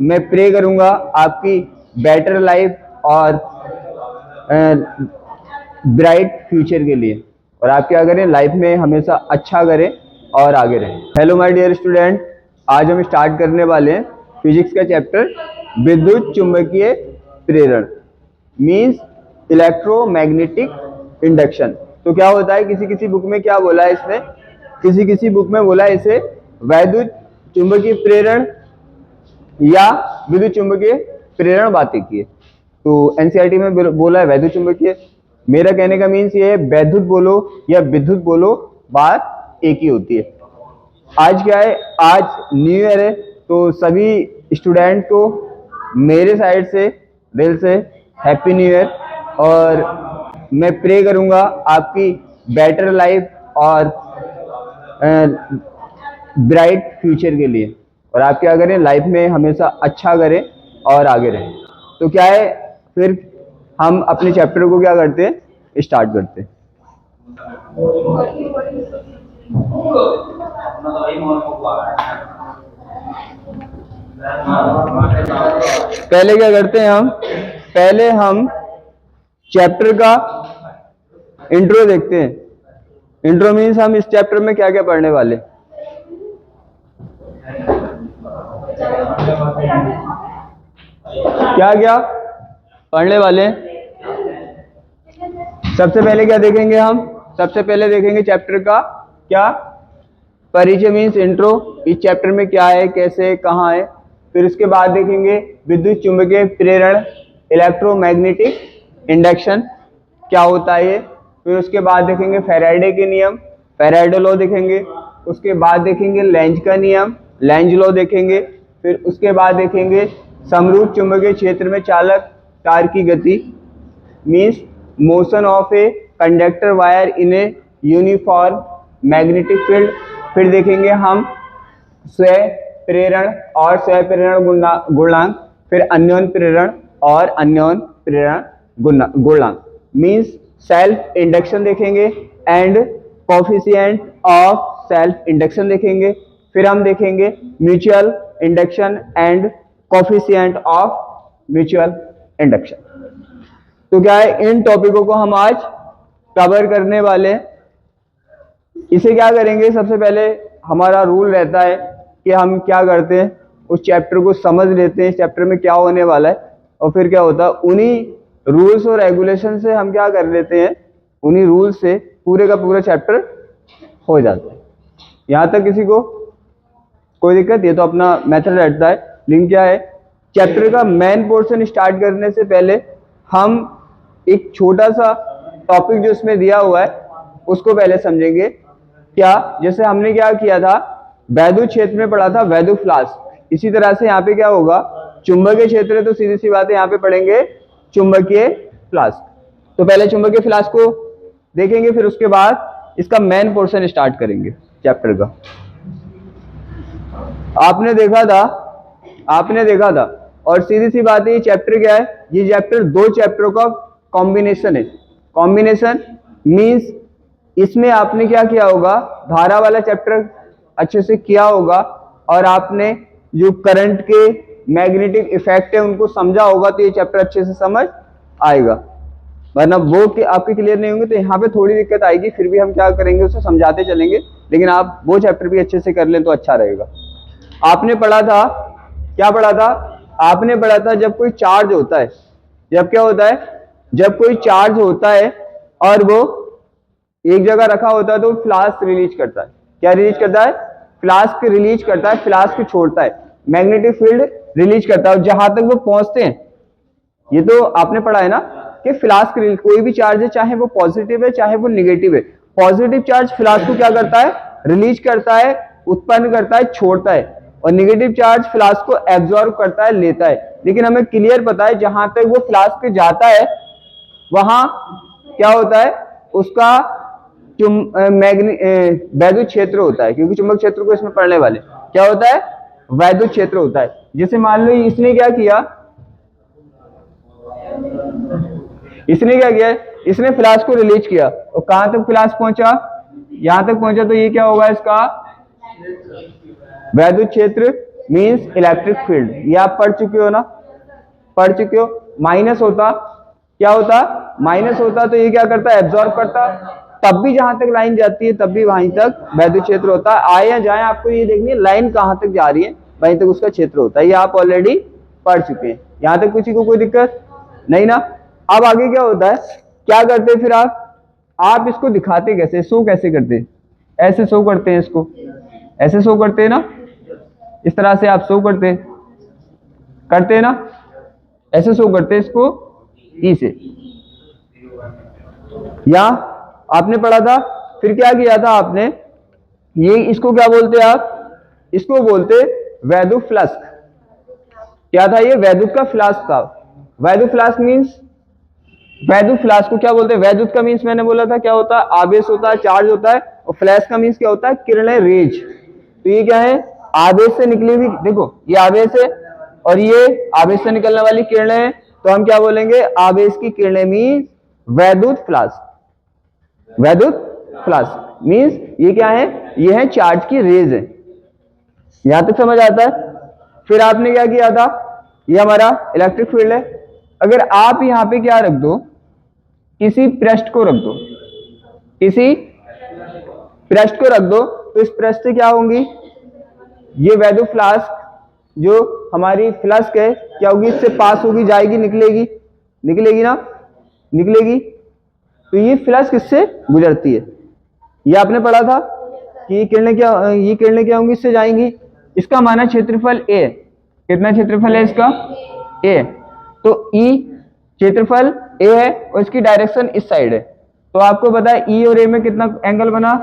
मैं प्रे करूंगा आपकी बेटर लाइफ और ब्राइट फ्यूचर के लिए, और आप क्या करें लाइफ में हमेशा अच्छा करें और आगे रहें। हेलो माय डियर स्टूडेंट, आज हम स्टार्ट करने वाले हैं फिजिक्स का चैप्टर विद्युत चुंबकीय प्रेरण मींस इलेक्ट्रोमैग्नेटिक इंडक्शन। तो क्या होता है, किसी किसी बुक में क्या बोला है इसने, किसी किसी बुक में बोला है इसे वैद्युत चुंबकीय प्रेरण या विद्युत चुंबकीय प्रेरण बाध्यकीय। तो एनसीईआरटी में बोला है वैद्युत चुंबकीय। मेरा कहने का मीन्स ये है वैद्युत बोलो या विद्युत बोलो, बात एक ही होती है। आज क्या है, आज न्यू ईयर है, तो सभी स्टूडेंट को मेरे साइड से दिल से हैप्पी न्यू ईयर। और मैं प्रे करूंगा आपकी बेटर लाइफ और ब्राइट फ्यूचर के लिए, और आप क्या करें लाइफ में हमेशा अच्छा करें और आगे रहें। तो क्या है, फिर हम अपने चैप्टर को क्या करते हैं, स्टार्ट करते हैं। पहले क्या करते हैं पहले हम चैप्टर का इंट्रो देखते हैं। इंट्रो मीन्स हम इस चैप्टर में क्या क्या पढ़ने वाले। क्या क्या पढ़ने वाले। सबसे पहले क्या देखेंगे सबसे पहले देखेंगे चैप्टर का क्या परिचय मीन्स इंट्रो, इस चैप्टर में क्या है, कैसे, कहाँ है। फिर उसके बाद देखेंगे विद्युत चुंबकीय प्रेरण इलेक्ट्रोमैग्नेटिक इंडक्शन क्या होता है ये। फिर उसके बाद देखेंगे फैराडे के नियम, फैराडे लॉ देखेंगे। उसके बाद देखेंगे लेंज का नियम, लेंज लॉ देखेंगे। फिर उसके बाद देखेंगे समरूप चुंबकीय क्षेत्र में चालक तार की गति means motion of A conductor wire in a uniform magnetic field. फिर देखेंगे हम स्वयं प्रेरण और स्वयं प्रेरण गुणांक, फिर अन्योन प्रेरण और अन्योन प्रेरण गुणांक मीन्स सेल्फ इंडक्शन देखेंगे and coefficient of self induction देखेंगे। फिर हम देखेंगे mutual induction and coefficient of mutual induction. तो क्या है, इन टॉपिकों को हम आज कवर करने वाले हैं। इसे क्या करेंगे, सबसे पहले हमारा रूल रहता है कि हम क्या करते हैं, उस चैप्टर को समझ लेते हैं, इस चैप्टर में क्या होने वाला है, और फिर क्या होता है उन्हीं रूल्स और रेगुलेशन से हम क्या कर लेते हैं, उन्हीं रूल से पूरे का पूरा चैप्टर हो जाता है। यहाँ तक किसी को कोई दिक्कत? ये तो अपना मेथड रहता है। लिंक क्या है, चैप्टर का मेन पोर्शन स्टार्ट करने से पहले हम एक छोटा सा टॉपिक जो इसमें दिया हुआ है उसको पहले समझेंगे। क्या, जैसे हमने क्या किया था, वैद्युत क्षेत्र में पढ़ा था वैद्युत फ्लास्क, इसी तरह से यहाँ पे क्या होगा, चुंबकीय क्षेत्र है तो सीधी सी बात है यहाँ पे पढ़ेंगे चुंबकीय फ्लास्क। तो पहले चुंबकीय फ्लास्क को देखेंगे, फिर उसके बाद इसका मेन पोर्शन स्टार्ट करेंगे चैप्टर का। आपने देखा था और सीधी सी बात है, ये चैप्टर क्या है, ये चैप्टर दो चैप्टरों का कॉम्बिनेशन है। कॉम्बिनेशन मींस इसमें आपने क्या किया होगा, धारा वाला चैप्टर अच्छे से किया होगा और आपने जो करंट के मैग्नेटिक इफेक्ट है उनको समझा होगा, तो ये चैप्टर अच्छे से समझ आएगा। वरना वो आपके क्लियर नहीं होंगे तो यहाँ पे थोड़ी दिक्कत आएगी। फिर भी हम क्या करेंगे, उसे समझाते चलेंगे, लेकिन आप वो चैप्टर भी अच्छे से कर लें तो अच्छा रहेगा। आपने पढ़ा था, क्या पढ़ा था, आपने पढ़ा था जब कोई चार्ज होता है, जब क्या होता है, जब कोई चार्ज होता है और वो एक जगह रखा होता है तो फ्लास्क रिलीज करता है। क्या रिलीज करता है? फ्लास्क रिलीज करता है, फ्लास्क छोड़ता है, मैग्नेटिक फील्ड रिलीज करता है। और जहां तक वो पहुंचते हैं, ये तो आपने पढ़ा है ना कि फ्लास्क कोई भी चार्ज है, चाहे वो पॉजिटिव है चाहे वो निगेटिव है, पॉजिटिव चार्ज फ्लास्क को क्या करता है, रिलीज करता है, उत्पन्न करता है, छोड़ता है, और निगेटिव चार्ज फ्लास्क को एब्जॉर्ब करता है, लेता है। लेकिन हमें क्लियर पता है जहां तक वो फ्लास्क जाता है वहां क्या होता है, उसका वैद्युत क्षेत्र होता है, क्योंकि चुंबक क्षेत्र को इसमें पढ़ने वाले क्या होता है, वैद्युत क्षेत्र होता है। जैसे मान लो इसने क्या किया, इसने फ्लास्क को रिलीज किया और कहां तक फ्लास्क पहुंचा, यहां तक पहुंचा, तो ये क्या होगा, इसका वैद्युत क्षेत्र मींस इलेक्ट्रिक फील्ड, ये आप पढ़ चुके हो ना, पढ़ चुके हो। माइनस होता, क्या होता, माइनस होता तो ये क्या करता, एब्जॉर्ब करता, तब भी जहां तक लाइन जाती है तब भी वहीं तक वैद्युत क्षेत्र होता है। आए या जाए आपको ये देखनी है लाइन कहां तक जा रही है, वहीं तक उसका क्षेत्र होता है, ये आप ऑलरेडी पढ़ चुके हैं। यहां तक किसी को कोई दिक्कत नहीं ना। अब आगे क्या होता है, क्या करते हैं फिर आप इसको दिखाते कैसे, शो कैसे करते, ऐसे शो करते हैं इसको, ऐसे शो करते हैं ना, इस तरह से आप शो करते हैं ना, ऐसे शो करते हैं इसको ई से, या आपने पढ़ा था। फिर क्या किया था आपने, ये इसको क्या बोलते हैं आप, इसको बोलते वैद्युत फ्लास्क। क्या था ये, वैद्युत का फ्लास्क था। वैद्युत फ्लास्क मींस, वैद्युत फ्लास्क को क्या बोलते हैं, वैद्युत का मींस मैंने बोला था क्या होता है, आवेश होता है, चार्ज होता है, और फ्लैश का मींस क्या होता है, किरणें, रेज। तो ये क्या है, आवेश से निकली हुई, देखो ये आवेश है और ये आवेश से निकलने वाली किरणें हैं, तो हम क्या बोलेंगे, आवेश की किरणें मींस वैद्युत फ्लास्क। वैद्युत फ्लास्क मींस ये क्या है, ये है चार्ज की रेज है। यहां तक समझ आता है। फिर आपने क्या किया था, ये हमारा इलेक्ट्रिक फील्ड है। अगर आप यहां पे क्या रख दो, किसी पृष्ठ को रख दो, किसी पृष्ठ को रख दो, तो इस पृष्ठ से क्या होंगी, ये वैद्युत फ्लास्क जो हमारी फ्लास्क है क्या होगी, इससे पास होगी, जाएगी, निकलेगी, निकलेगी ना, निकलेगी। तो ये फ्लास्क इससे गुजरती है, ये आपने पढ़ा था कि ये किरणें क्या होंगी, इससे जाएंगी। इसका माना क्षेत्रफल ए, कितना क्षेत्रफल है इसका, ए। तो ई क्षेत्रफल ए है और इसकी डायरेक्शन इस साइड है। तो आपको पता है ई और ए में कितना एंगल बना,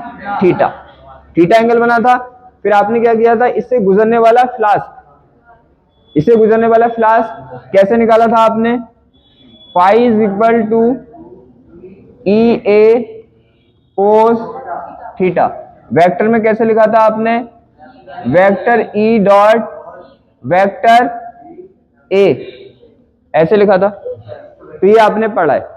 थीटा, थीटा एंगल बना था। फिर आपने क्या किया था, इससे गुजरने वाला फ्लास्क, इससे गुजरने वाला फ्लास्क कैसे निकाला था आपने, phi is equal to E A cos theta. Vector में कैसे लिखा था आपने, vector E dot vector A, ऐसे लिखा था। तो ये आपने पढ़ा है,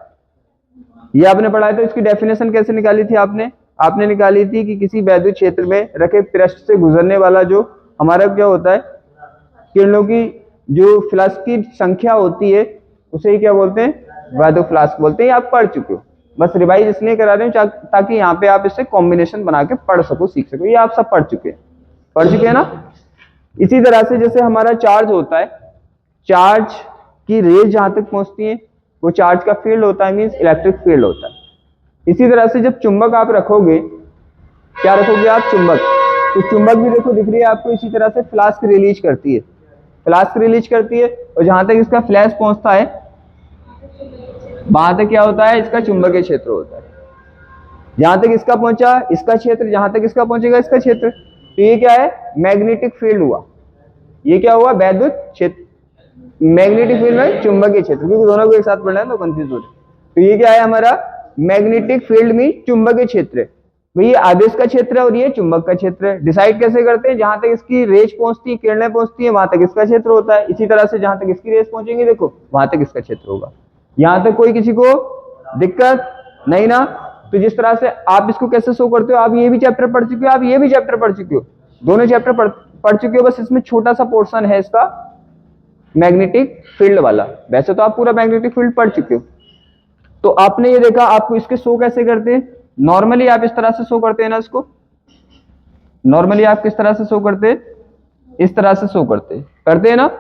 ये आपने पढ़ा है। तो इसकी डेफिनेशन कैसे निकाली थी आपने, आपने निकाली थी कि किसी वैद्युत क्षेत्र में रखे पृष्ठ से गुजरने वाला जो हमारा क्या होता है, किरणों की जो फ्लक्स की संख्या होती है, उसे ही क्या बोलते हैं, वैद्युत फ्लक्स बोलते हैं। आप पढ़ चुके हो, बस रिवाइज इसलिए करा रहे हूं ताकि यहाँ पे आप इससे कॉम्बिनेशन बना के पढ़ सको, सीख सको। ये आप सब पढ़ चुके हैं ना। इसी तरह से जैसे हमारा चार्ज होता है, चार्ज की रेज जहां तक पहुंचती है वो चार्ज का फील्ड होता है, मींस इलेक्ट्रिक फील्ड होता है। इसी तरह से जब चुंबक आप रखोगे, क्या रखोगे आप, चुंबक, तो चुंबक भी देखो दिख रही है आपको, इसी तरह से फ्लास्क रिलीज करती है, फ्लास्क रिलीज करती है, और जहां तक इसका फ्लैश पहुंचता है वहां तक क्या होता है, इसका चुंबकीय क्षेत्र होता है। जहां तक इसका पहुंचा इसका क्षेत्र, जहां तक इसका पहुंचेगा इसका क्षेत्र। तो ये क्या है, मैग्नेटिक फील्ड हुआ, ये क्या हुआ, वैद्युत क्षेत्र। मैग्नेटिक फील्ड में चुंबकीय क्षेत्र, क्योंकि दोनों को एक साथ पढ़ना है तो कंफ्यूज हो रहे। तो ये क्या है हमारा, मैग्नेटिक फील्ड में चुंबकीय क्षेत्र है। भाई ये आवेश का क्षेत्र है और ये चुंबक का क्षेत्र है। डिसाइड कैसे करते हैं, जहां तक इसकी रेज पहुंचती है, किरणें पहुंचती है, वहां तक इसका क्षेत्र होता है। इसी तरह से जहां तक इसकी रेज पहुंचेंगे, देखो वहां तक इसका क्षेत्र होगा। यहां तक कोई किसी को दिक्कत नहीं ना। तो जिस तरह से आप इसको कैसे शो करते हो, आप ये भी चैप्टर पढ़ चुके हो, आप ये भी चैप्टर पढ़ चुके हो, दोनों चैप्टर पढ़ चुके हो। बस इसमें छोटा सा पोर्शन है इसका मैग्नेटिक फील्ड वाला, वैसे तो आप पूरा मैग्नेटिक फील्ड पढ़ चुके हो। तो आपने ये देखा, आपको इसके शो कैसे करते हैं, नॉर्मली आप इस तरह से शो करते हैं ना इसको, नॉर्मली आप किस तरह से शो करते हैं, इस तरह से शो करते हैं ना।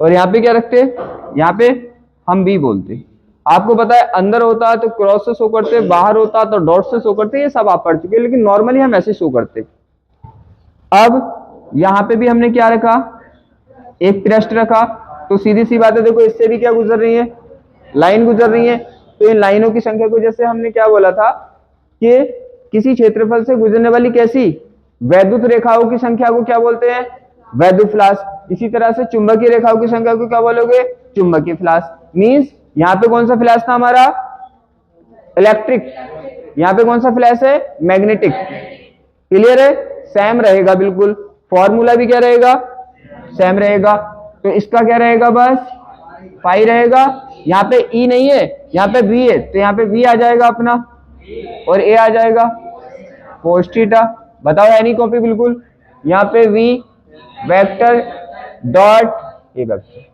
और यहाँ पे क्या रखते हैं, यहाँ पे हम बी बोलते हैं। आपको पता है अंदर होता है तो क्रॉस से शो करते हैं, बाहर होता है तो डॉट से शो करते हैं, ये सब आप पढ़ चुके हैं, लेकिन नॉर्मली हम ऐसे शो करते हैं। अब यहाँ पे भी हमने क्या रखा, एक पृष्ठ रखा, तो सीधी सी बात है, देखो इससे भी क्या गुजर रही है, लाइन गुजर रही है। तो इन लाइनों की संख्या को, जैसे हमने क्या बोला था कि किसी क्षेत्रफल से गुजरने वाली कैसी वैद्युत रेखाओं की संख्या को क्या बोलते हैं, वैद्युत फ्लास्क। इसी तरह से चुंबकीय रेखाओं की संख्या को क्या बोलोगे, चुंबकीय फ्लास्क। मींस यहाँ पे कौन सा फ्लैश था हमारा, इलेक्ट्रिक, यहाँ पे कौन सा फ्लैश है, मैग्नेटिक। क्लियर है, सेम रहेगा बिल्कुल, फॉर्मूला भी क्या रहेगा, सेम रहेगा। तो इसका क्या रहेगा, बस पाई रहेगा। यहाँ पे ई नहीं है, यहाँ पे वी है, तो यहाँ पे वी आ जाएगा अपना, और ए आ जाएगा कोस थीटा। बताओ है नहीं कॉपी, बिल्कुल। यहाँ पे V vector dot A vector.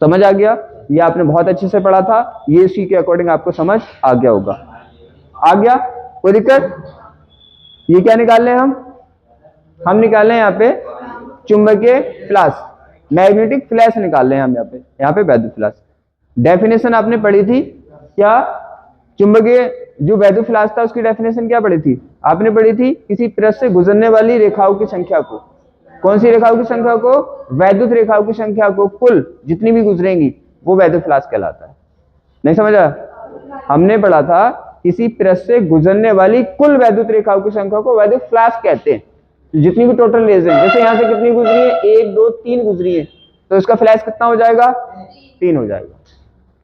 समझ आ गया? ये आपने बहुत अच्छे से पढ़ा था, ये इसी के अकॉर्डिंग आपको समझ आ गया होगा। आ गया? कोई दिक्कत? ये क्या निकाल रहे हैं हम निकाल रहे हैं यहाँ पे चुंबकीय फ्लक्स, मैग्नेटिक फ्लक्स निकाल रहे हैं हम यहाँ पे वैद्युत फ्लक्स। डेफिनेशन आपने पढ़ी थी क्या? चुंबकीय जो वैद्युत फ्लक्स था उसकी डेफिनेशन क्या पढ़ी थी? आपने पढ़ी थी किसी पृष्ठ से गुजरने वाली रेखाओं की संख्या को, कौन सी रेखाओं की संख्या को? वैद्युत रेखाओं की संख्या को, कुल जितनी भी गुजरेंगी वो वैद्युत फ्लक्स कहलाता है। नहीं समझा? हमने पढ़ा था किसी पृष्ठ से गुजरने वाली कुल वैद्युत रेखाओं की संख्या को वैद्युत फ्लक्स कहते हैं। जितनी भी टोटल रेज है, जैसे यहाँ से कितनी गुजरी है? 1 2 3 गुजरी है, तो इसका फ्लक्स कितना हो जाएगा? 3 हो जाएगा।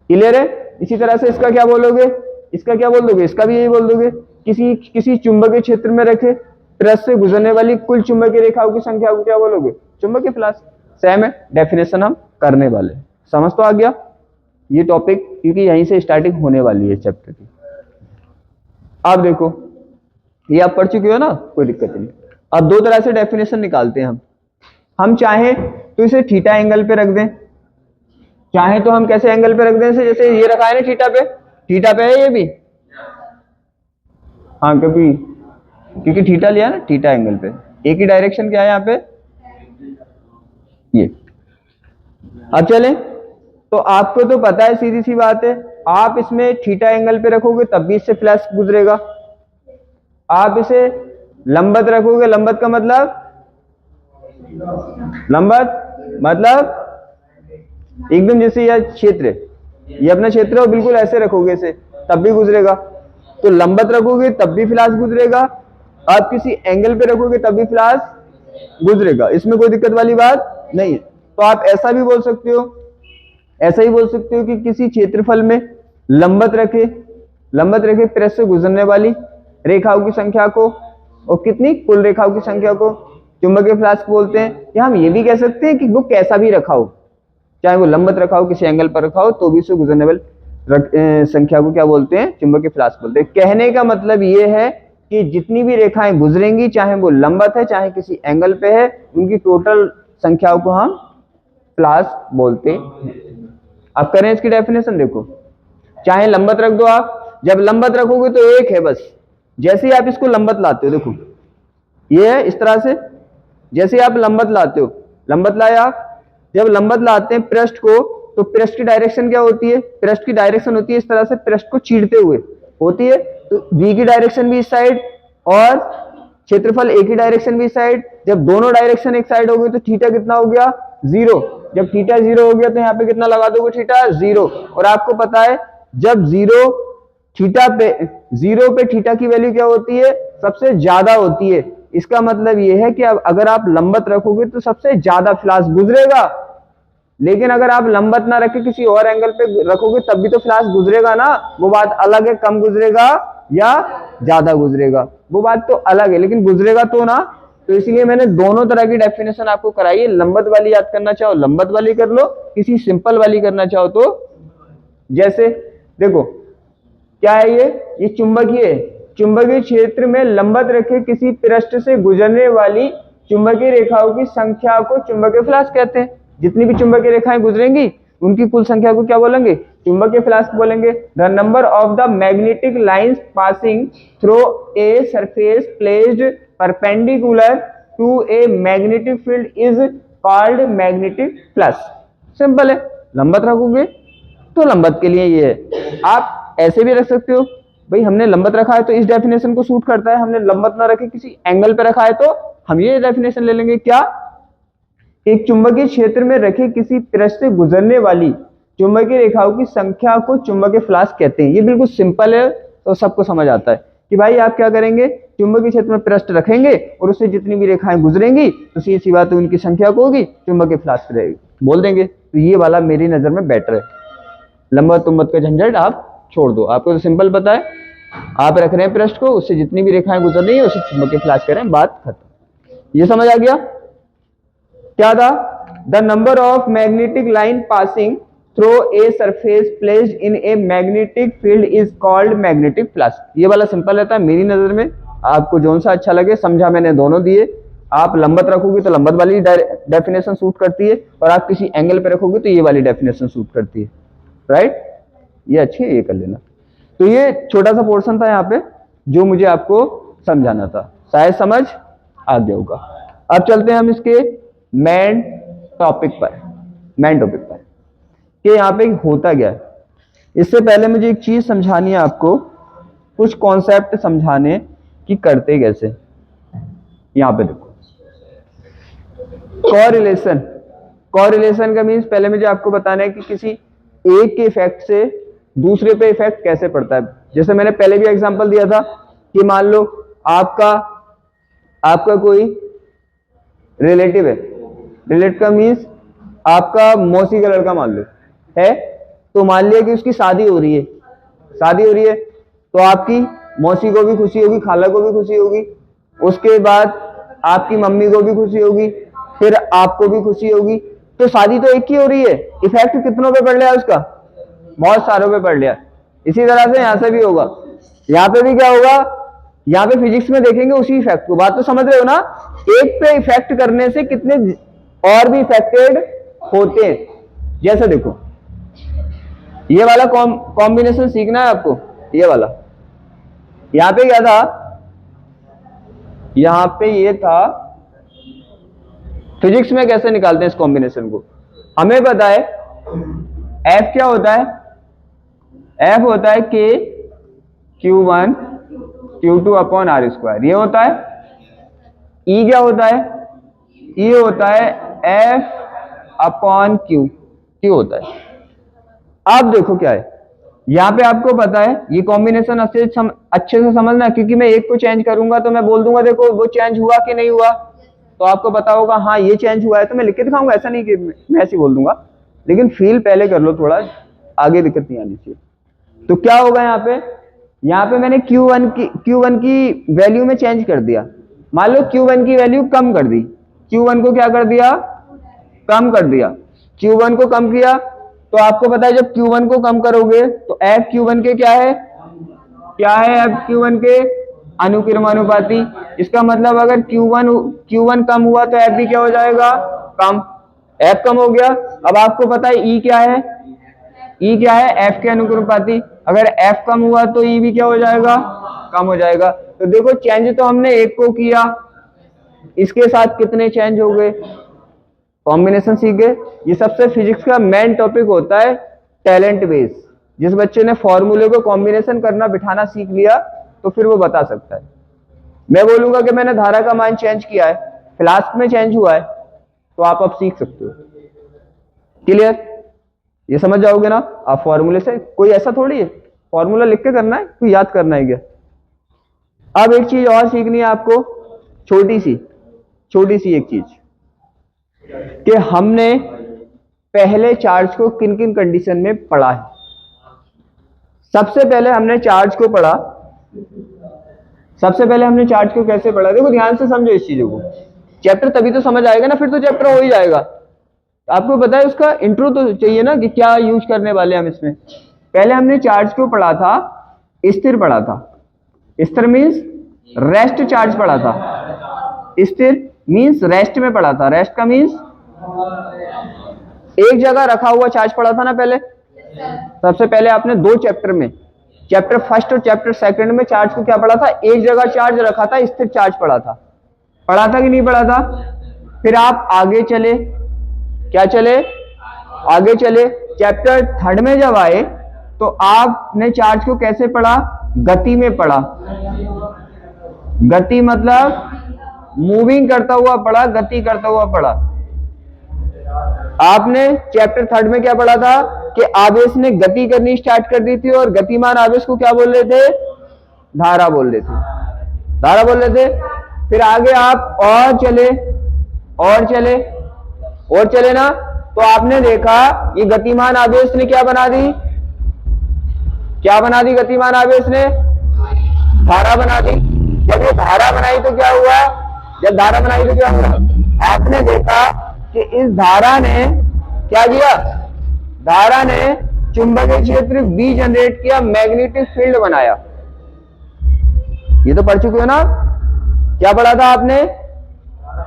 क्लियर है? इसी तरह से इसका क्या बोलोगे? इसका क्या बोल दोगे? इसका भी यही बोल दोगे, किसी चुंबकीय क्षेत्र में रखे पृष्ठ से गुजरने वाली कुल चुंबकीय रेखाओं की संख्या को क्या बोलोगे? चुंबकीय फ्लक्स। सेम है, डेफिनेशन हम करने वाले। समझ तो आ गया ये टॉपिक, क्योंकि यहीं से स्टार्टिंग होने वाली है चैप्टर की। आप देखो, ये आप पढ़ चुके हो ना, कोई दिक्कत नहीं। अब दो तरह से डेफिनेशन निकालते हैं हम चाहें तो इसे थीटा एंगल पे रख दें, चाहे तो हम कैसे एंगल पे रख दें? जैसे ये रखा है ना थीटा पे है ये भी, हाँ क्योंकि थीटा लिया ना, थीटा एंगल पे। एक ही डायरेक्शन क्या है यहाँ पे? ये। अब चले, तो आपको तो पता है, सीधी सी बात है, आप इसमें थीटा एंगल पे रखोगे तब भी इससे फ्लक्स गुजरेगा। आप इसे लंबवत रखोगे, लंबवत का मतलब, लंबवत मतलब एकदम जैसे यह क्षेत्र, ये अपना क्षेत्र है, बिल्कुल ऐसे रखोगे इसे तब भी गुजरेगा। तो लंबवत रखोगे तब भी फ्लक्स गुजरेगा, आप किसी एंगल पे रखोगे तब भी फ्लक्स गुजरेगा, इसमें कोई दिक्कत वाली बात नहीं है। तो आप ऐसा भी बोल सकते हो, ऐसा ही बोल सकते हो कि किसी क्षेत्रफल में लंबवत रखे पृष्ठ से गुजरने वाली रेखाओं की संख्या को, और कितनी? कुल रेखाओं की संख्या को चुंबकीय फ्लक्स बोलते हैं। या हम ये भी कह सकते हैं कि वो कैसा भी रखा हो, चाहे वो लंबवत रखा हो, किसी एंगल पर रखा हो, तो भी उससे गुजरने वाली संख्या को क्या बोलते हैं? चुंबकीय फ्लक्स बोलते हैं। कहने का मतलब ये है कि जितनी भी रेखाएं गुजरेंगी, चाहे वो लंबवत है चाहे किसी एंगल पे है, उनकी टोटल संख्याओं को हम फ्लक्स बोलते हैं। अब करें इसकी डेफिनेशन, देखो, चाहे लंबवत रख दो आप, जब लंबवत रखोगे तो एक है बस, जैसे ही आप इसको लंबवत लाते हो, देखो ये है इस तरह से, जैसे आप लंबवत लाते हो, लंबवत लाए आप, जब लंबवत लाते हैं पृष्ठ को, तो पृष्ठ की डायरेक्शन क्या होती है? पृष्ठ की डायरेक्शन होती है इस तरह से, पृष्ठ को चीरते हुए होती है। तो v की डायरेक्शन भी इस साइड और क्षेत्रफल a की डायरेक्शन भी इस साइड। जब दोनों डायरेक्शन एक साइड हो गई तो थीटा कितना हो गया? 0। जब थीटा 0 हो गया तो यहाँ पे कितना लगा दोगे? थीटा 0। और आपको पता है जब 0 पे थीटा की वैल्यू क्या होती है? सबसे ज्यादा होती है। इसका मतलब यह है कि अब अगर आप लंबवत रखोगे तो सबसे ज्यादा फ्लक्स गुजरेगा, लेकिन अगर आप लंबवत ना रखे किसी और एंगल पे रखोगे तब भी तो फ्लक्स गुजरेगा ना। वो बात अलग है, कम गुजरेगा या ज्यादा गुजरेगा, वो बात तो अलग है, लेकिन गुजरेगा तो ना। तो इसलिए मैंने दोनों तरह की डेफिनेशन आपको कराई है। लंबवत वाली याद करना चाहो लंबवत वाली कर लो, किसी सिंपल वाली करना चाहो तो, जैसे देखो क्या है ये चुंबकीय क्षेत्र में लंबवत रखे किसी पृष्ठ से गुजरने वाली चुंबकीय रेखाओं की संख्या को चुंबकीय फ्लक्स कहते हैं। जितनी भी चुंबकीय रेखाएं गुजरेंगी उनकी कुल संख्या को क्या बोलेंगे? चुंबकीय फ्लक्स बोलेंगे। The number of the magnetic lines passing through a surface placed perpendicular to a magnetic field is called magnetic flux. Simple है, लंबवत रखोगे तो लंबवत के लिए ये है। आप ऐसे भी रख सकते हो, भाई हमने लंबवत रखा है तो इस डेफिनेशन को सूट करता है, हमने लंबवत ना रखे किसी एंगल पे रखा है तो हम ये डेफिनेशन ले लेंगे। क्या? एक चुंबकीय क्षेत्र में रखे किसी पृष्ठ से गुजरने वाली चुंबकीय रेखाओं की संख्या को चुंबकीय फ्लक्स कहते हैं। ये बिल्कुल सिंपल है, तो सबको समझ आता है कि भाई आप क्या करेंगे, चुंबकीय क्षेत्र में पृष्ठ रखेंगे और उससे जितनी भी रेखाएं गुजरेंगी तो सीधी सी बात है उनकी संख्या को होगी चुंबकीय फ्लक्स रहेगी, बोल देंगे। तो ये वाला मेरी नजर में बेटर है। लंबवत तुंबत का झंझट आप छोड़ दो, आपको तो सिंपल पता है, आप रख रहे हैं पृष्ठ को, उससे जितनी भी रेखाएं गुजर रही है उसे चुंबकीय फ्लक्स करें, बात खत्म। ये समझ आ गया? क्या था? The number of magnetic line passing through a surface placed in A magnetic field is called magnetic flux. ये वाला सिंपल रहता है मेरी नजर में, आपको जो सा अच्छा लगे। समझा मैंने दोनों दिए, आप लंबवत रखोगे तो लंबवत वाली डेफिनेशन सूट करती है, और आप किसी एंगल पे रखोगे तो ये वाली डेफिनेशन सूट करती है, राइट। ये अच्छी है, ये कर लेना। तो ये छोटा सा पोर्शन था यहाँ पे जो मुझे आपको समझाना था, शायद समझ आ गया होगा। अब चलते हैं हम इसके मेन टॉपिक पर कि यहाँ पे होता क्या है। इससे पहले मुझे एक चीज समझानी है आपको, कुछ कॉन्सेप्ट समझाने कि करते कैसे। यहाँ पे देखो, कोरिलेशन का मीन्स पहले मुझे आपको बताना है कि किसी एक के इफेक्ट से दूसरे पे इफेक्ट कैसे पड़ता है। जैसे मैंने पहले भी एग्जांपल दिया था कि मान लो आपका कोई रिलेटिव है, रिलेटिव का मीन्स आपका मौसी का लड़का मान लो है, तो मान लिया कि उसकी शादी हो रही है, तो आपकी मौसी को भी खुशी होगी, खाला को भी खुशी होगी, उसके बाद आपकी मम्मी को भी खुशी होगी, फिर आपको भी खुशी होगी। तो शादी तो एक ही हो रही है, इफेक्ट कितनों पे पड़ लिया उसका, बहुत सारों पे पड़ लिया। इसी तरह से यहां से भी होगा, यहाँ पे भी क्या होगा, यहाँ पे फिजिक्स में देखेंगे उसी इफेक्ट को। बात तो समझ रहे हो ना, एक पे इफेक्ट करने से कितने और भी इफेक्टेड होते हैं। जैसे देखो, ये वाला कॉम्बिनेशन सीखना है आपको, ये वाला। यहाँ पे क्या था, यहाँ पे ये था, फिजिक्स में कैसे निकालते हैं इस कॉम्बिनेशन को, हमें पता है एफ क्या होता है, एफ होता है के Q1 Q2 upon are square, ये होता है। ई क्या होता है, ई होता है एफ अपॉन क्यू होता है। अब देखो क्या है, यहाँ पे आपको पता है ये कॉम्बिनेशन अच्छे से समझना, क्योंकि मैं एक को चेंज करूंगा तो मैं बोल दूंगा देखो वो चेंज हुआ कि नहीं हुआ, तो आपको पता होगा हाँ ये चेंज हुआ है, तो मैं लिख के दिखाऊंगा, ऐसा नहीं कि मैं ऐसे बोल दूंगा, लेकिन फील पहले कर लो थोड़ा, आगे दिक्कत नहीं आनी चाहिए। तो क्या होगा यहाँ पे मैंने Q1 की वैल्यू में चेंज कर दिया। मान लो Q1 की वैल्यू कम कर दी, Q1 को क्या कर दिया, कम कर दिया। Q1 को कम किया तो आपको पता है जब Q1 को कम करोगे तो F Q1 के क्या है F Q1 के अनुक्रमानुपाती। इसका मतलब अगर Q1 कम हुआ तो F भी क्या हो जाएगा, कम। F कम हो गया। अब आपको पता है E क्या है, F के अनुक्रमानुपाती। अगर F कम हुआ तो E भी क्या हो जाएगा, कम हो जाएगा। तो देखो चेंज तो हमने एक को किया, इसके साथ कितने चेंज हो गए, कॉम्बिनेशन सीख गए। ये सबसे फिजिक्स का मेन टॉपिक होता है टैलेंट बेस। जिस बच्चे ने फॉर्मूले को कॉम्बिनेशन करना बिठाना सीख लिया तो फिर वो बता सकता है। मैं बोलूंगा कि मैंने धारा का मान चेंज किया है, फ्लास्क में चेंज हुआ है, तो आप अब सीख सकते हो। क्लियर, ये समझ जाओगे ना आप फॉर्मूले से। कोई ऐसा थोड़ी है फॉर्मूला लिख के करना है, कोई याद करना है क्या। अब एक चीज और सीखनी है आपको, छोटी सी एक चीज, कि हमने पहले चार्ज को किन किन कंडीशन में पढ़ा है। सबसे पहले हमने चार्ज को पढ़ा, कैसे पढ़ा, देखो ध्यान से समझो इस चीजों को। चैप्टर तभी तो समझ आएगा ना, फिर तो चैप्टर हो ही जाएगा। आपको पता है उसका इंट्रो तो चाहिए ना कि क्या यूज करने वाले हम इसमें। पहले हमने चार्ज को पढ़ा था, स्थिर पढ़ा था। स्थिर मीन्स रेस्ट चार्ज पढ़ा था, स्थिर मीन्स रेस्ट में पढ़ा था। रेस्ट का मीन्स एक जगह रखा हुआ चार्ज पढ़ा था ना पहले। सबसे पहले आपने दो चैप्टर में, चैप्टर फर्स्ट और चैप्टर सेकंड में चार्ज को क्या पढ़ा था, एक जगह चार्ज रखा था, स्थिर चार्ज पढ़ा था कि नहीं पढ़ा था। फिर आप आगे चले, आगे चले चैप्टर थर्ड में जब आए तो आपने चार्ज को कैसे पढ़ा, गति में पढ़ा। गति मतलब मूविंग करता हुआ पढ़ा, गति करता हुआ पढ़ा। आपने चैप्टर थर्ड में क्या पढ़ा था कि आवेश ने गति करनी स्टार्ट कर दी थी, और गतिमान आवेश को क्या बोल रहे थे, धारा बोल रहे थे। फिर आगे आप और चले ना, तो आपने देखा ये गतिमान आवेश ने क्या बना दी, गतिमान आवेश ने धारा बना दी। जब ये धारा बनाई तो क्या हुआ, आपने देखा कि इस धारा ने क्या किया, धारा ने चुंबकीय क्षेत्र B जनरेट किया, मैग्नेटिक फील्ड बनाया। ये तो पढ़ चुके हो ना, क्या पढ़ा था आपने,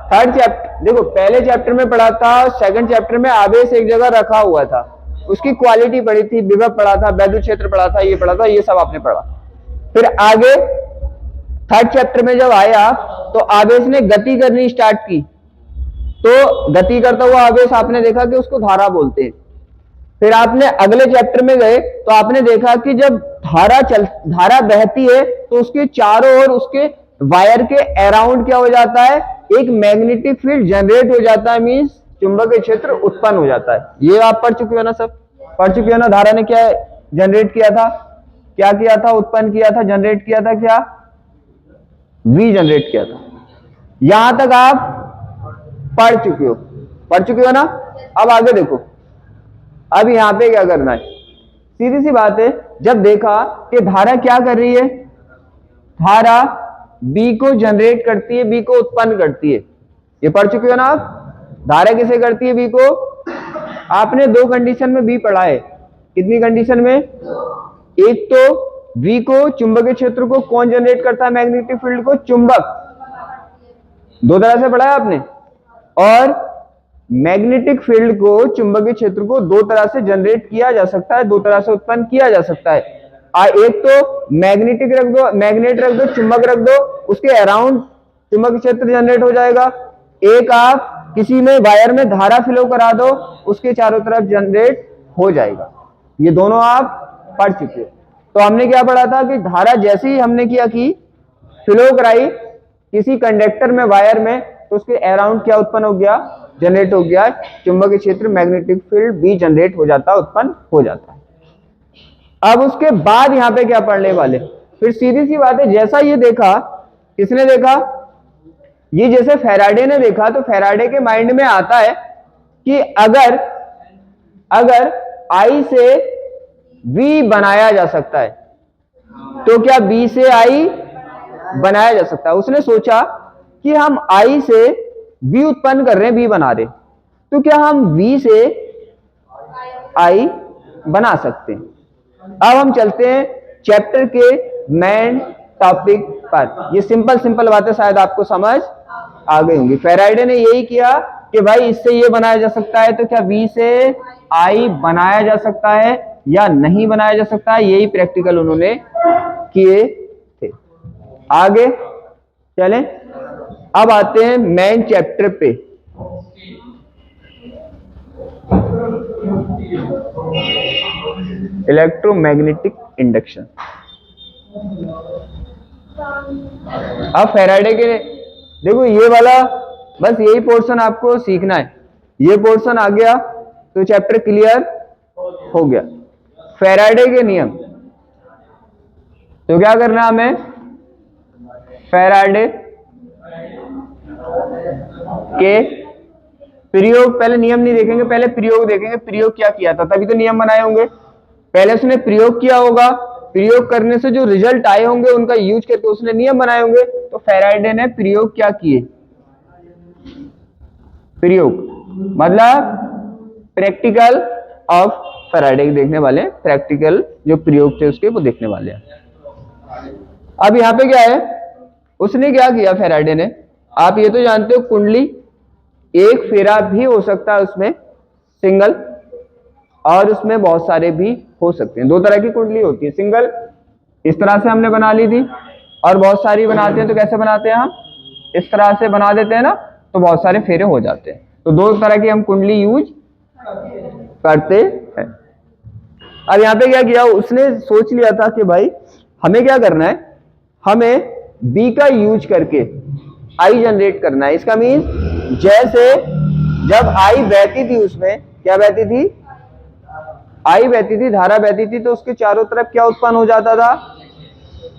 थर्ड चैप्टर देखो, पहले चैप्टर में पढ़ा था, सेकंड चैप्टर में आवेश एक जगह रखा हुआ था, उसकी क्वालिटी पढ़ी थी, विभव पढ़ा था, वैद्युत क्षेत्र पढ़ा था, ये पढ़ा था, ये सब आपने पढ़ा। फिर आगे थर्ड चैप्टर में जब आया तो आवेश ने गति करनी स्टार्ट की, तो गति करता हुआ आवेश आपने देखा कि उसको धारा बोलते हैं। फिर आपने अगले चैप्टर में गए तो आपने देखा कि जब धारा बहती है तो उसके चारों ओर उसके वायर के अराउंड क्या हो जाता है, एक मैग्नेटिक फील्ड जनरेट हो जाता है, मींस चुंबकीय क्षेत्र उत्पन्न हो जाता है। ये आप पढ़ चुके हो ना, सब पढ़ चुके हो ना। धारा ने क्या जनरेट किया था, क्या किया था, उत्पन्न किया था, जनरेट किया था, क्या वी जनरेट किया था। यहां तक आप पढ़ चुके हो ना। अब आगे देखो, अब यहां पे क्या करना है, सीधी सी बात है, जब देखा कि धारा क्या कर रही है, धारा बी को जनरेट करती है, बी को उत्पन्न करती है, ये पढ़ चुके हो ना आप। धारा किसे करती है, बी को। आपने दो कंडीशन में बी पढ़ा है, कितनी कंडीशन में, एक तो बी को चुंबकीय क्षेत्र को कौन जनरेट करता है, मैग्नेटिक फील्ड को चुंबक, दो तरह से पढ़ा है आपने। और मैग्नेटिक फील्ड को, चुंबकीय क्षेत्र को दो तरह से जनरेट किया जा सकता है, दो तरह से उत्पन्न किया जा सकता है। एक तो मैग्नेट रख दो, चुंबक रख दो, उसके अराउंड चुंबकीय क्षेत्र जनरेट हो जाएगा। एक आप किसी में वायर में धारा फ्लो करा दो, उसके चारों तरफ जनरेट हो जाएगा। ये दोनों आप पढ़ चुके हो। तो हमने क्या पढ़ा था कि धारा जैसे ही हमने किया कि फ्लो कराई किसी कंडक्टर में, वायर में, तो उसके अराउंड क्या उत्पन्न हो गया, जनरेट हो गया चुंबकीय क्षेत्र, मैग्नेटिक फील्ड भी जनरेट हो जाता, उत्पन्न हो जाता है। अब उसके बाद यहां पे क्या पढ़ने वाले, फिर सीधी सी बात है, जैसा ये देखा, किसने देखा, ये जैसे फैराडे ने देखा, तो फैराडे के माइंड में आता है कि अगर आई से वी बनाया जा सकता है तो क्या बी से आई बनाया जा सकता है। उसने सोचा कि हम आई से वी उत्पन्न कर रहे हैं, वी बना रहे, तो क्या हम वी से आई बना सकते हैं। अब हम चलते हैं चैप्टर के मेन टॉपिक पर। ये सिंपल बातें शायद आपको समझ आ गई होंगी। फैराडे ने यही किया कि भाई इससे ये बनाया जा सकता है, तो क्या वी से आई बनाया जा सकता है या नहीं बनाया जा सकता है, यही प्रैक्टिकल उन्होंने किए थे। आगे चलें, अब आते हैं मेन चैप्टर पे। Electromagnetic induction. अब फैराडे के, देखो ये वाला बस यही पोर्शन आपको सीखना है, ये पोर्शन आ गया तो चैप्टर क्लियर हो गया। फैराडे के नियम, तो क्या करना है हमें, फैराडे के प्रयोग, पहले नियम नहीं देखेंगे, पहले प्रयोग देखेंगे, प्रयोग क्या किया था, तभी तो नियम बनाए होंगे। पहले उसने प्रयोग किया होगा, प्रयोग करने से जो रिजल्ट आए होंगे उनका यूज करके उसने नियम बनाए होंगे। तो फैराडे ने प्रयोग क्या किए, प्रयोग मतलब प्रैक्टिकल ऑफ फैराडे देखने वाले, प्रैक्टिकल जो प्रयोग थे उसके वो देखने वाले हैं। अब यहां पे क्या है, उसने क्या किया फैराडे ने, आप ये तो जानते हो कुंडली एक फेरा भी हो सकता है उसमें सिंगल, और उसमें बहुत सारे भी हो सकते हैं। दो तरह की कुंडली होती है, सिंगल इस तरह से हमने बना ली थी, और बहुत सारी बनाते हैं तो कैसे बनाते हैं हम, इस तरह से बना देते हैं ना, तो बहुत सारे फेरे हो जाते हैं। तो दो तरह की हम कुंडली यूज करते हैं। अब यहाँ पे क्या किया, उसने सोच लिया था कि भाई हमें क्या करना है, हमें बी का यूज करके आई जनरेट करना है। इसका मीन जैसे जब आई बहती थी, उसमें क्या बहती थी, आई बहती थी, धारा बहती थी, तो उसके चारों तरफ क्या उत्पन्न हो जाता था,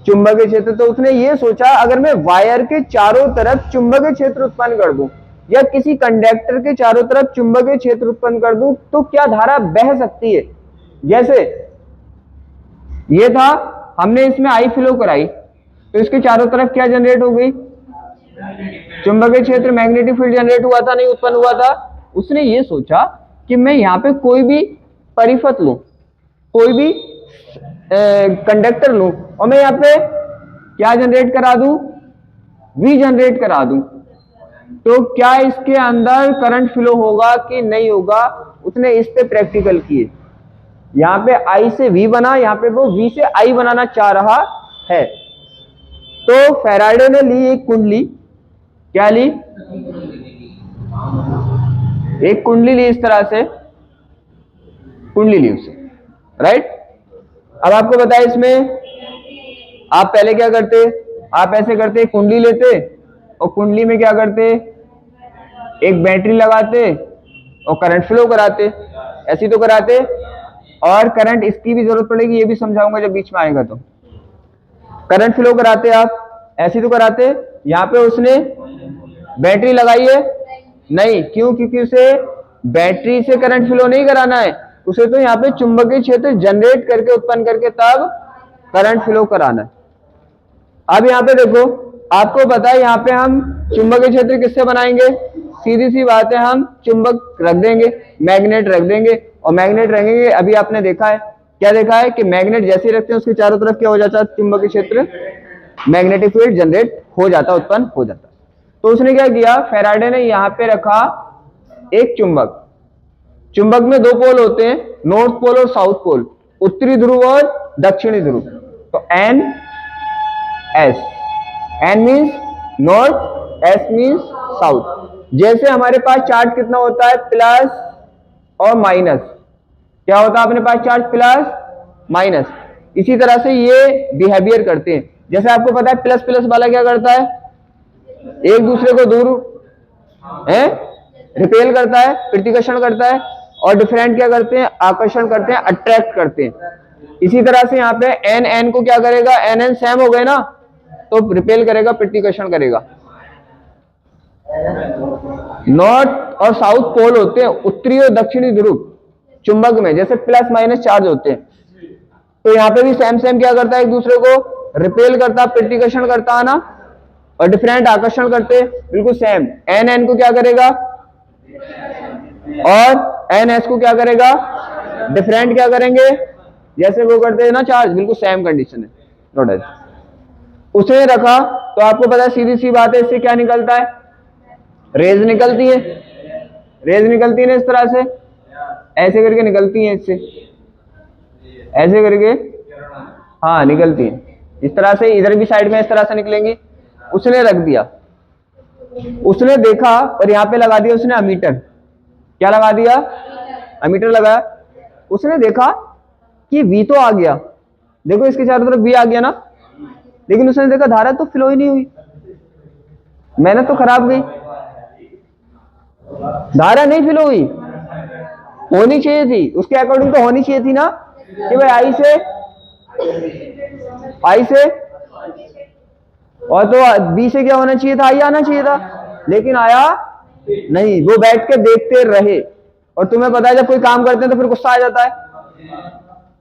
चुंबकीय क्षेत्र। तो उसने ये सोचा अगर मैं वायर के चारों तरफ चुंबकीय क्षेत्र उत्पन्न कर दूं, या किसी कंडक्टर के चारों तरफ चुंबकीय क्षेत्र उत्पन्न कर दूं, तो क्या धारा बह सकती है। जैसे ये था, हमने इसमें आई फ्लो कराई, तो इसके चारों तरफ क्या जनरेट हो गई, चुंबकीय क्षेत्र, मैग्नेटिक फील्ड जनरेट हुआ था, नहीं उत्पन्न हुआ था। उसने ये सोचा कि मैं यहाँ पे कोई भी परिपथ लूं, कोई भी कंडक्टर लूं, और मैं यहाँ पे क्या जनरेट करा दूं, वी जनरेट करा दूं। तो क्या इसके अंदर करंट फ्लो होगा कि नहीं होगा, उसने इस पे प्रैक्टिकल किए। यहाँ पे I से V बना, यहाँ पे वो V से I बनाना चाह रहा है। तो फैराडे ने ली एक कुंडली, क्या ली, एक कुंडली ली, इस तरह से कुंडली ली उसे, राइट। अब आपको पता है इसमें आप पहले क्या करते, आप ऐसे करते, कुंडली लेते और कुंडली में क्या करते, एक बैटरी लगाते और करंट फ्लो कराते, ऐसी तो कराते। और करंट इसकी भी जरूरत पड़ेगी, ये भी समझाऊंगा जब बीच में आएगा। तो करंट फ्लो कराते आप, ऐसी तो कराते। यहाँ पे उसने बैटरी लगाई है, नहीं, क्यों, क्योंकि उसे बैटरी से करंट फ्लो नहीं कराना है, उसे तो यहाँ पे चुंबकीय क्षेत्र जनरेट करके, उत्पन्न करके तब करंट फ्लो कराना है। अब यहाँ पे देखो, आपको पता है यहाँ पे हम चुंबकीय क्षेत्र किससे बनाएंगे, सीधी सी बात है, हम चुंबक रख देंगे, मैग्नेट रख देंगे और मैग्नेट रखेंगे। अभी आपने देखा है, क्या देखा है कि मैग्नेट जैसे रखते हैं उसके चारों तरफ क्या हो जाता है, चुंबकीय क्षेत्र, मैग्नेटिक फील्ड जनरेट हो जाता, उत्पन्न हो जाता। तो उसने क्या किया, फैराडे ने यहाँ पे रखा एक चुंबक। चुंबक में दो पोल होते हैं, नॉर्थ पोल और साउथ पोल, उत्तरी ध्रुव और दक्षिणी ध्रुव। तो N S, N means north, S means south. जैसे हमारे पास चार्ज कितना होता है, प्लस और माइनस, क्या होता है अपने पास चार्ज, प्लस माइनस। इसी तरह से ये बिहेवियर करते हैं। जैसे आपको पता है प्लस प्लस वाला क्या करता है, एक दूसरे को दूर है रिपेल करता है, प्रतिकर्षण करता है, और डिफरेंट क्या करते हैं, आकर्षण करते हैं, अट्रैक्ट करते हैं। इसी तरह से यहाँ पे एन एन को क्या करेगा, एन एन सेम हो गए ना, तो रिपेल करेगा, प्रतिकर्षण करेगा। नॉर्थ और साउथ पोल होते हैं, उत्तरी और दक्षिणी ध्रुव चुंबक में, जैसे प्लस माइनस चार्ज होते हैं। तो यहाँ पे भी सेम सेम क्या करता है, एक दूसरे को रिपेल करता, प्रतिकर्षण करता है ना, और डिफरेंट आकर्षण करते, बिल्कुल सेम। एन एन को क्या करेगा और एन एस को क्या करेगा, डिफरेंट क्या करेंगे, जैसे वो करते हैं ना चार्ज, बिल्कुल सेम कंडीशन है, नोट एज। उसे रखा तो आपको पता है, सीधी सी बात है, इससे क्या निकलता है, रेज निकलती है, रेज निकलती है ना इस तरह से, ऐसे करके निकलती है, इससे ऐसे करके, हाँ निकलती है इस तरह से, इधर भी साइड में इस तरह से निकलेंगी। उसने रख दिया, उसने देखा और यहाँ पे लगा दिया उसने अमीटर, क्या लगा दिया, अमीटर लगाया। उसने देखा कि V तो आ गया, देखो इसके चारों तरफ V आ गया ना, लेकिन उसने देखा धारा तो फ्लो ही नहीं हुई, मेहनत तो खराब गई, धारा नहीं फ्लो हुई। होनी चाहिए थी, उसके अकॉर्डिंग तो होनी चाहिए थी ना, कि भाई आई से और तो बी से क्या होना चाहिए था, आई आना चाहिए था, लेकिन आया नहीं। वो बैठ के देखते रहे, और तुम्हें पता है जब कोई काम करते हैं तो फिर गुस्सा आ जाता है।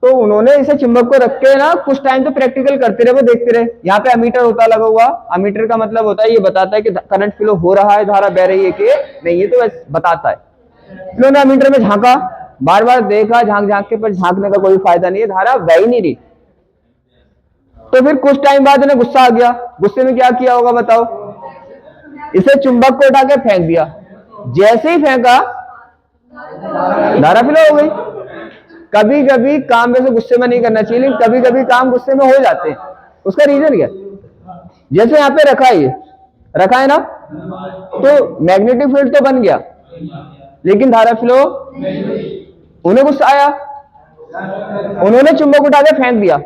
तो उन्होंने इसे चुंबक को रख के ना कुछ टाइम तो प्रैक्टिकल करते रहे, वो देखते रहे। यहाँ पे अमीटर होता लगा हुआ, अमीटर का मतलब होता है ये बताता है कि करंट फ्लो हो रहा है, धारा बह रही है कि नहीं, ये तो बताता है। इन्होंने अमीटर में झांका, बार बार देखा, झांक झांक के, पर झांकने का कोई फायदा नहीं है, धारा बह ही नहीं रही। तो फिर कुछ टाइम बाद इन्हें गुस्सा आ गया। गुस्से में क्या किया होगा बताओ, इसे चुंबक को उठा के फेंक दिया। जैसे ही फेंका धारा फ्लो हो गई। कभी कभी काम वैसे गुस्से में नहीं करना चाहिए, लेकिन कभी कभी काम गुस्से में हो जाते हैं। उसका रीजन क्या, जैसे यहाँ पे रखा है, ये रखा है ना, तो मैग्नेटिक फील्ड तो बन गया, लेकिन धारा फ्लो, उन्हें गुस्सा आया, उन्होंने चुंबक उठा के फेंक दिया।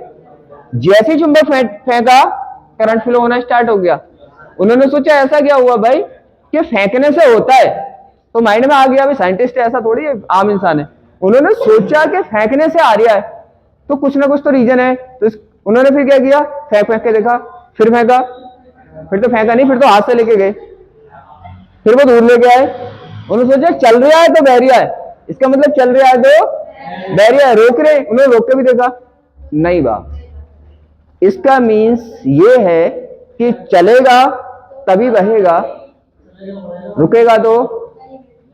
जैसे ही चुंबक फेंका, करंट फ्लो होना स्टार्ट हो गया। उन्होंने सोचा ऐसा क्या हुआ भाई कि फेंकने से होता है, तो माइंड में आ गया, भाई साइंटिस्ट है, ऐसा थोड़ी है, आम इंसान है। उन्होंने सोचा कि फेंकने से आ रहा है, तो कुछ ना कुछ तो रीजन है। तो उन्होंने फिर क्या किया, फेंक फेंक के देखा, फिर फेंका, फिर तो फेंका नहीं, फिर तो हाथ से लेके गए, फिर वो दूर लेके आए। उन्होंने सोचा चल रहा है तो बह रहा है, इसका मतलब चल रहा है तो बह रहा है, रोक रहे, उन्होंने रोक के भी देखा, नहीं बा। इसका मीन्स ये है कि चलेगा तभी बहेगा, रुकेगा तो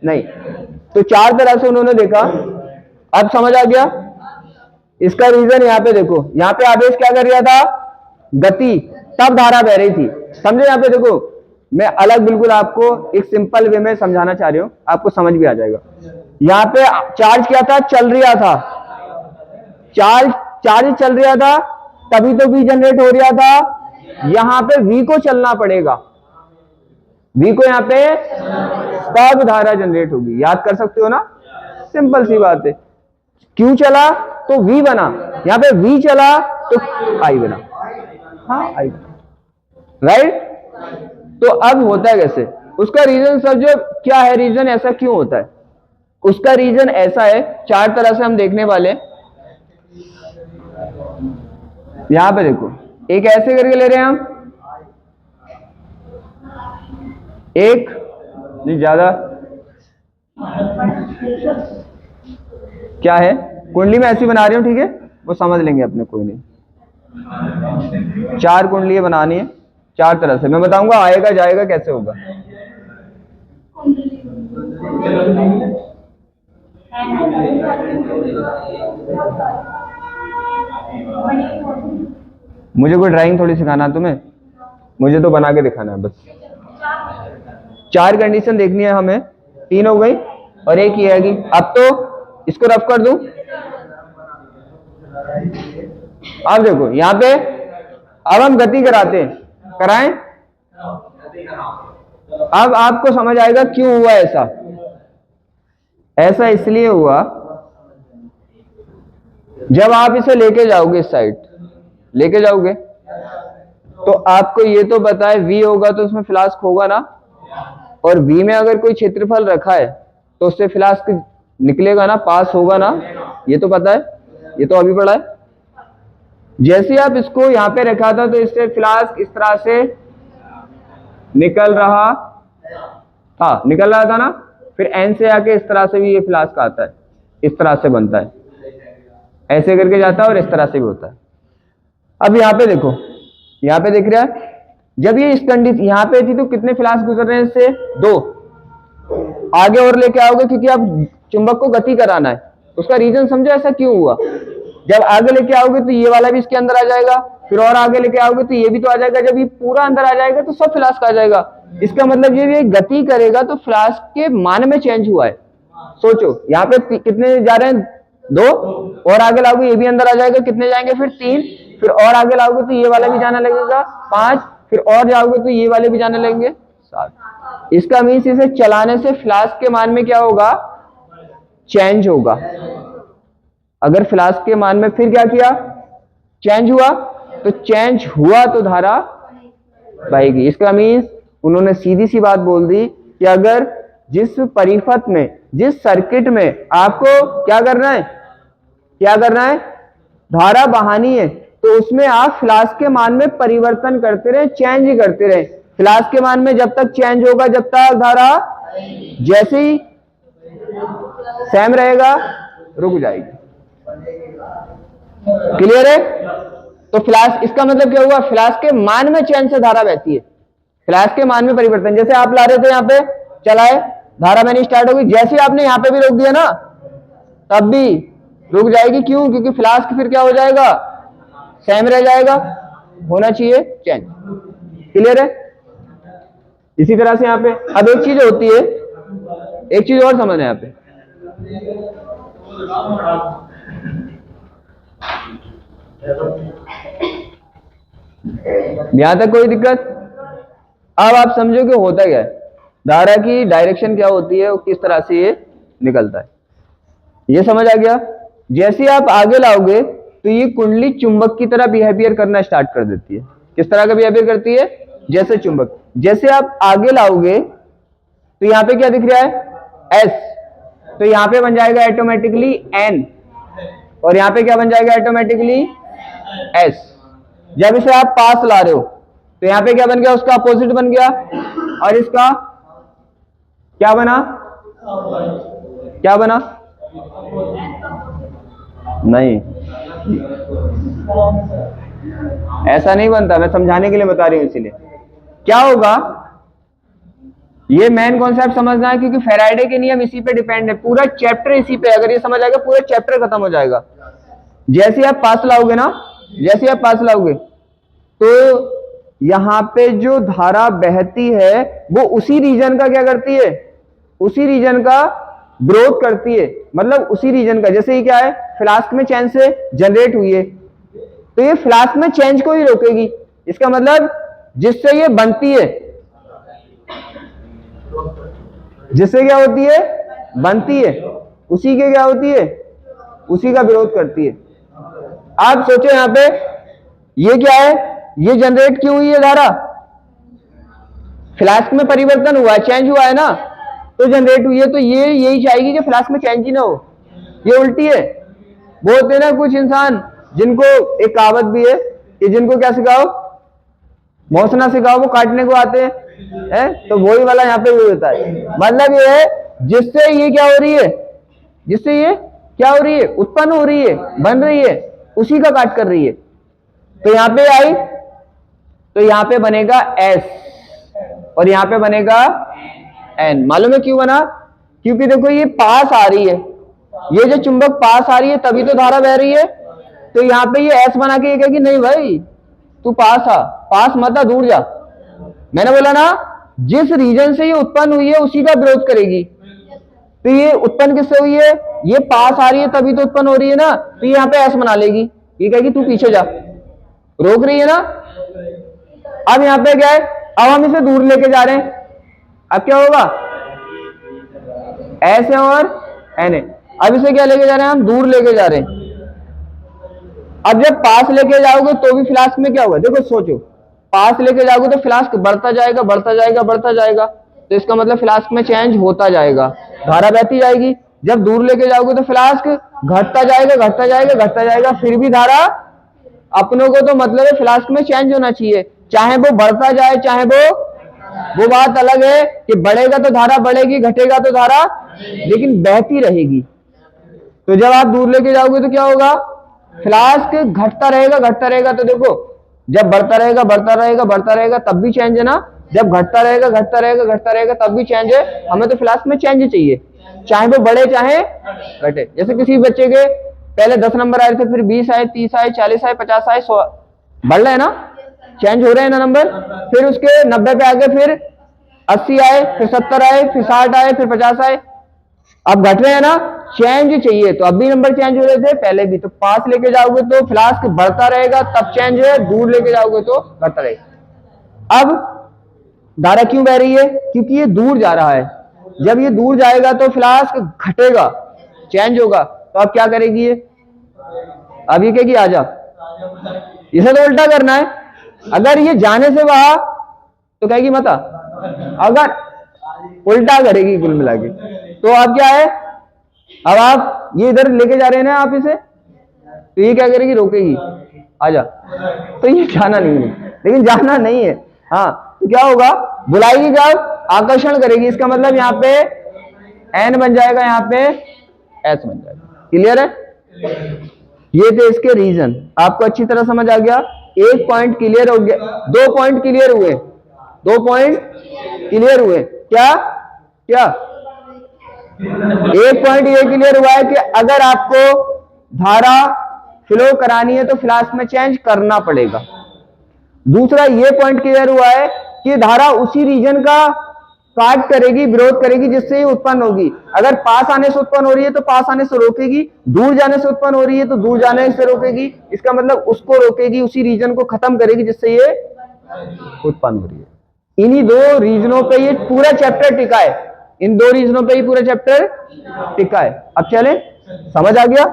नहीं। तो चार तरह से उन्होंने देखा। अब समझ आ गया इसका रीजन। यहाँ पे देखो, यहाँ पे आवेश क्या कर रहा था, गति, तब धारा बह रही थी, समझे। यहाँ पे देखो, मैं अलग बिल्कुल आपको एक सिंपल वे में समझाना चाह रही हूं, आपको समझ भी आ जाएगा। यहाँ पे चार्ज क्या था, चल रहा था, चार्ज चल रहा था, तभी तो V जनरेट हो रहा था। यहां पे V को चलना पड़ेगा, V को यहाँ पे तब धारा जनरेट होगी। याद कर सकते हो ना, सिंपल सी बात है। Q चला तो V बना, यहाँ पे V चला तो I बना, हाँ I बना, राइट। तो अब होता है कैसे, उसका रीजन सर जो क्या है, रीजन ऐसा क्यों होता है, उसका रीजन ऐसा है, चार तरह से हम देखने वाले। यहां पे देखो, एक ऐसे करके ले रहे हैं हम, एक नहीं ज्यादा, क्या है कुंडली में ऐसी बना रही हूं, ठीक है, वो समझ लेंगे अपने, कोई नहीं। चार कुंडली बनानी है, चार तरह से मैं बताऊंगा, आएगा जाएगा कैसे होगा। मुझे कोई ड्राइंग थोड़ी सिखाना है तुम्हें, मुझे तो बना के दिखाना है बस। चार कंडीशन देखनी है हमें, तीन हो गई और एक ही आएगी। अब तो इसको रफ कर दूं, आप देखो यहाँ पे, अब हम गति कराते हैं, कराएं। अब आपको समझ आएगा क्यों हुआ ऐसा। ऐसा इसलिए हुआ, जब आप इसे लेके जाओगे, इस साइड लेके जाओगे, तो आपको ये तो पता है V होगा तो उसमें फ्लास्क होगा ना, और V में अगर कोई क्षेत्रफल रखा है तो उससे फ्लास्क निकलेगा ना, पास होगा ना, ये तो पता है, ये तो अभी पढ़ा है। जैसे आप इसको यहां पे रखा था तो इससे फ्लास्क इस तरह से निकल रहा था, निकल रहा था ना, फिर N से आके इस तरह से भी ये फ्लास्क आता है, इस तरह से बनता है, ऐसे करके जाता है और इस तरह से भी होता है। अब यहाँ पे देखो, यहाँ पे दिख रहा है, जब ये इस कंडीशन यहाँ पे थी तो कितने फ्लास्क गुजर रहे हैं इससे, दो। आगे और लेके आओगे क्योंकि अब चुंबक को गति कराना है, उसका रीजन समझो ऐसा क्यों हुआ। जब आगे लेके आओगे तो ये वाला भी इसके अंदर आ जाएगा, फिर और आगे लेके आओगे तो ये भी तो आ जाएगा, जब ये पूरा अंदर आ जाएगा तो सब फ्लास्क आ जाएगा। इसका मतलब ये गति करेगा तो फ्लास्क के मान में चेंज हुआ है। सोचो यहाँ पे कितने जा रहे हैं, दो, और आगे लाओगे ये भी अंदर आ जाएगा, कितने जाएंगे फिर, तीन, फिर और आगे लाओगे तो ये वाला भी जाने लगेगा, पांच, फिर और जाओगे तो ये वाले भी जाने लगेंगे, सात। इसका मीन्स इसे चलाने से फ्लास्क के मान में क्या होगा, चेंज होगा। अगर फ्लास्क के मान में फिर क्या किया, चेंज हुआ, तो चेंज हुआ तो धारा बहेगी। इसका मीन्स उन्होंने सीधी सी बात बोल दी कि अगर जिस परिपथ में, जिस सर्किट में आपको क्या करना है, क्या करना है, धारा बहानी है, तो उसमें आप फ्लास्क के मान में परिवर्तन करते रहे, चेंज ही करते रहे। फ्लास्क के मान में जब तक चेंज होगा, जब तक धारा जैसे ही सेम रहेगा रुक जाएगी। क्लियर है। तो फ्लास्क, इसका मतलब क्या हुआ, फ्लास्क के मान में चेंज से धारा बहती है, फ्लास्क के मान में परिवर्तन। जैसे आप ला रहे थे यहाँ पे, चलाए, धारा बहनी स्टार्ट होगी, जैसे ही आपने यहाँ पे भी रोक दिया ना, तब भी रुक जाएगी। क्यों, क्योंकि फ्लास्क फिर क्या हो जाएगा, सेम रह जाएगा, होना चाहिए चेंज। क्लियर है। इसी तरह से यहाँ पे अब एक चीज होती है, एक चीज और समझना यहाँ पे, यहां तक कोई दिक्कत। अब आप समझो कि होता क्या है, धारा की डायरेक्शन क्या होती है, किस तरह से ये निकलता है, ये समझ आ गया। जैसे आप आगे लाओगे तो ये कुंडली चुंबक की तरह बिहेवियर करना स्टार्ट कर देती है। किस तरह का बिहेवियर करती है, जैसे चुंबक। जैसे आप आगे लाओगे तो यहाँ पे क्या दिख रहा है, S, तो यहाँ पे बन जाएगा ऑटोमेटिकली N, और यहाँ पे क्या बन जाएगा ऑटोमेटिकली S। जब इसे आप पास ला रहे हो तो यहाँ पे क्या बन गया, उसका अपोजिट बन गया, और इसका क्या बना, क्या बना, नहीं ऐसा नहीं बनता, मैं समझाने के लिए बता रही हूं। इसीलिए क्या होगा, ये मेन कॉन्सेप्ट समझना है, क्योंकि फैराडे के नियम इसी पे डिपेंड है, पूरा चैप्टर इसी पे। अगर ये समझ आएगा पूरा चैप्टर खत्म हो जाएगा। जैसे आप पास लाओगे ना, जैसे आप पास लाओगे तो यहाँ पे जो धारा बहती है वो उसी रीजन का क्या करती है, उसी रीजन का विरोध करती है, मतलब उसी रीजन का। जैसे ये क्या है, फ्लास्क में चेंज से जनरेट हुई है, तो ये फ्लास्क में चेंज को ही रोकेगी। इसका मतलब जिससे ये बनती है, जिससे क्या होती है, बनती है, उसी के क्या होती है, उसी का विरोध करती है। आप सोचो यहां पे ये क्या है, ये जनरेट क्यों हुई है धारा, फ्लास्क में परिवर्तन हुआ है, चेंज हुआ है ना, तो जनरेट हुई है। तो ये यही चाहेगी कि फ्लास्क में चेंज ही ना हो, ये उल्टी है। वो होते हैं ना कुछ इंसान जिनको एक कहावत भी है कि जिनको क्या सिखाओ, मौसना सिखाओ, वो काटने को आते हैं, तो वही वाला यहाँ पे भी होता है। मतलब ये है जिससे ये क्या हो रही है, जिससे ये क्या हो रही है, उत्पन्न हो रही है, बन रही है, उसी का काट कर रही है। तो यहां पे आई, तो यहां पे बनेगा S और यहां पे बनेगा N। मालूम है क्यों बना, क्योंकि देखो ये पास आ रही है, ये जो चुंबक पास आ रही है तभी तो धारा बह रही है। तो यहां पे ये S बना के ये कहेगी नहीं भाई तू पास आ, पास मत आ, दूर जा। मैंने बोला ना जिस रीजन से ये उत्पन्न हुई है उसी का विरोध करेगी। तो ये उत्पन्न किससे हुई है, ये पास आ रही है तभी तो उत्पन्न हो रही है ना, तो यहाँ पे S बना लेगी, ये कहेगी तू पीछे जा, रोक रही है ना। अब यहाँ पे क्या है, अब हम इसे दूर लेके जा रहे हैं, अब क्या होगा, S है और N है। अब इसे क्या लेके जा रहे हैं, हम दूर लेके जा रहे हैं। अब जब पास लेके जाओगे तो भी फ्लास्क में क्या होगा, देखो सोचो, पास लेके जाओगे तो फ्लास्क बढ़ता जाएगा बढ़ता जाएगा बढ़ता जाएगा, तो इसका मतलब फ्लास्क में चेंज होता जाएगा, धारा बहती जाएगी। जब दूर लेके जाओगे तो फ्लास्क घटता जाएगा घटता जाएगा घटता जाएगा, फिर भी धारा, अपनों को तो मतलब है फ्लास्क में चेंज होना चाहिए, चाहे वो बढ़ता जाए चाहे वो बात अलग है कि बढ़ेगा तो धारा बढ़ेगी, घटेगा तो धारा, लेकिन बहती रहेगी। तो जब आप दूर लेके जाओगे तो क्या होगा, फ्लास्क घटता रहेगा, तो देखो जब बढ़ता रहेगा बढ़ता रहेगा बढ़ता रहेगा तब भी चेंज है ना, जब घटता रहेगा घटता रहेगा घटता रहेगा तब भी चेंज है। हमें तो फ्लास्क में चेंज चाहिए, चाहे वो बढ़े चाहे घटे। जैसे किसी बच्चे के पहले 10 नंबर आए थे, फिर 20 आए, 30 आए, 40 आए, 50 आए, 100, बढ़ रहे हैं ना, चेंज हो रहे हैं ना नंबर। फिर उसके 90 पे आगे, फिर 80 आए, फिर 70 आए, फिर 60 आए, फिर 50 आए, अब घट रहे हैं ना, चेंज चाहिए। तो अब भी नंबर चेंज हो रहे थे पहले भी, तो पास लेके जाओगे तो फ्लास्क बढ़ता रहेगा तब चेंज है, दूर लेके जाओगे तो घटता रहेगा। अब धारा क्यों बह रही है, क्योंकि ये दूर जा रहा है, जब ये दूर जाएगा तो फ्लास्क घटेगा, चेंज होगा, तो अब क्या करेगी ये, अब ये कहेगी आजा, इसे तो उल्टा करना है। अगर ये जाने से वहां तो कहेगी मत आ, अगर उल्टा करेगी कुल मिला के। तो अब क्या है, अब आप ये इधर लेके जा रहे हैं ना आप इसे, तो ये क्या करेगी, रोकेगी, आजा, तो ये जाना नहीं है, लेकिन जाना नहीं है। हाँ तो क्या होगा, बुलाएगी जब आकर्षण करेगी, इसका मतलब यहाँ पे N बन जाएगा, यहाँ पे S बन जाएगा। क्लियर है, ये थे इसके रीजन, आपको अच्छी तरह समझ आ गया। एक पॉइंट क्लियर हो गया, 2 पॉइंट क्लियर हुए, 2 पॉइंट क्लियर हुए, क्या क्या, एक पॉइंट ये क्लियर हुआ है कि अगर आपको धारा फ्लो करानी है तो फ्लास्क में चेंज करना पड़ेगा। दूसरा ये पॉइंट क्लियर हुआ है कि धारा उसी रीजन का काट करेगी, विरोध करेगी जिससे ये उत्पन्न होगी। अगर पास आने से उत्पन्न हो रही है तो पास आने से रोकेगी, दूर जाने से उत्पन्न हो रही है तो दूर जाने से रोकेगी, इसका मतलब उसको रोकेगी, उसी रीजन को खत्म करेगी जिससे ये उत्पन्न हो रही है। इन्हीं 2 रीजनों पे ये पूरा चैप्टर टिका है, इन 2 रीजनों पे ही पूरा चैप्टर टिका है। अब चले, समझ आ गया,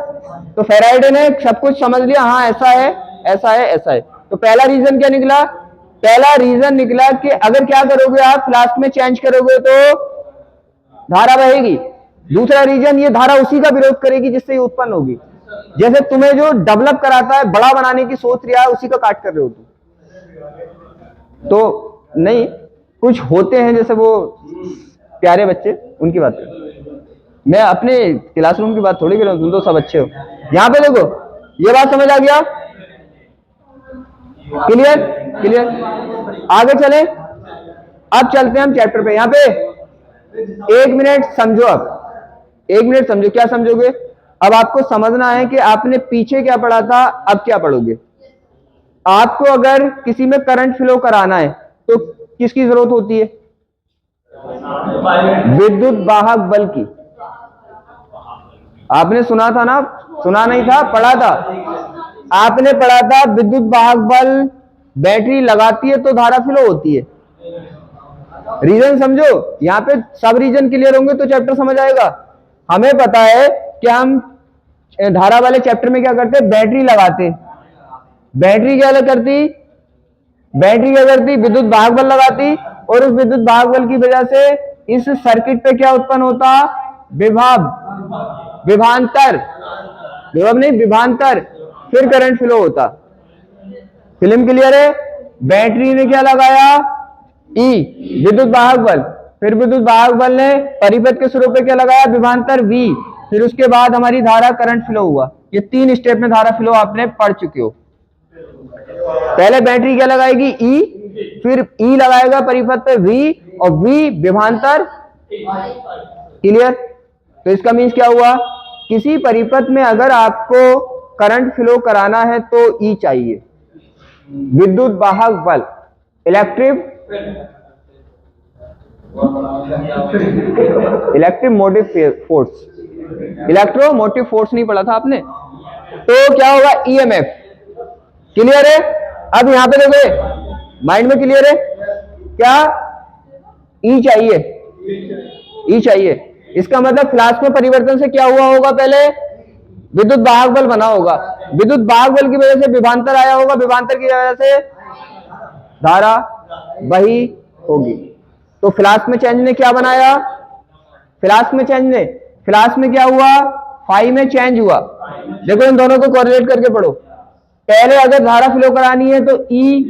तो फेराइडे ने सब कुछ समझ लिया, हाँ ऐसा है ऐसा है ऐसा है। तो पहला रीजन क्या निकला, पहला रीजन निकला कि अगर क्या करोगे आप, फ्लास्क में चेंज करोगे तो धारा बहेगी। दूसरा रीजन, ये धारा उसी का विरोध करेगी जिससे ये उत्पन्न होगी। जैसे तुम्हें जो डेवलप कराता है, बड़ा बनाने की सोच रहा है, उसी का काट कर रहे हो तुम। तो नहीं, कुछ होते हैं जैसे वो प्यारे बच्चे, उनकी बात कर, मैं अपने क्लासरूम की बात थोड़ी कर रहा हूं, तुम तो सब अच्छे हो। यहां पे देखो, ये बात समझ आ गया, क्लियर क्लियर, आगे चले। अब चलते हैं हम चैप्टर पे। यहां पे 1 मिनट समझो, अब 1 मिनट समझो, क्या समझोगे, अब आपको समझना है कि आपने पीछे क्या पढ़ा था, अब क्या पढ़ोगे। आपको अगर किसी में करंट फ्लो कराना है तो किसकी जरूरत होती है? विद्युत वाहक बल की। आपने सुना था ना, सुना नहीं था, पढ़ा था, आपने पढ़ा था विद्युत वाहक बल बैटरी लगाती है तो धारा फ्लो होती है। रीजन समझो, यहाँ पे सब रीजन क्लियर होंगे तो चैप्टर समझ आएगा। हमें पता है कि हम धारा वाले चैप्टर में क्या करते, बैटरी लगाते। बैटरी क्या करती, बैटरी क्या करती, विद्युत वाहक बल लगाती, और उस विद्युत वाहक बल की वजह से इस सर्किट पे क्या उत्पन्न होता, विभव, विभांतर, विभव नहीं विभांतर, फिर करंट फ्लो होता। फिल्म क्लियर है? बैटरी ने क्या लगाया, ई, विद्युत वाहक बल, फिर विद्युत वाहक बल ने परिपथ के स्वरूप पे क्या लगाया, विभांतर वी, फिर उसके बाद हमारी धारा करंट फ्लो हुआ। ये 3 स्टेप में धारा फ्लो आपने पढ़ चुके हो। पहले बैटरी क्या लगाएगी, ई, फिर ई लगाएगा परिपथ पे वी, और वी विभांतर। क्लियर? तो इसका मीन्स क्या हुआ, किसी परिपथ में अगर आपको करंट फ्लो कराना है तो ई चाहिए, विद्युत वाहक बल, इलेक्ट्रोमोटिव फोर्स, इलेक्ट्रोमोटिव फोर्स नहीं पढ़ा था आपने? तो क्या होगा, ईएमएफ। क्लियर है? अब यहां पे देखो, माइंड में क्लियर है क्या, ई चाहिए, ई चाहिए। इसका मतलब फ्लास्क में परिवर्तन से क्या हुआ होगा, पहले विद्युत वाहक बल बना होगा, विद्युत वाहक बल की वजह से विभांतर आया होगा, विभांतर की वजह से धारा वही होगी। तो फ्लास्क में चेंज ने क्या बनाया, फ्लास्क में चेंज ने, फ्लास्क में क्या हुआ, फाई में चेंज हुआ। देखो इन दोनों को कोरिलेट करके पढ़ो। पहले अगर धारा फ्लो करानी है तो ई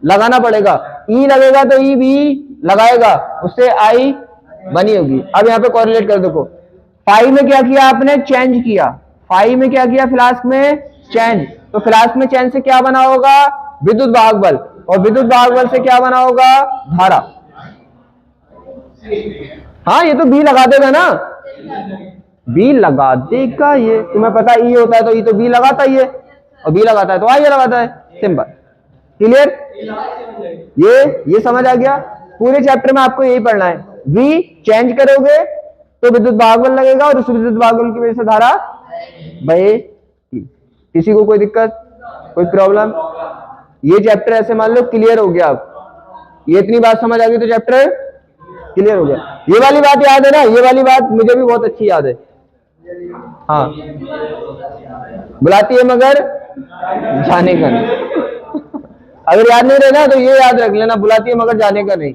लगाना पड़ेगा, ई लगेगा तो ई भी लगाएगा, उससे आई बनी होगी। अब यहाँ पे कोरिलेट कर देखो, फाई में क्या किया आपने, चेंज किया, फाई में क्या किया, फ्लास्क में चेंज, तो फ्लास्क में चेंज से क्या बना होगा, विद्युत वाहक बल, और विद्युत वाहक बल से क्या बना होगा, धारा। हाँ ये तो बी लगा देगा ना, बी लगा देगा, ये तुम्हें पता ई होता है तो ई तो बी लगाता ही है, और बी लगाता है तो आई लगाता है, सिंपल। क्लियर? ये समझ आ गया। पूरे चैप्टर में आपको यही पढ़ना है, वी चेंज करोगे तो विद्युत वाहक बल लगेगा, और उस विद्युत वाहक बल की वजह से धारा बहेगी। किसी को कोई दिक्कत, कोई प्रॉब्लम? ये चैप्टर ऐसे मान लो क्लियर हो गया। अब ये इतनी बात समझ आ गई तो चैप्टर क्लियर हो गया। ये वाली बात याद है ना, ये वाली बात मुझे भी बहुत अच्छी याद है। हाँ, बुलाती है मगर जाने का नहीं। अगर याद नहीं रहना तो ये याद रख लेना, बुलाती है मगर जाने का नहीं।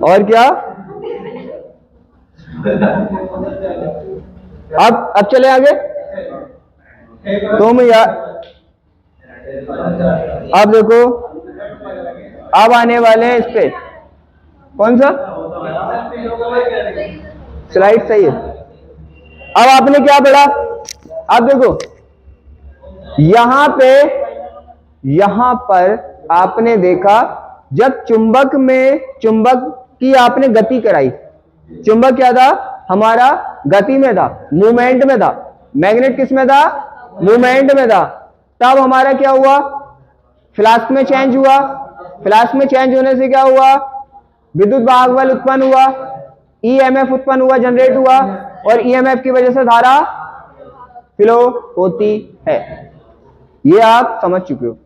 और क्या, अब चले आगे। तुम यार अब देखो, अब आने वाले हैं इस पे, कौन सा स्लाइड सही है। अब आपने क्या पढ़ा, अब देखो यहां पर आपने देखा, जब चुंबक में, चुंबक की आपने गति कराई, चुंबक क्या था हमारा, गति में था, मूवमेंट में था, मैग्नेट किस में था, मूवमेंट में था। तब हमारा क्या हुआ, फ्लास्क में चेंज हुआ, फ्लास्क में चेंज होने से क्या हुआ, विद्युत वाहक बल उत्पन्न हुआ, ईएमएफ उत्पन्न हुआ, जनरेट हुआ, और ईएमएफ की वजह से धारा फ्लो होती है। ये आप समझ चुके हो।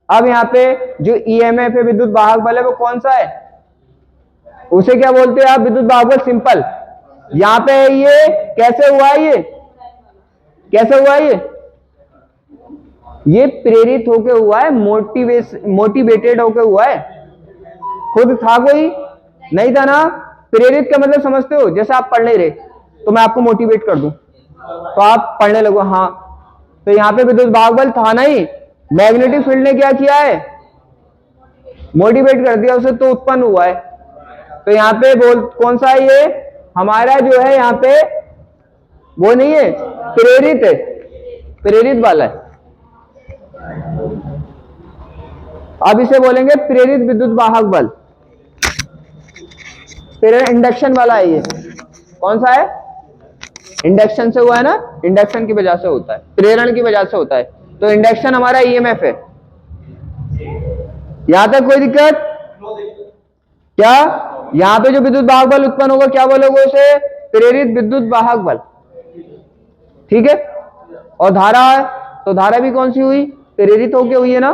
अब यहाँ पे जो ईएमएफ है, विद्युत वाहक बल है, वो कौन सा है, उसे क्या बोलते हैं आप, विद्युत वाहक बल। सिंपल। यहाँ पे ये कैसे हुआ है, ये कैसे हुआ है, ये प्रेरित होके हुआ है, मोटिवेटेड होके हुआ है। खुद था कोई नहीं था ना। प्रेरित का मतलब समझते हो, जैसे आप पढ़ नहीं रहे तो मैं आपको मोटिवेट कर दूं तो आप पढ़ने लगो। हाँ, तो यहाँ पे विद्युत वाहक बल था नहीं, मैग्नेटिक फील्ड ने क्या किया है, मोटिवेट कर दिया उसे, तो उत्पन्न हुआ है। तो यहाँ पे बोल कौन सा है, ये हमारा जो है यहाँ पे वो नहीं है, प्रेरित है, प्रेरित वाला है। अब इसे बोलेंगे प्रेरित विद्युत वाहक बल, प्रेरण इंडक्शन वाला है। ये कौन सा है, इंडक्शन से हुआ है ना, इंडक्शन की वजह से होता है, प्रेरण की वजह से होता है। तो इंडक्शन हमारा ईएमएफ है। यहां तक कोई दिक्कत? क्या यहां पे जो विद्युत वाहक बल उत्पन्न होगा क्या बोलोगे उसे? प्रेरित विद्युत वाहक बल। ठीक है। और धारा है, तो धारा भी कौन सी हुई? प्रेरित होके हुई है ना।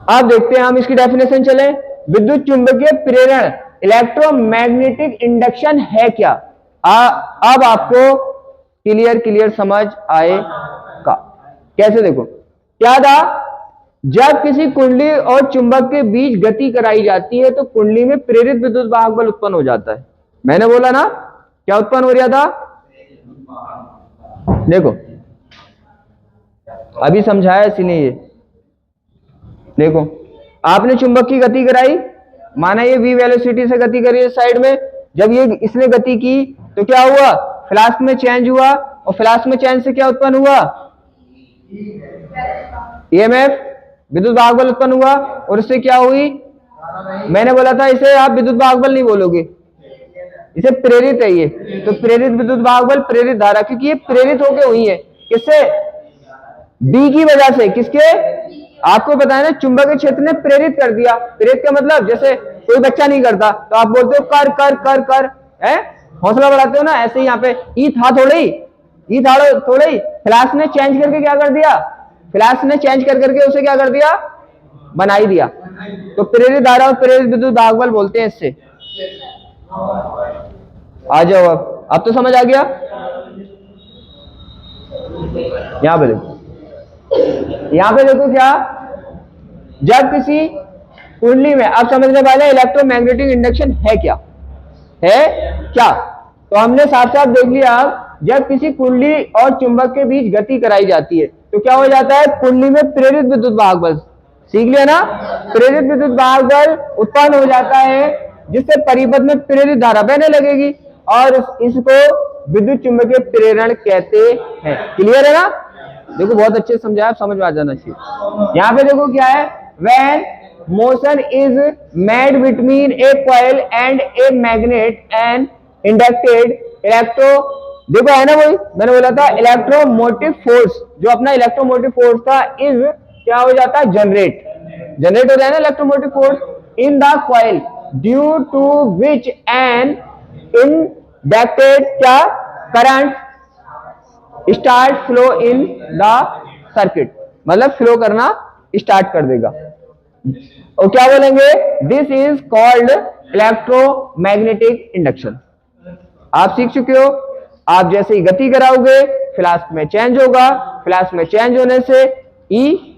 अब देखते हैं हम इसकी डेफिनेशन चले। विद्युत चुंबकीय प्रेरण इलेक्ट्रोमैग्नेटिक इंडक्शन है क्या? अब आपको क्लियर समझ आएगा। कैसे? देखो क्या था, जब किसी कुंडली और चुंबक के बीच गति कराई जाती है तो कुंडली में प्रेरित विद्युत वाहक बल उत्पन्न हो जाता है। मैंने बोला ना, क्या उत्पन्न हो रहा था? देखो अभी समझाया इसीलिए ये देखो, आपने चुंबक की गति कराई, माना ये v वेलोसिटी से गति करी इस साइड में, जब ये इसने गति की तो क्या हुआ? फ्लास्क में चेंज हुआ, और फ्लास्क में चेंज से क्या उत्पन्न हुआ? ईएमएफ, विद्युत वाहक बल उत्पन्न हुआ, और इससे क्या हुई? मैंने बोला था इसे आप विद्युत वाहक बल नहीं बोलोगे, इसे प्रेरित है ये। तो प्रेरित विद्युत वाहक बल, प्रेरित धारा, क्योंकि ये प्रेरित होके हुई है किससे? बी की वजह से। किसके? आपको पता है ना, चुंबकीय क्षेत्र ने प्रेरित कर दिया। प्रेरित का मतलब जैसे कोई बच्चा नहीं करता तो आप बोलते हो कर कर कर कर, है हौसला बढ़ाते हो ना, ऐसे ही यहाँ पे ई था थोड़े ही फ्लास्क ने चेंज करके क्या कर दिया? फ्लास्क ने चेंज कर करके उसे क्या कर दिया? बना ही दिया। तो प्रेरित धारा और प्रेरित विद्युत वाहक बल बोलते हैं इससे। आ जाओ, अब तो समझ आ गया। यहां पे देखो, क्या, जब किसी कुंडली में, आप समझने वाले इलेक्ट्रोमैग्नेटिक इंडक्शन है क्या? तो हमने साफ साफ देख लिया, जब किसी कुंडली और चुंबक के बीच गति कराई जाती है तो क्या हो जाता है? कुंडली में प्रेरित विद्युत वाहक बल, सीख लिया ना, प्रेरित विद्युत वाहक बल उत्पन्न हो जाता है, जिससे परिपथ में प्रेरित धारा बहने लगेगी, और इसको विद्युत चुंबकीय प्रेरण कहते हैं। क्लियर है ना? देखो बहुत अच्छे से समझाया, समझ में आ जाना चाहिए। यहाँ पे देखो क्या है, when motion is made between a coil and a magnet and inducted electro, देखो है ना वही मैंने बोला था, इलेक्ट्रोमोटिव फोर्स, जो अपना इलेक्ट्रोमोटिव फोर्स था इज क्या हो जाता है? जनरेट हो जाए ना electromotive force in the coil, due to which an induced क्या current start flow in the circuit, मतलब फ्लो करना स्टार्ट कर देगा। और क्या बोलेंगे? This is called electromagnetic induction. आप सीख चुके हो। आप जैसे ही गति कराओगे फ्लास्क में चेंज होगा, फ्लास्क में चेंज होने से ई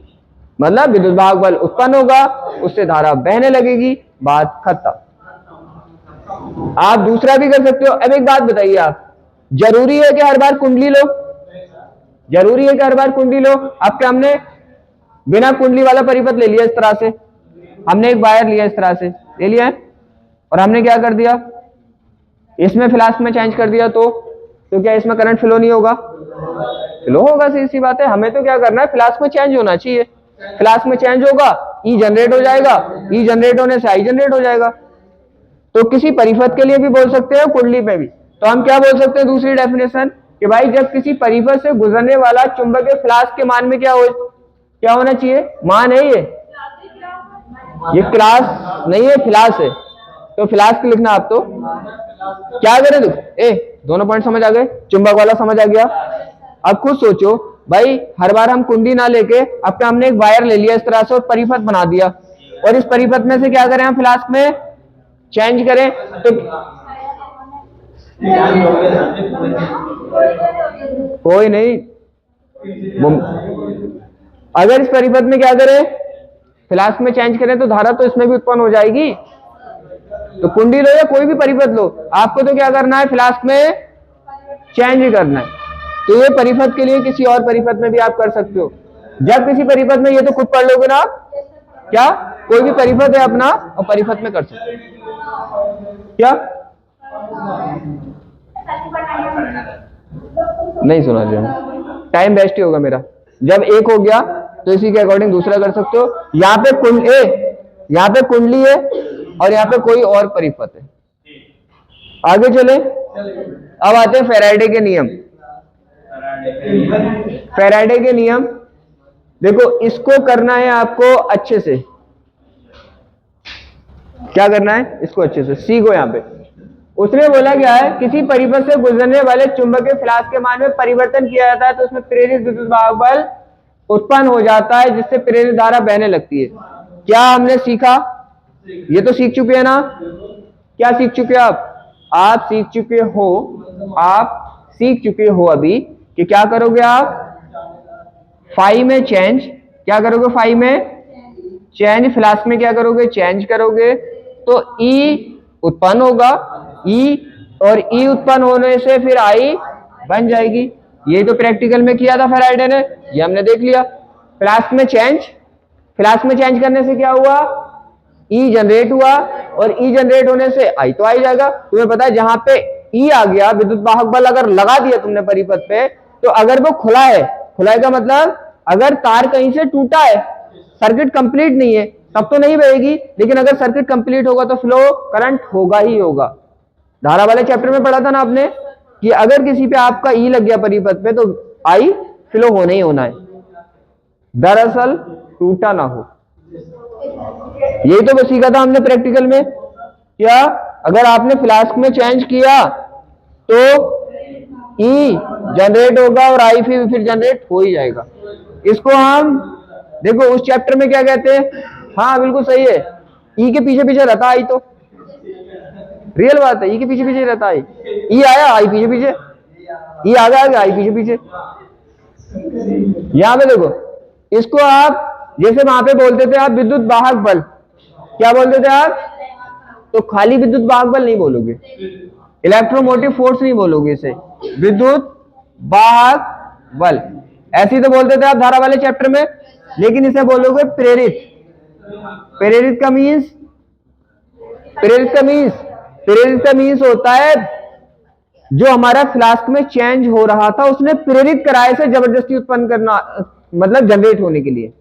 मतलब विद्युत वाहक बल उत्पन्न होगा, उससे धारा बहने लगेगी, बात खत्म। आप दूसरा भी कर सकते हो। अब एक बात बताइए, आप जरूरी है कि हर बार कुंडली लो? जरूरी है कि हर बार कुंडली लो? अब क्या हमने बिना कुंडली वाला परिपथ ले लिया, इस तरह से हमने एक वायर लिया, इस तरह से ले लिया है, और हमने क्या कर दिया? इसमें फ्लास्क में चेंज कर दिया, तो क्या इसमें करंट फ्लो नहीं होगा? फ्लो होगा, सी बात है। हमें तो क्या करना है? फ्लास्क में चेंज होना चाहिए। फ्लास्क में चेंज होगा, ई जनरेट हो जाएगा, ई जनरेट होने से आई जनरेट हो जाएगा। तो किसी परिपथ के लिए भी बोल सकते हैं, कुंडली में भी। तो हम क्या बोल सकते हैं दूसरी डेफिनेशन, कि भाई जब किसी परिपथ से गुजरने वाला चुंबकीय फ्लास्क के मान में क्या होना चाहिए? मान है ये क्लास नहीं है, फ्लास्क है, तो फ्लास्क लिखना। आप तो क्या करें? देखो दोनों पॉइंट समझ आ गए, चुंबक वाला समझ आ गया। अब खुद सोचो भाई, हर बार हम कुंडी ना लेके अब क्या हमने एक वायर ले लिया इस तरह से और परिपथ बना दिया, और इस परिपथ में से क्या करें? हम फ्लास्क में चेंज करें तो कोई नहीं, अगर इस परिपथ में क्या करें? फ्लास्क में चेंज करें तो धारा तो इसमें भी उत्पन्न हो जाएगी। तो कुंडी लो या कोई भी परिपथ लो, आपको तो क्या करना है? फ्लास्क में चेंज करना है। तो ये परिपथ के लिए किसी और परिपथ में भी आप कर सकते हो। जब किसी परिपथ में, ये तो खुद पढ़ लोगे ना, क्या कोई भी परिपथ है अपना, और परिपथ में कर सकते हो। क्या नहीं सुना जी, टाइम वेस्ट ही होगा मेरा। जब एक हो गया तो इसी के अकॉर्डिंग दूसरा कर सकते हो। यहाँ पे कुंडली है और यहाँ पे कोई और परिपथ है। आगे चले। अब आते हैं फैराडे के नियम। फैराडे के नियम देखो, इसको करना है आपको अच्छे से। क्या करना है इसको अच्छे से सीखो। यहां पे उसने बोला क्या है, किसी परिपथ से गुजरने वाले चुंबकीय फ्लास्क के मान में परिवर्तन किया जाता है तो उसमें प्रेरित विद्युत वाहक बल उत्पन्न हो जाता है जिससे प्रेरित धारा बहने लगती है। क्या हमने सीखा? ये तो सीख चुके हैं ना। क्या सीख चुके हो आप सीख चुके हो, आप सीख चुके हो अभी कि क्या करोगे आप, फाई में चेंज। क्या करोगे? फाई में चेंज। फ्लास्क में क्या करोगे? चेंज करोगे तो ई उत्पन्न होगा, ई, और ई उत्पन्न होने से फिर आई बन जाएगी। ये तो प्रैक्टिकल में किया था फैराडे ने, ये हमने देख लिया। फ्लास्क में चेंज, फ्लास्क में चेंज करने से क्या हुआ, ई जनरेट हुआ, और ई जनरेट होने से आई तो आई जाएगा। तुम्हें पता है जहां पे ई आ गया, विद्युत वाहक बल अगर लगा दिया तुमने परिपथ पे, तो अगर वो खुला है, खुला का मतलब अगर तार कहीं से टूटा है, सर्किट कंप्लीट नहीं है, तब तो नहीं बहेगी, लेकिन अगर सर्किट कंप्लीट होगा तो फ्लो करंट होगा ही होगा। धारा वाले चैप्टर में पढ़ा था ना आपने कि अगर किसी पे आपका ई लग गया परिपथ पे तो आई फ्लो होना ही होना है, दरअसल टूटा ना हो। यही तो बस सीखा था हमने प्रैक्टिकल में। क्या अगर आपने फ्लास्क में चेंज किया तो ई जनरेट होगा और आई फिर जनरेट हो ही जाएगा। इसको हम देखो उस चैप्टर में क्या कहते हैं, हाँ बिल्कुल सही है, ई के पीछे पीछे रहता आई, तो रियल बात है, ई के पीछे पीछे रहता आई, ई आया आई पीछे पीछे, ई आ गया आई पीछे पीछे। यहां पे देखो, इसको आप जैसे वहां पे बोलते थे आप विद्युत वाहक बल, क्या बोलते थे आप, तो खाली विद्युत वाहक बल नहीं बोलोगे, इलेक्ट्रोमोटिव फोर्स नहीं बोलोगे, इसे विद्युत वाहक बल ऐसे तो बोलते थे आप धारा वाले चैप्टर में, लेकिन इसे बोलोगे प्रेरित। प्रेरित का मीन्स, प्रेरित का मीन्स, प्रेरित का मीन्स होता है जो हमारा फ्लास्क में चेंज हो रहा था उसने प्रेरित कराए से जबरदस्ती उत्पन्न करना, मतलब जनरेट होने के लिए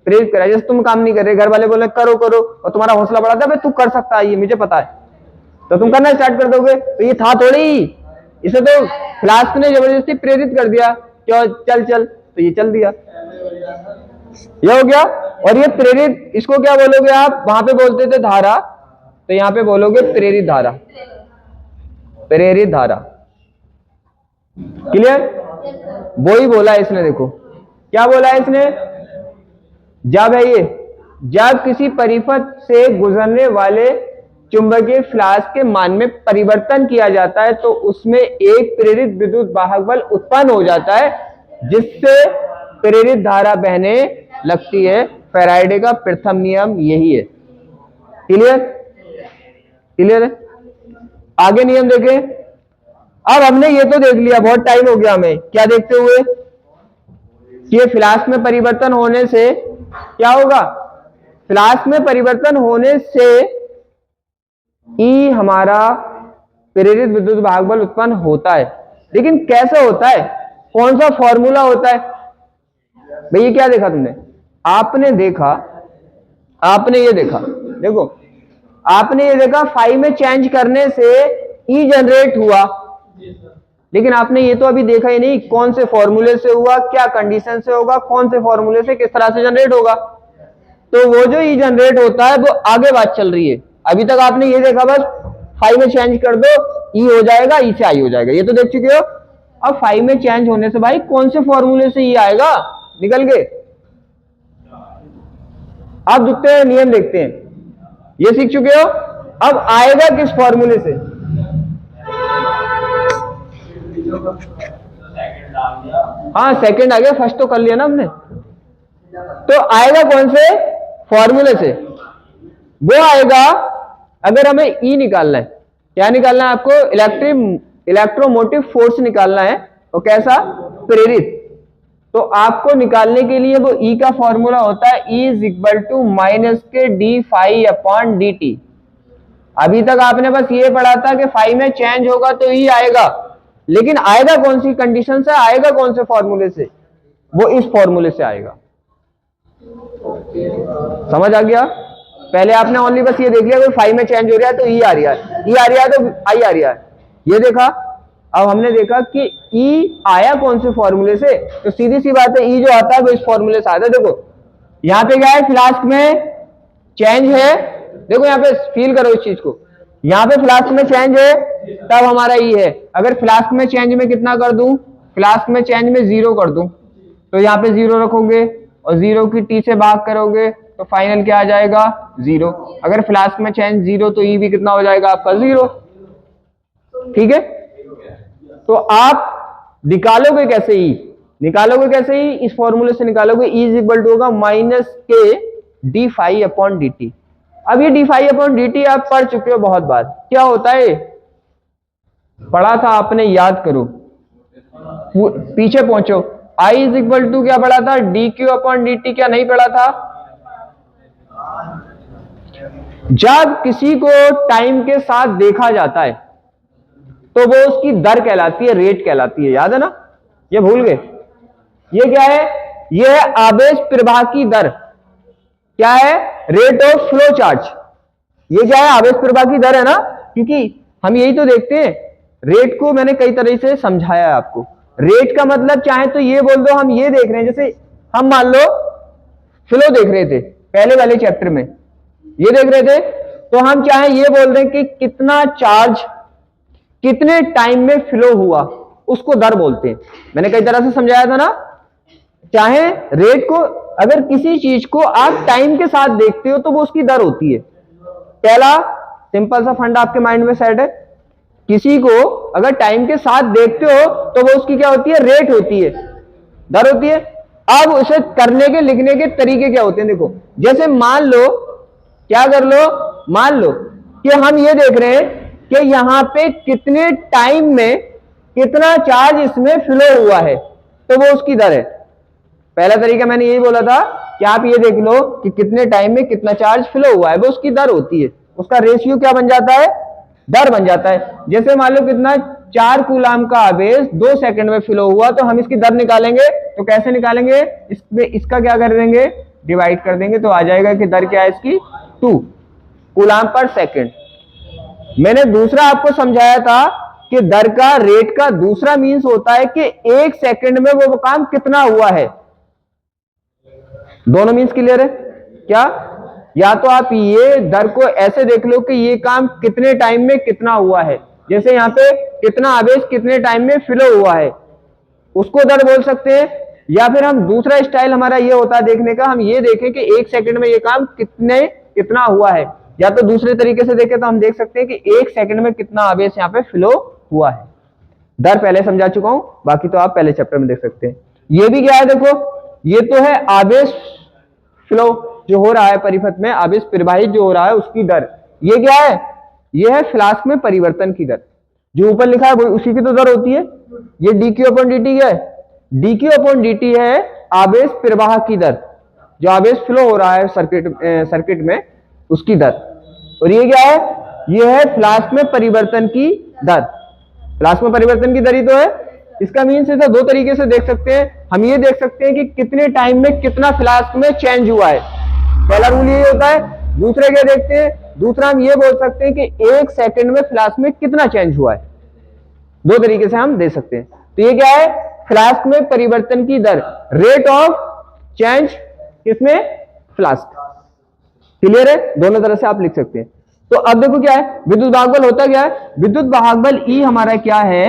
प्रेरित कराया। जैसे तुम काम नहीं कर रहे, घर वाले बोले करो करो, और तुम्हारा हौसला बढ़ाता है तू कर सकता है, ये मुझे पता है, तो तुम करना स्टार्ट कर दोगे। तो ये था थोड़ी, इसे तो फ्लास्क ने जबरदस्ती प्रेरित कर दिया, क्यों चल चल, तो ये चल दिया, ये हो गया। और ये प्रेरित, इसको क्या बोलोगे आप, वहां पे बोलते थे धारा, तो यहां पे बोलोगे प्रेरित धारा। प्रेरित धारा क्लियर? वो ही बोला इसने, देखो क्या बोला है इसने, जब है ये, जब किसी परिपथ से गुजरने वाले चुंबकीय फ्लास्क के मान में परिवर्तन किया जाता है तो उसमें एक प्रेरित विद्युत वाहक बल उत्पन्न हो जाता है जिससे प्रेरित धारा बहने लगती है। फैराडे का प्रथम नियम यही है। क्लियर? क्लियर है? आगे नियम देखें। अब हमने ये तो देख लिया, बहुत टाइम हो गया हमें, क्या देखते हुए कि ये फ्लास्क में परिवर्तन होने से क्या होगा, फ्लास्क में परिवर्तन होने से ई हमारा प्रेरित विद्युत वाहक बल उत्पन्न होता है। लेकिन कैसे होता है, कौन सा फॉर्मूला होता है? भैया क्या देखा तुमने, आपने देखा, आपने ये देखा, देखो आपने ये देखा फाई में चेंज करने से ई जनरेट हुआ, लेकिन आपने ये तो अभी देखा ही नहीं कौन से फॉर्मूले से हुआ, क्या कंडीशन से होगा, कौन से फॉर्मूले से किस तरह से जनरेट होगा। तो वो जो ई जनरेट होता है वो आगे बात चल रही है। अभी तक आपने ये देखा बस फाई में चेंज कर दो ई हो जाएगा, ई से आई हो जाएगा, ये तो देख चुके हो। अब फाई में चेंज होने से भाई कौन से फॉर्मूले से ई आएगा, निकल गए। आप दुखते हैं नियम देखते हैं, ये सीख चुके हो। अब आएगा किस फॉर्मूले से, हाँ सेकंड आ गया, फर्स्ट तो कर लिया ना हमने। तो आएगा कौन से फॉर्मूले से, वो आएगा अगर हमें ई निकालना है, क्या निकालना है आपको, इलेक्ट्रोमोटिव फोर्स निकालना है, और कैसा, प्रेरित। तो आपको निकालने के लिए वो ई का फॉर्मूला होता है E is equal to minus के D phi upon D T. अभी तक आपने बस ये पढ़ा था कि फाई में चेंज होगा तो ई आएगा, लेकिन आएगा कौन सी कंडीशन से, आएगा कौन से फॉर्मूले से, वो इस फॉर्मूले से आएगा। समझ आ गया? पहले आपने ओनली बस ये देख लिया कि फाई में चेंज हो रहा है तो ई आ रहा है, ई आ रहा है तो आई आ रहा है, ये देखा। अब हमने देखा कि ई आया कौन से फॉर्मूले से, तो सीधी सी बात है ई जो आता है वो इस फॉर्मूले से आता है। देखो यहाँ पे क्या है, फ्लास्क में चेंज है, देखो यहाँ पे फील करो इस चीज को, यहाँ पे फ्लास्क में चेंज है तब हमारा ई है। अगर फ्लास्क में चेंज में कितना कर दूं, फ्लास्क में चेंज में 0 कर दूं, तो यहाँ पे 0 रखोगे और 0 की टी से भाग करोगे तो फाइनल क्या आ जाएगा 0। अगर फ्लास्क में चेंज 0 तो ई भी कितना हो जाएगा आपका 0। ठीक है, तो आप निकालोगे कैसे ई, निकालोगे कैसे ई, इस फॉर्मूले से निकालोगे। ई इज इक्वल टू होगा माइनस के D phi upon D T. अब ये D phi upon D T आप पढ़ चुके हो बहुत बार, क्या होता है, पढ़ा था आपने, याद करो, पीछे पहुंचो। आई इज इक्वल टू क्या पढ़ा था, D Q upon D T, क्या नहीं पढ़ा था। जब किसी को टाइम के साथ देखा जाता है तो वो उसकी दर कहलाती है, रेट कहलाती है, याद है ना, ये भूल गए। ये क्या है, ये है आवेश प्रवाह की दर, क्या है, रेट ऑफ फ्लो चार्ज। ये क्या है, आवेश प्रवाह की दर है ना, क्योंकि हम यही तो देखते हैं। रेट को मैंने कई तरह से समझाया है आपको। रेट का मतलब चाहे तो ये बोल दो, हम ये देख रहे हैं, जैसे हम मान लो फ्लो देख रहे थे पहले वाले चैप्टर में, ये देख रहे थे, तो हम चाहे ये बोल दें कि कितना चार्ज कितने टाइम में फ्लो हुआ, उसको दर बोलते हैं। मैंने कई तरह से समझाया था ना। चाहे रेट को, अगर किसी चीज को आप टाइम के साथ देखते हो तो वो उसकी दर होती है। पहला सिंपल सा फंडा आपके माइंड में सेट है, किसी को अगर टाइम के साथ देखते हो तो वो उसकी क्या होती है, रेट होती है, दर होती है। अब उसे करने के, लिखने के तरीके क्या होते हैं, देखो, जैसे मान लो, क्या कर लो, मान लो कि हम ये देख रहे हैं कि यहां पे कितने टाइम में कितना चार्ज इसमें फ्लो हुआ है, तो वो उसकी दर है। पहला तरीका मैंने यही बोला था कि आप ये देख लो कि कितने टाइम में कितना चार्ज फ्लो हुआ है, वो उसकी दर होती है। उसका रेशियो क्या बन जाता है, दर बन जाता है। जैसे मान लो कितना, 4 कूलाम का आवेश 2 सेकंड में फ्लो हुआ, तो हम इसकी दर निकालेंगे, तो कैसे निकालेंगे, इसमें इसका क्या कर देंगे, डिवाइड कर देंगे, तो आ जाएगा कि दर क्या है इसकी, 2 कूलाम पर सेकंड। मैंने दूसरा आपको समझाया था कि दर का, रेट का दूसरा मीन्स होता है कि 1 सेकंड में वो काम कितना हुआ है। दोनों मीन्स क्लियर है क्या, या तो आप ये दर को ऐसे देख लो कि ये काम कितने टाइम में कितना हुआ है, जैसे यहां पे कितना आवेश कितने टाइम में फ्लो हुआ है, उसको दर बोल सकते हैं। या फिर हम दूसरा स्टाइल हमारा ये होता है देखने का, हम ये देखें कि 1 सेकंड में ये काम कितना हुआ है। या तो दूसरे तरीके से देखें तो हम देख सकते हैं कि 1 सेकंड में कितना आवेश यहाँ पे फ्लो हुआ है। दर पहले समझा चुका हूं, बाकी तो आप पहले चैप्टर में देख सकते हैं। ये भी क्या है, देखो, ये तो है आवेश फ्लो जो हो रहा है परिपथ में, आवेश प्रवाहित जो हो रहा है उसकी दर। ये क्या है, ये है फ्लास्क में परिवर्तन की दर, जो ऊपर लिखा है वो उसी की तो दर होती है। ये D Q upon D T है, D Q upon D T है आवेश प्रवाह की दर, जो आवेश फ्लो हो रहा है सर्किट में उसकी दर। और ये क्या है, ये है फ्लास्क में परिवर्तन की दर। फ्लास्क में परिवर्तन की दर ही तो है। इसका मीन्स ऐसा 2 तरीके से देख सकते हैं। हम ये देख सकते हैं कि कितने टाइम में कितना फ्लास्क में चेंज हुआ है, पहला रूल यही होता है। दूसरे क्या देखते हैं, दूसरा हम ये बोल सकते हैं कि 1 सेकंड में फ्लास्क में कितना चेंज हुआ है। 2 तरीके से हम दे सकते हैं। तो ये क्या है, फ्लास्क में परिवर्तन की दर, रेट ऑफ चेंज किसमें, फ्लास्क। क्लियर है, दोनों तरह से आप लिख सकते हैं। तो अब देखो क्या है, विद्युत वाहक बल होता क्या है, विद्युत वाहक बल ई हमारा क्या है,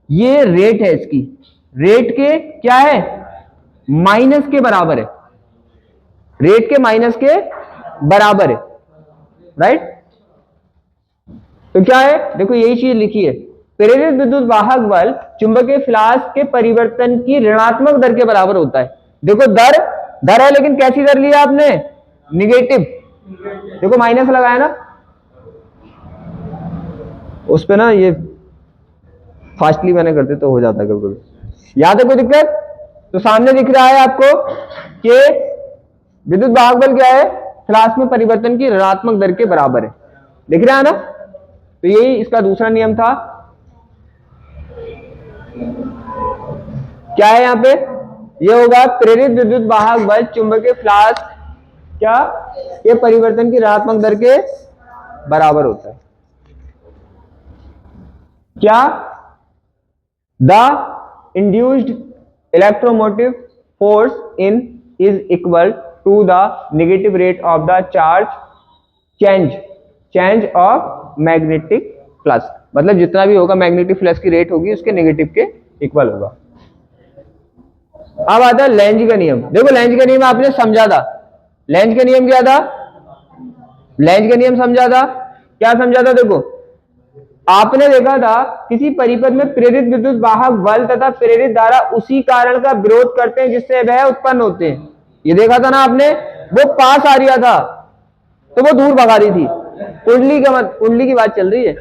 ये रेट है, इसकी रेट के क्या है, माइनस के बराबर है, रेट के माइनस के बराबर है, राइट। तो क्या है, देखो यही चीज लिखी है, प्रेरित विद्युत वाहक बल चुंबकीय फ्लास्क के परिवर्तन की ऋणात्मक दर के बराबर होता है। देखो दर है, लेकिन कैसी दर लिया आपने, निगेटिव। देखो माइनस लगाया ना, उस पे ना ये फास्टली मैंने करते तो हो जाता है कभी कभी। याद है कोई दिक्कत, तो सामने दिख रहा है आपको कि विद्युत वाहक बल क्या है, फ्लास्क में परिवर्तन की ऋणात्मक दर के बराबर है, दिख रहा है ना। तो यही इसका दूसरा नियम था। क्या है यहां पे, ये होगा प्रेरित विद्युत वाहक बल चुंबकीय फ्लास्क क्या, ये परिवर्तन की ऋणात्मक दर के बराबर होता है। क्या, the induced electromotive force in is equal to the negative rate of the charge change of magnetic flux, मतलब जितना भी होगा मैग्नेटिक फ्लक्स की रेट होगी उसके नेगेटिव के इक्वल होगा। अब आता है लेंज का नियम। देखो लेंज का नियम आपने समझा था। लेंज का नियम क्या था? लेंज का नियम समझा था। क्या समझा था? देखो आपने देखा था किसी परिपथ में प्रेरित विद्युत वाहक बल तथा प्रेरित धारा उसी कारण का विरोध करते हैं जिससे वह उत्पन्न होते हैं। ये देखा था ना आपने। वो पास आ रहा था तो वो दूर भगा रही थी। कुंडली की बात चल रही है।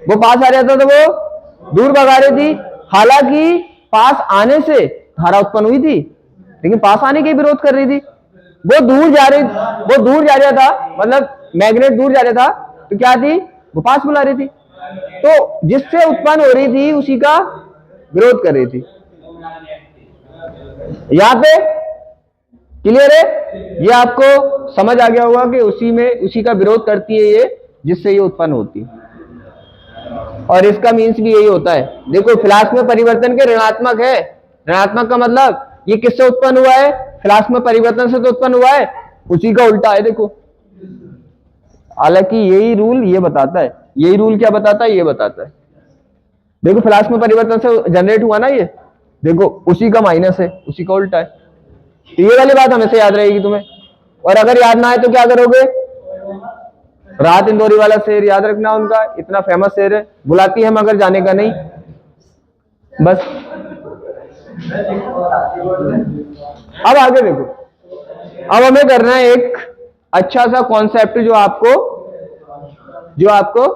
वो पास आ रहा था तो वो दूर भगा रही थी। हालांकि पास आने से धारा उत्पन्न हुई थी, लेकिन पास आने के विरोध कर रही थी। वो दूर जा रहा था, मतलब मैग्नेट दूर जा रहा था, तो क्या थी? वो पास बुला रही थी, तो जिससे उत्पन्न हो रही थी उसी का विरोध कर रही थी। यहां पे क्लियर है? ये आपको समझ आ गया होगा कि उसी का विरोध करती है ये, जिससे ये उत्पन्न होती है। और इसका मीन्स भी यही होता है। देखो फ्लास्क में परिवर्तन के ऋणात्मक है। ऋणात्मक का मतलब ये किससे उत्पन्न हुआ है? फ्लास्क में परिवर्तन से तो उत्पन्न हुआ है, उसी का उल्टा है। देखो हालांकि यही रूल ये बताता है। यही रूल क्या बताता है? ये बताता है। देखो फ्लास्क में परिवर्तन से जनरेट हुआ ना ये, देखो उसी का माइनस है, उसी का उल्टा है। तो ये वाली बात हमेशा याद रहेगी तुम्हें। और अगर याद ना आए तो क्या करोगे? राहत इंदौरी वाला शेर याद रखना, उनका इतना फेमस शेर है, बुलाती है मगर जाने का नहीं। बस अब आगे देखो। अब हमें करना है एक अच्छा सा कॉन्सेप्ट जो आपको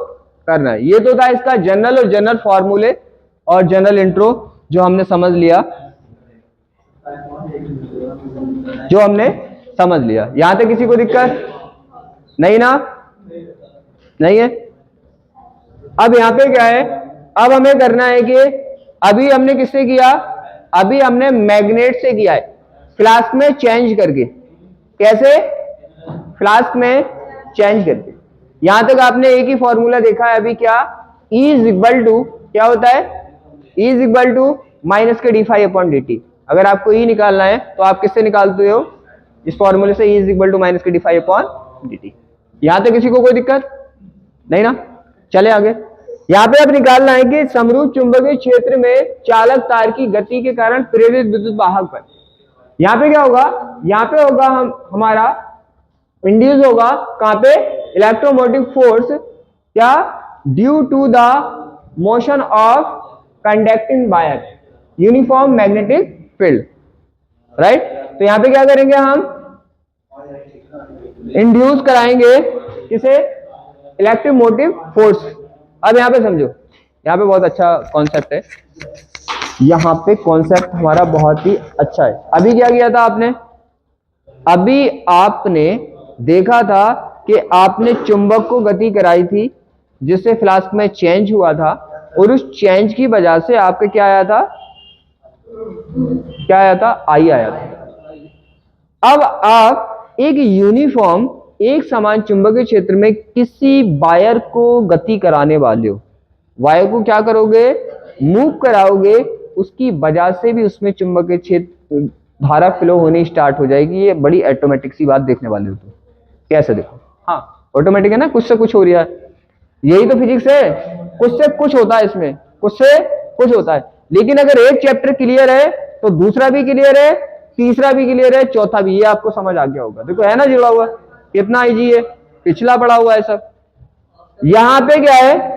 करना है। ये तो था इसका जनरल और जनरल फॉर्मूले और जनरल इंट्रो जो हमने समझ लिया। यहां तक किसी को दिक्कत नहीं ना? नहीं है। अब यहां पे क्या है? अब हमें करना है कि अभी हमने किससे किया? अभी हमने मैग्नेट से किया है, फ्लास्क में चेंज करके। कैसे? फ्लास्क में चेंज करके। यहां तक आपने एक ही फॉर्मूला देखा है अभी। क्या? E इज इक्वल टू क्या होता है? E is equal to minus के d∅/dt। अगर आपको E निकालना है तो आप किससे निकालते हो? इस फॉर्मूले से। E is equal to minus के d∅/dt। यहां तक किसी को कोई दिक्कत नहीं ना? चले आगे। यहां पे अब निकालना है कि समरूप चुंबकीय क्षेत्र में चालक तार की गति के कारण प्रेरित विद्युत वाहक बल। यहां पे क्या होगा? यहां पे होगा हमारा इंड्यूस होगा कहां पे? Electromotive force. क्या? Due to the motion of conducting wire uniform magnetic field, right. तो यहां पे क्या करेंगे? हम इंड्यूस कराएंगे किसे? Electromotive force. अब यहां पे समझो, यहां पे बहुत अच्छा कॉन्सेप्ट है। यहां पे कॉन्सेप्ट हमारा बहुत ही अच्छा है। अभी क्या किया था आपने? अभी आपने देखा था कि आपने चुंबक को गति कराई थी जिससे फ्लास्क में चेंज हुआ था, और उस चेंज की वजह से आपके क्या आया था? आई आया था। अब आप एक यूनिफॉर्म एक समान चुंबकीय क्षेत्र में किसी वायर को गति कराने वाले हो। वायर को क्या करोगे? मूव कराओगे, उसकी वजह से भी उसमें चुंबकीय क्षेत्र धारा फ्लो होनी स्टार्ट हो जाएगी। ये बड़ी ऑटोमेटिक सी बात देखने वाले हो तुम। कैसे? देखो, हाँ ऑटोमेटिक है ना, कुछ से कुछ हो रहा है। यही तो फिजिक्स है, कुछ से कुछ होता है इसमें, कुछ से कुछ होता है। लेकिन अगर एक चैप्टर क्लियर है तो दूसरा भी क्लियर है, तीसरा भी क्लियर है, चौथा भी। ये आपको समझ आ गया होगा। देखो है ना जुड़ा हुआ, कितना इजी है, पिछला पड़ा हुआ है सब। यहां पे क्या है?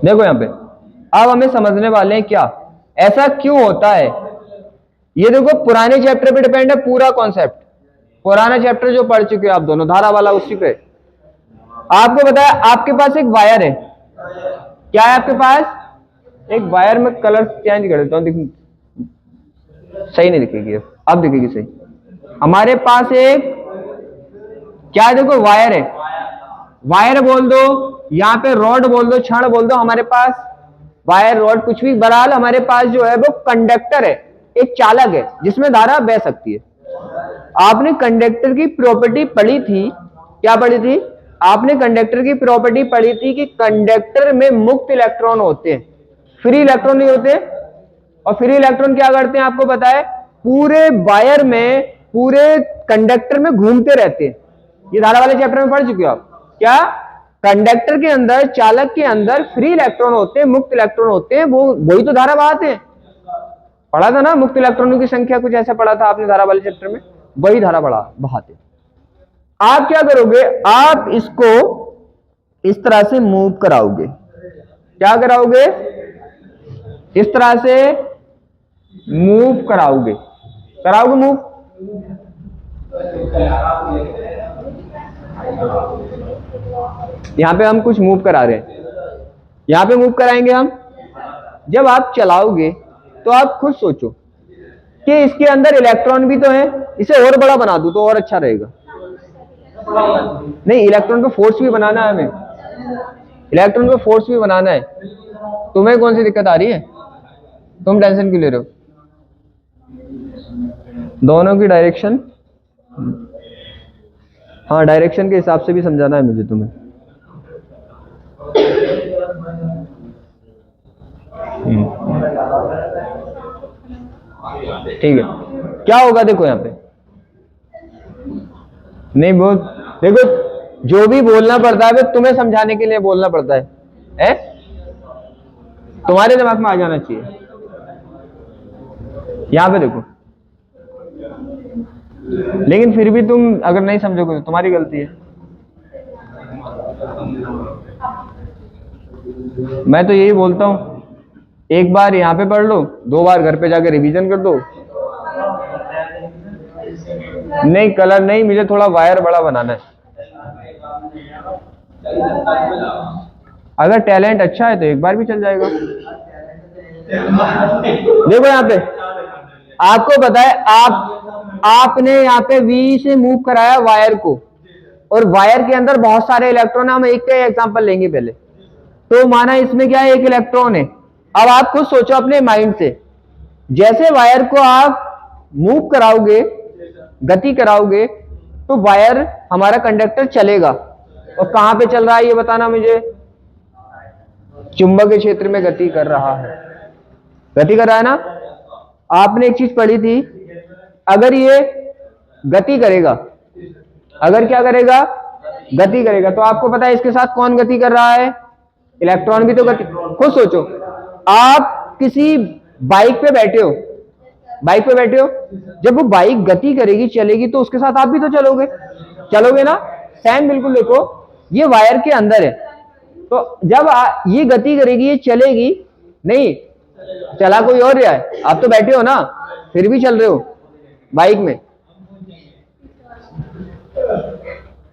देखो यहां पे अब हमें समझने वाले हैं क्या ऐसा क्यों होता है। ये देखो पुराने चैप्टर पे डिपेंड है पूरा कॉन्सेप्ट। पुराना चैप्टर जो पढ़ चुके हो आप दोनों, धारा वाला, उसी पे आपको बताया। आपके पास एक वायर है। क्या है आपके पास? एक वायर में कलर चेंज कर देता हूं, सही नहीं दिखेगी, अब दिखेगी सही। हमारे पास एक क्या है? देखो वायर है। वायर बोल दो, यहां पे रॉड बोल दो, छड़ बोल दो, हमारे पास वायर रॉड कुछ भी, बहरहाल हमारे पास जो है वो कंडक्टर है, एक चालक है जिसमें धारा बह सकती है। आपने कंडक्टर की प्रॉपर्टी पढ़ी थी, क्या पढ़ी थी? आपने कंडक्टर की प्रॉपर्टी पढ़ी थी कि कंडक्टर में मुक्त इलेक्ट्रॉन होते हैं, फ्री इलेक्ट्रॉन नहीं होते। और फ्री इलेक्ट्रॉन क्या करते हैं आपको पता है? पूरे वायर में, पूरे कंडक्टर में घूमते रहते हैं। ये धारा वाले चैप्टर में पढ़ चुके हो आप। क्या कंडक्टर के अंदर, चालक के अंदर फ्री इलेक्ट्रॉन होते हैं, मुक्त इलेक्ट्रॉन होते हैं, वो वही तो धारा बहाते हैं। पढ़ा था ना, मुक्त इलेक्ट्रॉनों की संख्या कुछ ऐसा पढ़ा था आपने धारा वाले चैप्टर में, वही धारा बहाते। आप क्या करोगे? आप इसको इस तरह से मूव कराओगे। क्या कराओगे? इस तरह से मूव कराओगे। कराओगे मूव? यहां पे हम कुछ मूव करा रहे हैं, यहां पे मूव कराएंगे हम। जब आप चलाओगे तो आप खुद सोचो कि इसके अंदर इलेक्ट्रॉन भी तो है, इसे और बड़ा बना दूं तो और अच्छा रहेगा। नहीं, इलेक्ट्रॉन को फोर्स भी बनाना है हमें, इलेक्ट्रॉन को फोर्स भी बनाना है। तुम्हें कौन सी दिक्कत आ रही है? तुम टेंशन क्यों ले रहे हो? दोनों की डायरेक्शन, हाँ डायरेक्शन के हिसाब से भी समझाना है मुझे तुम्हें। ठीक है, क्या होगा देखो यहां पे। नहीं बोल, देखो जो भी बोलना पड़ता है तुम्हें समझाने के लिए बोलना पड़ता है? तुम्हारे दिमाग में आ जाना चाहिए। यहां पे देखो, लेकिन फिर भी तुम अगर नहीं समझोगे तो तुम्हारी गलती है। मैं तो यही बोलता हूं, एक बार यहां पे पढ़ लो, 2 बार घर पे जाके रिवीजन कर दो। नहीं कलर नहीं, मुझे थोड़ा वायर बड़ा बनाना है। अगर टैलेंट अच्छा है तो एक बार भी चल जाएगा। देखो यहां पे आपको पता है, आपने यहाँ पे V से मूव कराया वायर को, और वायर के अंदर बहुत सारे इलेक्ट्रॉन, हम एक का एग्जांपल लेंगे पहले। तो माना इसमें क्या है, एक इलेक्ट्रॉन है। अब आप खुद सोचो अपने माइंड से, जैसे वायर को आप मूव कराओगे, गति कराओगे, तो वायर हमारा कंडक्टर चलेगा। और कहां पे चल रहा है ये बताना मुझे? चुंबकीय क्षेत्र में गति कर रहा है, गति कर रहा है ना। आपने एक चीज पढ़ी थी, अगर ये गति करेगा, अगर क्या करेगा? गति करेगा, तो आपको पता है इसके साथ कौन गति कर रहा है? इलेक्ट्रॉन भी तो गति। खुद सोचो, आप किसी बाइक पे बैठे हो, बाइक पे बैठे हो, जब वो बाइक गति करेगी, चलेगी, तो उसके साथ आप भी तो चलोगे, चलोगे ना। सेम बिल्कुल। देखो ये वायर के अंदर है, तो जब ये गति करेगी, ये चलेगी नहीं, चला कोई और रहा है, आप तो बैठे हो ना, फिर भी चल रहे हो बाइक में।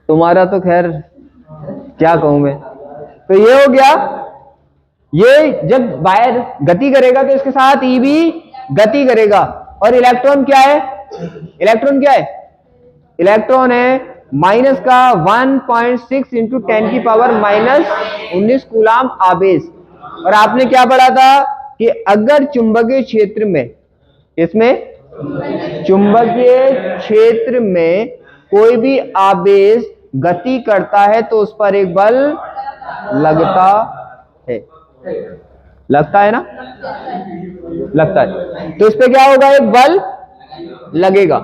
तुम्हारा तो खैर क्या कहूं मैं। तो ये हो गया, ये जब वायर गति करेगा तो इसके साथ ई भी गति करेगा। और इलेक्ट्रॉन क्या है? इलेक्ट्रॉन क्या है? इलेक्ट्रॉन है माइनस का 1.6 इंटू 10 की पावर -19 कूलाम आवेश। और आपने क्या पढ़ा था कि अगर चुंबकीय क्षेत्र में, इसमें चुंबकीय क्षेत्र में कोई भी आवेश गति करता है तो उस पर एक बल लगता है। लगता है ना? लगता है। तो इस पे क्या होगा? एक बल लगेगा।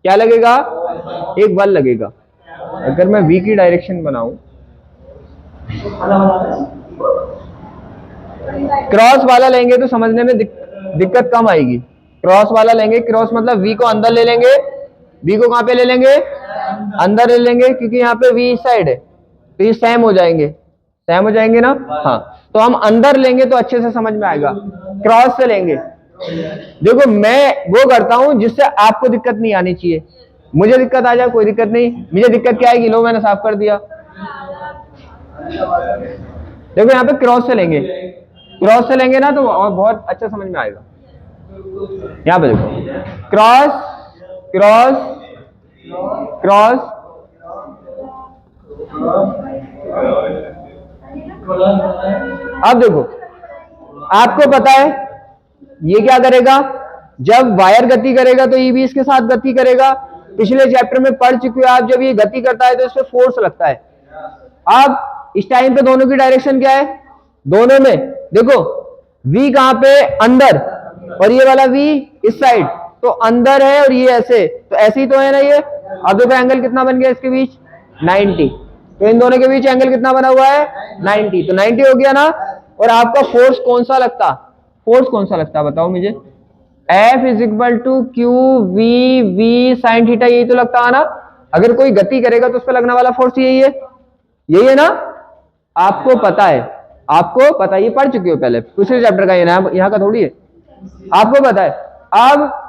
क्या लगेगा? एक बल लगेगा। अगर मैं V की डायरेक्शन बनाऊं, क्रॉस वाला लेंगे तो समझने में दिक्कत कम आएगी। क्रॉस वाला लेंगे, क्रॉस मतलब V को अंदर ले लेंगे। V को कहां पे ले लेंगे? अंदर ले लेंगे, क्योंकि यहाँ पे V इस साइड है, तो ये सेम हो जाएंगे, सेम हो जाएंगे ना। हाँ, तो हम अंदर लेंगे तो अच्छे से समझ में आएगा। क्रॉस से लेंगे। देखो मैं वो करता हूं जिससे आपको दिक्कत नहीं आनी चाहिए। मुझे दिक्कत आ जाए कोई दिक्कत नहीं, मुझे दिक्कत क्या आएगी? लो मैंने साफ कर दिया। देखो यहाँ पे क्रॉस से लेंगे, क्रॉस से लेंगे ना तो और बहुत अच्छा समझ में आएगा। यहाँ पे देखो, क्रॉस क्रॉस क्रॉस, अब देखो आपको पता है ये क्या करेगा? जब वायर गति करेगा तो ई भी इसके साथ गति करेगा। पिछले चैप्टर में पढ़ चुके हो आप, जब ये गति करता है तो इस पे फोर्स लगता है। अब इस टाइम पे दोनों की डायरेक्शन क्या है, दोनों में देखो v कहां पे, अंदर, और ये वाला v इस साइड, तो अंदर है और ये ऐसे, तो ऐसे ही तो है ना ये। अब देखो एंगल कितना बन गया इसके बीच, 90। तो इन दोनों के बीच एंगल कितना बना हुआ है, 90। तो 90 हो गया ना। और आपका फोर्स कौन सा लगता, फोर्स कौन सा लगता बताओ मुझे। F is equal to Q V V sine theta, यही तो लगता है ना। अगर कोई गति करेगा तो उस पर लगने वाला फोर्स यही है, यही है ना। आपको पता है, आपको पता है, ये पढ़ चुके हो पहले दूसरे चैप्टर का, ये ना यहाँ का थोड़ी है, आपको पता है। अब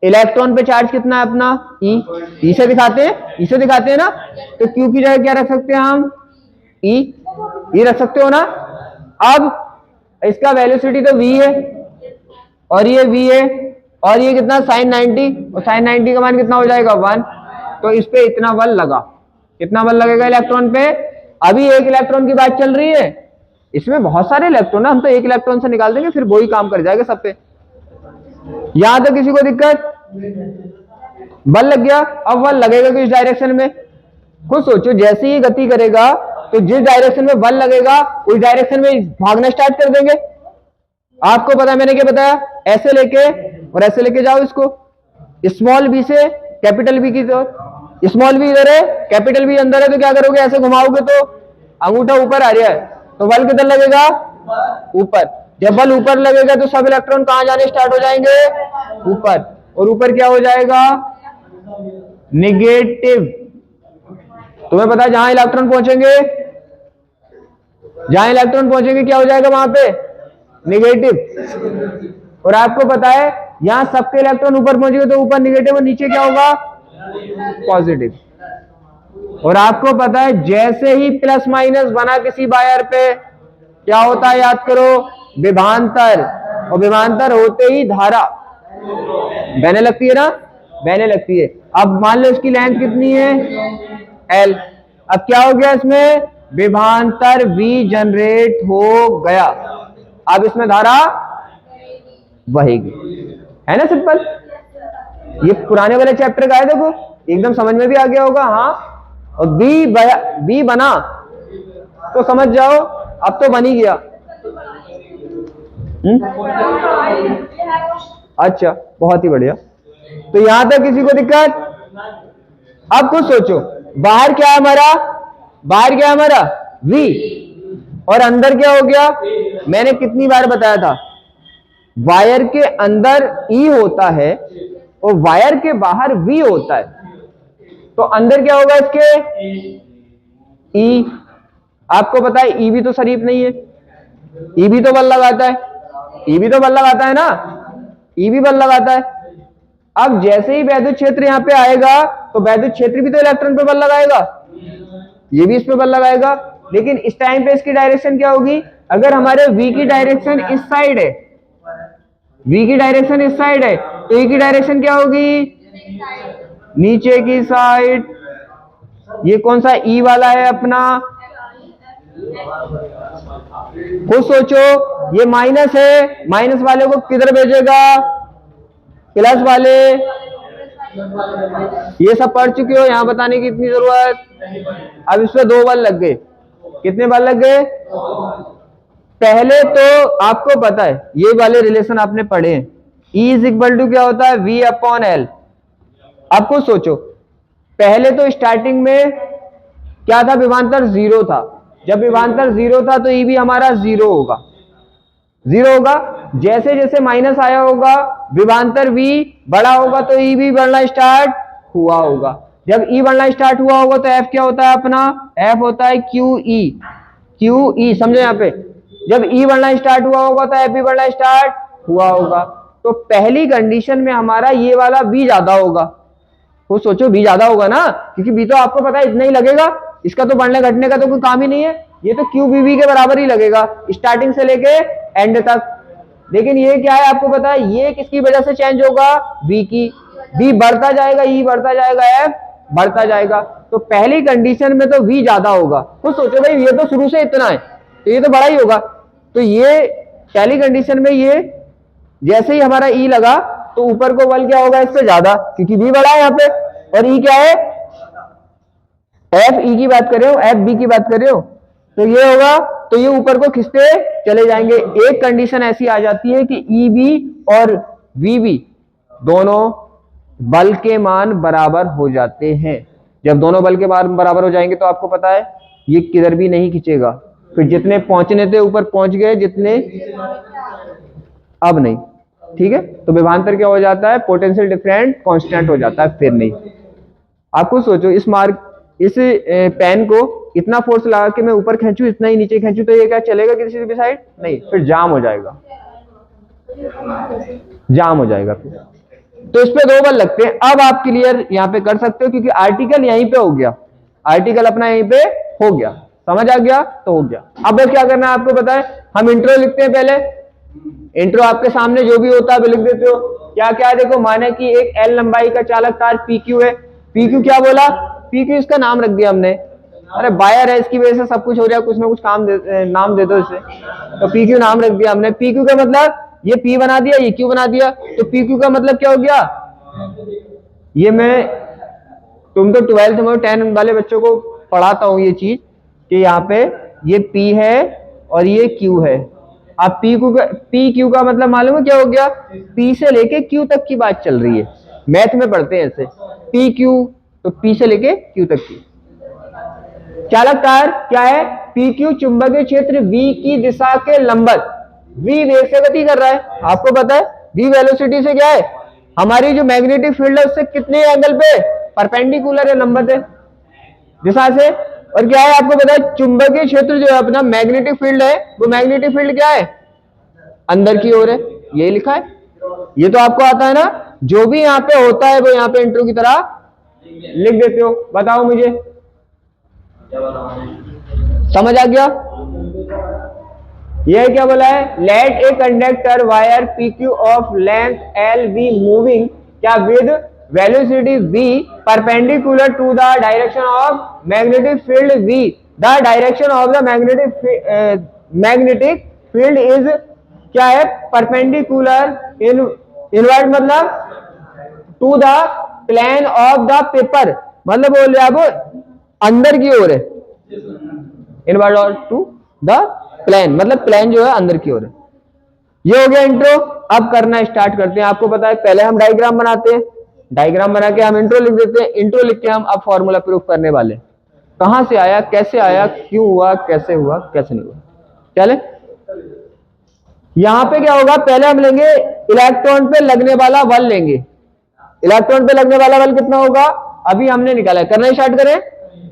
इलेक्ट्रॉन पे चार्ज कितना है अपना, ई से दिखाते हैं, ई से दिखाते हैं ना। तो क्यू की जगह क्या रख सकते हैं हम, ई रख सकते हो ना। अब इसका वेलोसिटी तो v है और ये v है, और ये कितना साइन 90, और साइन 90 का मान कितना हो जाएगा 1। तो इस पे इतना बल लगा, कितना बल लगेगा इलेक्ट्रॉन पे। अभी एक इलेक्ट्रॉन की बात चल रही है, इसमें बहुत सारे इलेक्ट्रॉन है, हम तो एक इलेक्ट्रॉन से निकाल देंगे, फिर वही काम कर जाएगा सब पे। यहां तो किसी को दिक्कत, बल लग गया। अब बल लगेगा किस डायरेक्शन में, खुद सोचो। जैसे ही गति करेगा तो जिस डायरेक्शन में बल लगेगा उस डायरेक्शन में भागना स्टार्ट कर देंगे। आपको पता है मैंने क्या बताया, ऐसे लेके और ऐसे लेके जाओ इसको, स्मॉल बी से कैपिटल बी की तरफ। स्मॉल बी इधर है, कैपिटल बी अंदर है, तो क्या करोगे, ऐसे घुमाओगे तो अंगूठा ऊपर आ रहा है, तो बल किधर लगेगा, ऊपर। जब बल ऊपर लगेगा तो सब इलेक्ट्रॉन कहां जाने स्टार्ट हो जाएंगे, ऊपर। और ऊपर क्या हो जाएगा, निगेटिव। तुम्हें पता है जहां इलेक्ट्रॉन पहुंचेंगे, जहां इलेक्ट्रॉन पहुंचेंगे क्या हो जाएगा वहां पे, निगेटिव। और आपको पता है यहां सबके इलेक्ट्रॉन ऊपर पहुंचेंगे तो ऊपर निगेटिव और नीचे क्या होगा, पॉजिटिव। और आपको पता है जैसे ही प्लस माइनस बना किसी वायर पे क्या होता है, याद करो, विभवांतर। और विभवांतर होते ही धारा बहने लगती है ना, बहने लगती है। अब मान लो इसकी लेंथ कितनी है, L। अब क्या हो गया, इसमें विभवांतर V जनरेट हो गया। अब इसमें धारा बहेगी, है ना, सिंपल। ये पुराने वाले चैप्टर का है, देखो एकदम समझ में भी आ गया होगा। हाँ, और बी बना तो समझ जाओ, अब तो बन ही गया। अच्छा, बहुत ही बढ़िया। तो यहां तक किसी को दिक्कत। अब कुछ सोचो, बाहर क्या है हमारा, बाहर क्या है हमारा V, और अंदर क्या हो गया। मैंने कितनी बार बताया था, वायर के अंदर E होता है और वायर के बाहर V होता है। तो अंदर क्या होगा इसके, E। आपको पता है E भी तो शरीफ नहीं है, E भी तो बल लगाता है, E भी तो बल लगाता है ना, E भी बल लगाता है। अब जैसे ही वैद्युत क्षेत्र यहां पे आएगा तो वैद्युत क्षेत्र भी तो इलेक्ट्रॉन पे बल लगाएगा, ये भी इस पे बल लगाएगा। लेकिन इस टाइम पे इसकी डायरेक्शन क्या होगी, अगर हमारे V की डायरेक्शन इस साइड है, V की डायरेक्शन इस साइड है, तो E की डायरेक्शन क्या होगी, नीचे की साइड। ये कौन सा E वाला है अपना, खुद सोचो। ये माइनस है, माइनस वाले को किधर भेजेगा, प्लस वाले। ये सब पढ़ चुके हो, यहां बताने की इतनी जरूरत। अब इस पे 2 बल लग गए, कितने बल लग गए। पहले तो आपको पता है ये वाले रिलेशन आपने पढ़े हैं, E इज इक्वल टू क्या होता है, V अपॉन L। अब कुछ सोचो, पहले तो स्टार्टिंग में क्या था, विभवांतर 0 था। जब विभवांतर 0 था तो E भी हमारा 0 होगा, 0 होगा। जैसे जैसे माइनस आया होगा विभवांतर V बड़ा होगा तो E भी बढ़ना स्टार्ट हुआ होगा। जब E बढ़ना स्टार्ट हुआ होगा तो F क्या होता है अपना, F होता है QE, QE समझो यहाँ पे। जब E बढ़ना स्टार्ट हुआ होगा तो F भी बढ़ना स्टार्ट हुआ होगा। तो पहली कंडीशन में हमारा ये वाला B ज्यादा होगा। तो सोचो B ज्यादा होगा ना, क्योंकि B तो आपको पता है इतना ही लगेगा, इसका तो बढ़ने घटने का तो कोई काम ही नहीं है, ये तो QBV के बराबर ही लगेगा स्टार्टिंग से लेके एंड तक। लेकिन ये क्या है आपको पता है, ये किसकी वजह से चेंज होगा, V की। V बढ़ता जाएगा, E बढ़ता जाएगा, F बढ़ता जाएगा। तो पहली कंडीशन में तो V ज्यादा होगा। तो सोचो भाई ये तो शुरू से इतना है तो ये तो बड़ा ही होगा। तो ये पहली कंडीशन में ये जैसे ही हमारा ई लगा तो ऊपर को बल क्या होगा इससे ज्यादा, क्योंकि बी बड़ा है यहाँ पे, और ई क्या है, एफ ई की बात कर रहे हो, एफ बी की बात कर रहे हो, तो ये होगा, तो ये ऊपर को खिंचते चले जाएंगे। एक कंडीशन ऐसी आ जाती है कि ई बी और वी बी दोनों बल के मान बराबर हो जाते हैं। जब दोनों बल के मान बराबर हो जाएंगे तो आपको पता है ये किधर भी नहीं खींचेगा, फिर जितने पहुंचने थे ऊपर पहुंच गए, जितने अब नहीं, ठीक है। तो विभवांतर क्या हो जाता है, पोटेंशियल डिफरेंट कांस्टेंट हो जाता है, फिर नहीं। आपको सोचो इस पेन को इतना फोर्स लगा के मैं ऊपर खींचूं, इतना ही नीचे खींचूं, तो ये क्या चलेगा किसी भी साइड, नहीं, फिर जाम हो जाएगा, जाम हो जाएगा फिर। तो इस पे दो बल लगते हैं। अब आप क्लियर यहाँ पे कर सकते हो क्योंकि आर्टिकल यहीं पे हो गया, आर्टिकल अपना यहीं पे हो गया, समझ आ गया तो हो गया। अब बस क्या करना है आपको पता है, हम इंट्रो लिखते हैं पहले। इंट्रो आपके सामने जो भी होता है वो लिख देते हो। क्या क्या है देखो, माने कि एक एल लंबाई का चालक तार PQ है। PQ क्या बोला, PQ इसका नाम रख दिया हमने, अरे वायर है इसकी वजह से सब कुछ हो रहा है, कुछ ना कुछ नाम दे दो इसे, तो PQ नाम रख दिया हमने। PQ का मतलब ये P बना दिया, ये Q बना दिया, तो PQ का मतलब क्या हो गया, ये मैं तुम तो 12th में 10 वाले बच्चों को पढ़ाता हूं ये चीज कि यहाँ पे ये P है और ये Q है। अब PQ का मतलब मालूम है क्या हो गया, P से लेके Q तक की बात चल रही है, मैथ में पढ़ते हैं ऐसे, PQ तो P से लेके Q तक की। चालक तार क्या है, PQ चुंबकीय क्षेत्र V की दिशा के लंबवत, V वेग से गति कर रहा है, आपको पता है V वेलोसिटी से क्या है, हमारी जो मैग्नेटिक फील्ड है उससे कितने एंगल पे परपेंडिकुलर है, लंबवत है दिशा से। और क्या है आपको पता है, चुंबकीय क्षेत्र जो है अपना मैग्नेटिक फील्ड है, वो मैग्नेटिक फील्ड क्या है, अंदर की ओर है, ये लिखा है, ये तो आपको आता है ना। जो भी यहाँ पे होता है वो यहाँ पे इंट्रो की तरह लिख देते हो। बताओ मुझे, समझ आ गया। यह क्या बोला है, let a conductor wire PQ of length L be moving क्या with velocity v perpendicular to the direction of magnetic field v, the direction of the magnetic field is क्या है, perpendicular inward मतलब to the plane of the paper, मतलब बोल रहे आप अंदर की ओर है, इनवर्ड और टू द प्लेन मतलब प्लेन जो है अंदर की ओर है। ये हो गया इंट्रो। अब करना स्टार्ट करते हैं। आपको पता है पहले हम डायग्राम बनाते हैं, डायग्राम बना के हम इंट्रो लिख देते हैं, इंट्रो लिख के हम अब फॉर्मूला प्रूफ करने वाले, कहां से आया, कैसे आया, क्यों हुआ, कैसे हुआ, कैसे नहीं हुआ। चले, यहां पे क्या होगा, पहले हम लेंगे इलेक्ट्रॉन पे लगने वाला बल लेंगे। इलेक्ट्रॉन पे लगने वाला बल कितना होगा, अभी हमने निकाला है, करना स्टार्ट करें।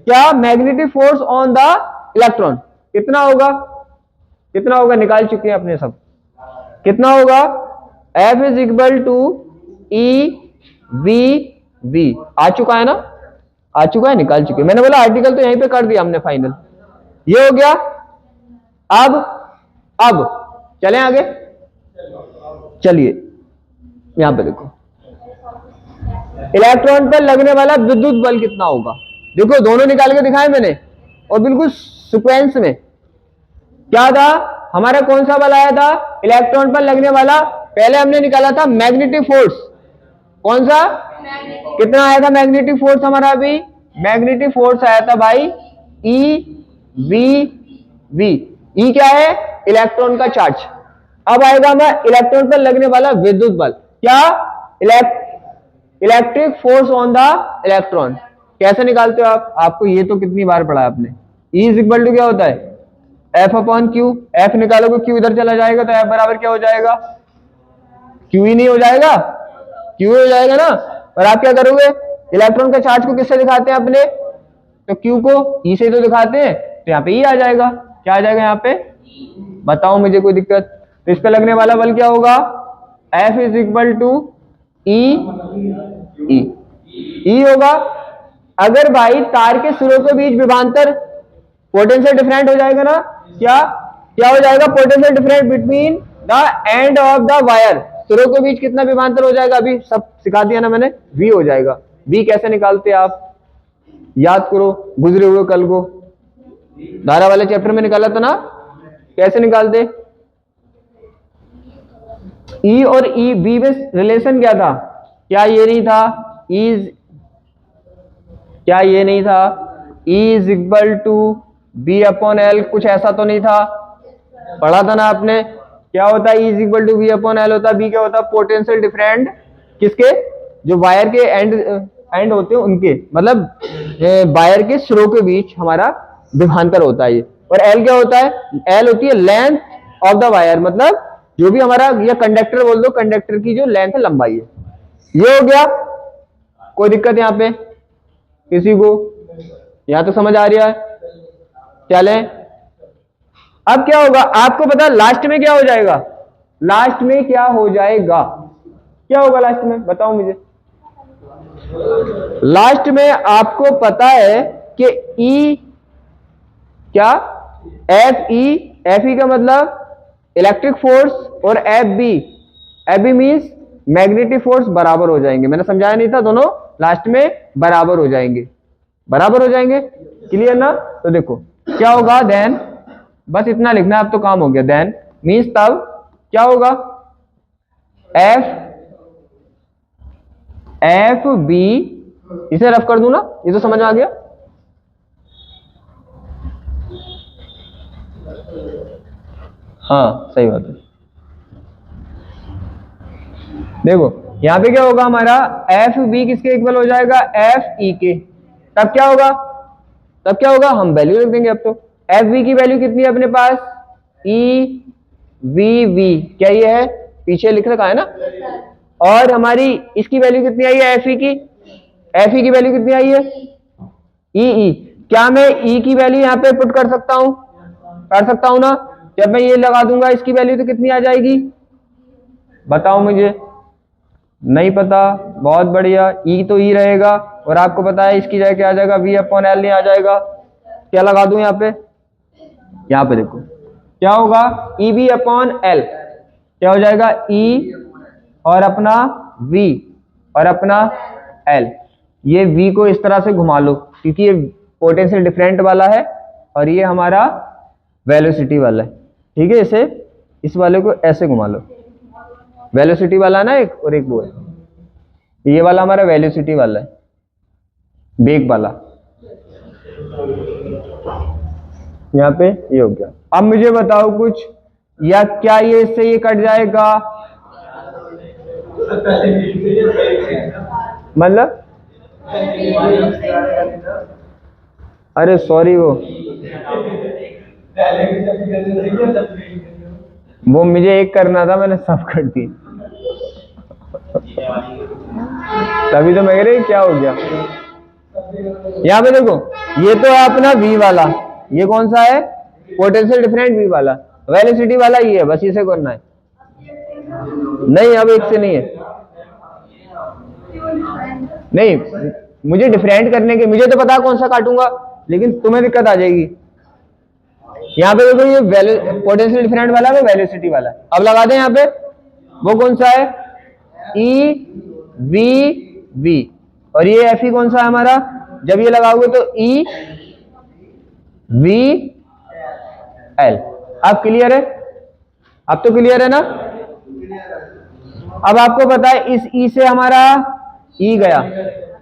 क्या magnetic force on the electron कितना होगा, कितना होगा, निकाल चुके हैं अपने सब, कितना होगा, F is equal to EV आ चुका है ना, आ चुका है, निकाल चुके, मैंने बोला आर्टिकल तो यहीं पे कर दिया हमने फाइनल, ये हो गया। अब चलें आगे, चलिए यहां पे देखो इलेक्ट्रॉन पर लगने वाला विद्युत बल कितना होगा, देखो दोनों निकाल के दिखाए मैंने, और बिल्कुल सीक्वेंस में। क्या था हमारा, कौन सा बल आया था इलेक्ट्रॉन पर लगने वाला, पहले हमने निकाला था मैग्नेटिक फोर्स, कौन सा, कितना आया था मैग्नेटिक फोर्स हमारा, अभी मैग्नेटिक फोर्स आया था भाई EV। ई क्या है, इलेक्ट्रॉन का चार्ज। अब आएगा हमारा इलेक्ट्रॉन पर लगने वाला विद्युत बल, क्या, electric force on the electron. कैसे निकालते हो आप, आपको ये तो कितनी बार पढ़ा आपने, E इज इक्वल टू क्या होता है, F अपॉन Q, F निकालोगे Q इधर चला जाएगा तो F बराबर क्या हो जाएगा, Q ही नहीं हो जाएगा, Q हो जाएगा ना। और आप क्या करोगे, इलेक्ट्रॉन के चार्ज को किससे दिखाते हैं अपने, तो Q को E से तो दिखाते हैं, तो यहाँ पे E आ जाएगा, क्या आ जाएगा यहाँ पे, बताओ मुझे कोई दिक्कत। तो इस पे लगने वाला बल क्या होगा, F is equal to E होगा। अगर भाई तार के सिरों के बीच विभवांतर पोटेंशियल डिफरेंट हो जाएगा ना, क्या क्या हो जाएगा, potential different between the end of the wire, सिरों के बीच कितना विभवांतर हो जाएगा, अभी सब सिखा दिया ना मैंने, V हो जाएगा। V कैसे निकालते हैं आप, याद करो गुजरे हुए कल को धारा वाले चैप्टर में निकाला था ना, कैसे निकालते, ई और ई बी में रिलेशन क्या था? क्या ये नहीं था इज, क्या ये नहीं था E is equal to B upon L? कुछ ऐसा तो नहीं था, पढ़ा था ना आपने? क्या होता है E is equal to B upon L? होता बी क्या होता है? पोटेंशियल डिफरेंट किसके? जो वायर के एंड होते हैं उनके, मतलब वायर के सिरों के बीच हमारा विभवांतर होता है ये। और एल क्या होता है? एल होती है लेंथ ऑफ द वायर, मतलब जो भी हमारा, या कंडक्टर बोल दो, कंडक्टर की जो लेंथ है, लंबाई है। ये हो गया। कोई दिक्कत यहाँ पे किसी को? यहां तो समझ आ रहा है? चले, अब क्या होगा आपको पता, लास्ट में क्या हो जाएगा? लास्ट में क्या हो जाएगा? क्या होगा लास्ट में, बताओ मुझे। लास्ट में आपको पता है कि ई क्या? एफ ई, एफ ई का मतलब इलेक्ट्रिक फोर्स, और F B means magnetic force बराबर हो जाएंगे। मैंने समझाया नहीं था? दोनों लास्ट में बराबर हो जाएंगे, बराबर हो जाएंगे। क्लियर ना? तो देखो क्या होगा देन, बस इतना लिखना है, अब तो काम हो गया। देन मीन्स तब क्या होगा? एफ बी, इसे रफ कर दूं ना, ये तो समझ आ गया। हाँ सही बात है। देखो यहां पे क्या होगा हमारा, एफ बी किसके इक्वल हो जाएगा? एफ ई के। तब क्या होगा? तब क्या होगा? हम वैल्यू लिख देंगे अब तो। एफ बी की वैल्यू कितनी है अपने पास? ई वी वी, क्या ये है? पीछे लिख रखा है ना। और हमारी इसकी वैल्यू कितनी आई है? एफ ई की, एफ ई की वैल्यू कितनी आई है? ई ई। क्या मैं ई की वैल्यू यहाँ पे पुट कर सकता हूं? कर सकता हूं ना? जब मैं ये लगा दूंगा इसकी वैल्यू तो कितनी आ जाएगी? बताओ मुझे। नहीं पता? बहुत बढ़िया, ई तो ई रहेगा, और आपको पता है इसकी जगह क्या आ जाएगा? वी अपॉन एल नहीं आ जाएगा? क्या लगा दूं यहाँ पे? यहाँ पे देखो क्या होगा, ई बी अपॉन एल क्या हो जाएगा? ई और अपना वी और अपना एल। ये वी को इस तरह से घुमा लो, क्योंकि ये पोटेंशियल डिफरेंट वाला है और ये हमारा वेलोसिटी वाला है। ठीक है, इसे, इस वाले को ऐसे घुमा लो। वेलोसिटी वाला ना एक, और एक वो है, ये वाला हमारा वेलोसिटी वाला है, बेग वाला। यहाँ पे ये हो गया। अब मुझे बताओ कुछ, या क्या ये इससे ये कट जाएगा? मतलब अरे सॉरी, वो मुझे एक करना था, मैंने सब कर दी। तभी तो मैं कह रही क्या हो गया। यहाँ पे देखो, ये तो है अपना V वाला, ये कौन सा है? पोटेंशियल डिफरेंट V वाला। वेलोसिटी वाला ये है, बस इसे करना है। नहीं, अब एक से नहीं है, नहीं, मुझे डिफरेंट करने के, मुझे तो पता कौन सा काटूंगा, लेकिन तुम्हें दिक्कत आ जाएगी। यहाँ पे देखो, ये पोटेंशियल डिफरेंट वाला है, वेलोसिटी वाला है। अब लगा दें यहाँ पे, वो कौन सा है? ई वी वी, और ये एफ ई कौन सा है हमारा? जब ये लगाओगे तो ई वी एल। अब क्लियर है? अब तो क्लियर है ना? अब आपको पता है इस ई से हमारा ई गया,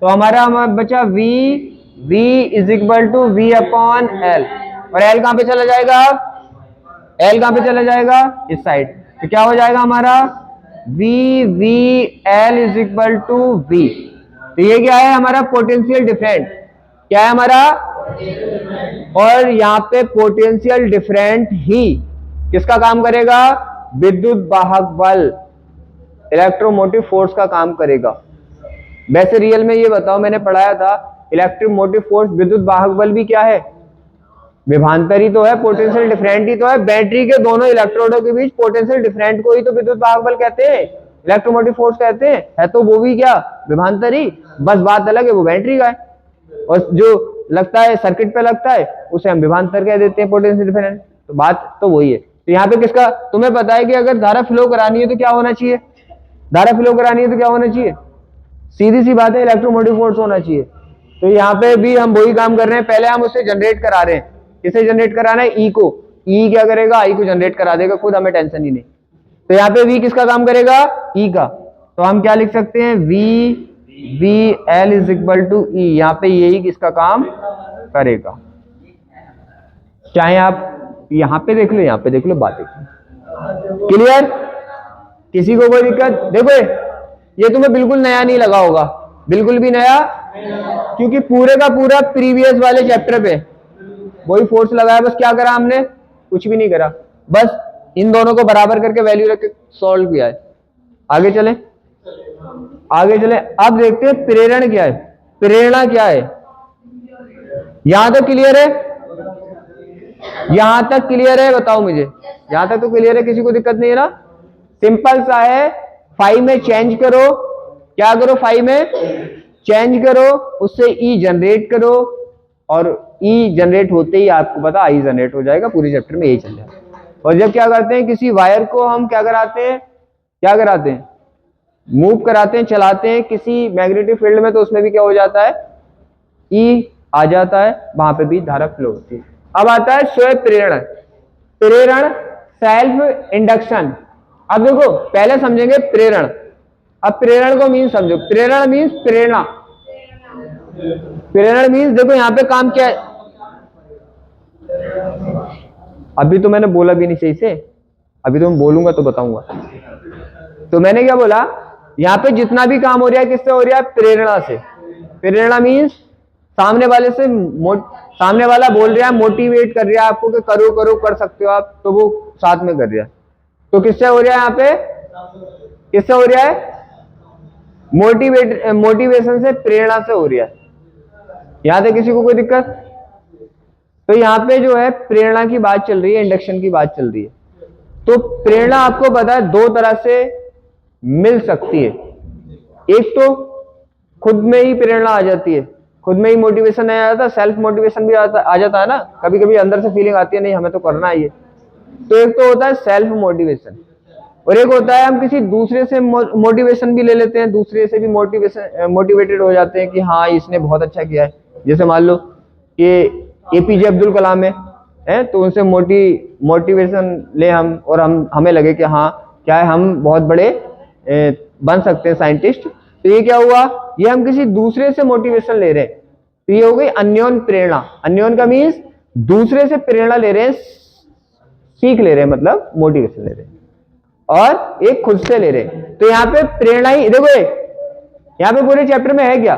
तो हमारा बचा V, V is equal to V upon L, और एल कहां पे चला जाएगा? एल कहां पे चला जाएगा? इस साइड। तो क्या हो जाएगा हमारा? V V L is equal to V. तो ये क्या है हमारा? Potential different. क्या है हमारा? और यहाँ पे पोटेंशियल डिफरेंट ही किसका काम करेगा? विद्युत वाहक बल, इलेक्ट्रोमोटिव फोर्स का काम करेगा। वैसे रियल में ये बताओ, मैंने पढ़ाया था इलेक्ट्रोमोटिव फोर्स, विद्युत वाहक बल भी क्या है? विभवांतर ही तो है, पोटेंशियल डिफरेंट ही तो है। बैटरी के दोनों इलेक्ट्रोडों के बीच पोटेंशियल डिफरेंट को ही तो विद्युत वाहक बल कहते हैं, इलेक्ट्रोमोटिव फोर्स कहते हैं। है तो वो भी क्या? विभवांतर ही, बस बात अलग है, वो बैटरी का है, और जो लगता है सर्किट पे लगता है उसे हम विभवांतर कह देते हैं, पोटेंशियल डिफरेंट। तो बात तो वही है। तो यहाँ पे किसका, तुम्हें पता है कि अगर धारा फ्लो करानी है तो क्या होना चाहिए? धारा फ्लो करानी है तो क्या होना चाहिए? सीधी सी बात है, इलेक्ट्रोमोटिव फोर्स होना चाहिए। तो यहाँ पे भी हम वही काम कर रहे हैं, पहले हम उसे जनरेट करा रहे हैं। किसे जनरेट कराना है? ई को। ई क्या करेगा? आई को जनरेट करा देगा खुद, हमें टेंशन ही नहीं। तो यहाँ पे वी किसका काम करेगा, ई का। तो हम क्या लिख सकते हैं, V L is equal to E. यहाँ पे यही किसका काम करेगा, चाहे आप यहाँ पे देख लो, यहाँ पे देख लो, बात देख लो। क्लियर, किसी को कोई दिक्कत? देखो ये तुम्हें बिल्कुल नया नहीं लगा होगा, बिल्कुल भी नया, क्योंकि पूरे का पूरा प्रीवियस वाले चैप्टर पे वही फोर्स लगाया। बस क्या करा हमने, कुछ भी नहीं करा, बस इन दोनों को बराबर करके वैल्यू रख के सॉल्व किया है। आगे चले, आगे चले। अब देखते हैं प्रेरण क्या है, प्रेरणा क्या है। यहां तक क्लियर है, यहां तक क्लियर है, बताओ मुझे। यहां तक तो क्लियर है, किसी को दिक्कत नहीं है ना? सिंपल सा है, 5 में चेंज करो, क्या करो, 5 में चेंज करो, उससे ई जनरेट करो, और ई जनरेट होते ही आपको पता आई जनरेट हो जाएगा, पूरे चैप्टर में यही चल जाएगा। और जब क्या करते हैं, किसी वायर को हम क्या कराते हैं, क्या कराते हैं, मूव कराते हैं, चलाते हैं किसी मैग्नेटिक फील्ड में, तो उसमें भी क्या हो जाता है, ई आ जाता है, वहां पे भी धारा फ्लो होती है। अब आता है स्वयं प्रेरण, प्रेरण सेल्फ इंडक्शन। अब देखो पहले समझेंगे प्रेरण, अब प्रेरण को मीन समझो। प्रेरण मीन्स प्रेरणा, प्रेरण मीन्स देखो यहां पे काम क्या है, अभी तो मैंने बोला भी नहीं सही से, अभी तो मैं बोलूंगा तो बताऊंगा। तो मैंने क्या बोला, यहाँ पे जितना भी काम हो रहा है किससे हो रहा है, प्रेरणा से। प्रेरणा मीन्स सामने वाले से, सामने वाला बोल रहा है, मोटिवेट कर रहा है आपको कि करो करो, कर सकते हो आप, तो वो साथ में कर रहा है। तो किससे हो रहा है, यहाँ पे किससे हो रहा है, मोटिवेशन से, प्रेरणा से हो रहा है। यहां तक किसी को कोई दिक्कत? तो यहाँ पे जो है प्रेरणा की बात चल रही है, इंडक्शन की बात चल रही है। तो प्रेरणा आपको पता है दो तरह से मिल सकती है। एक तो खुद में ही प्रेरणा आ जाती है, खुद में ही मोटिवेशन आ जाता है, सेल्फ मोटिवेशन भी आ जाता है ना, कभी कभी अंदर से फीलिंग आती है नहीं हमें तो करना ही है। तो एक तो होता है सेल्फ मोटिवेशन, और एक होता है हम किसी दूसरे से मोटिवेशन भी ले लेते हैं, दूसरे से भी मोटिवेटेड हो जाते हैं कि हाँ इसने बहुत अच्छा किया है। जैसे मान लो कि एपीजे अब्दुल कलाम है, तो उनसे मोटिवेशन ले हम, और हमें लगे कि हाँ क्या है, हम बहुत बड़े बन सकते हैं साइंटिस्ट। तो ये क्या हुआ, ये हम किसी दूसरे से मोटिवेशन ले रहे हैं, तो ये हो गई अन्योन प्रेरणा। अन्योन का मीन्स दूसरे से प्रेरणा ले रहे हैं, सीख ले रहे हैं, मतलब मोटिवेशन ले रहे हैं, और एक खुद से ले रहे हैं। तो यहाँ पे प्रेरणा ही देखो, यहाँ पे पूरे चैप्टर में है क्या,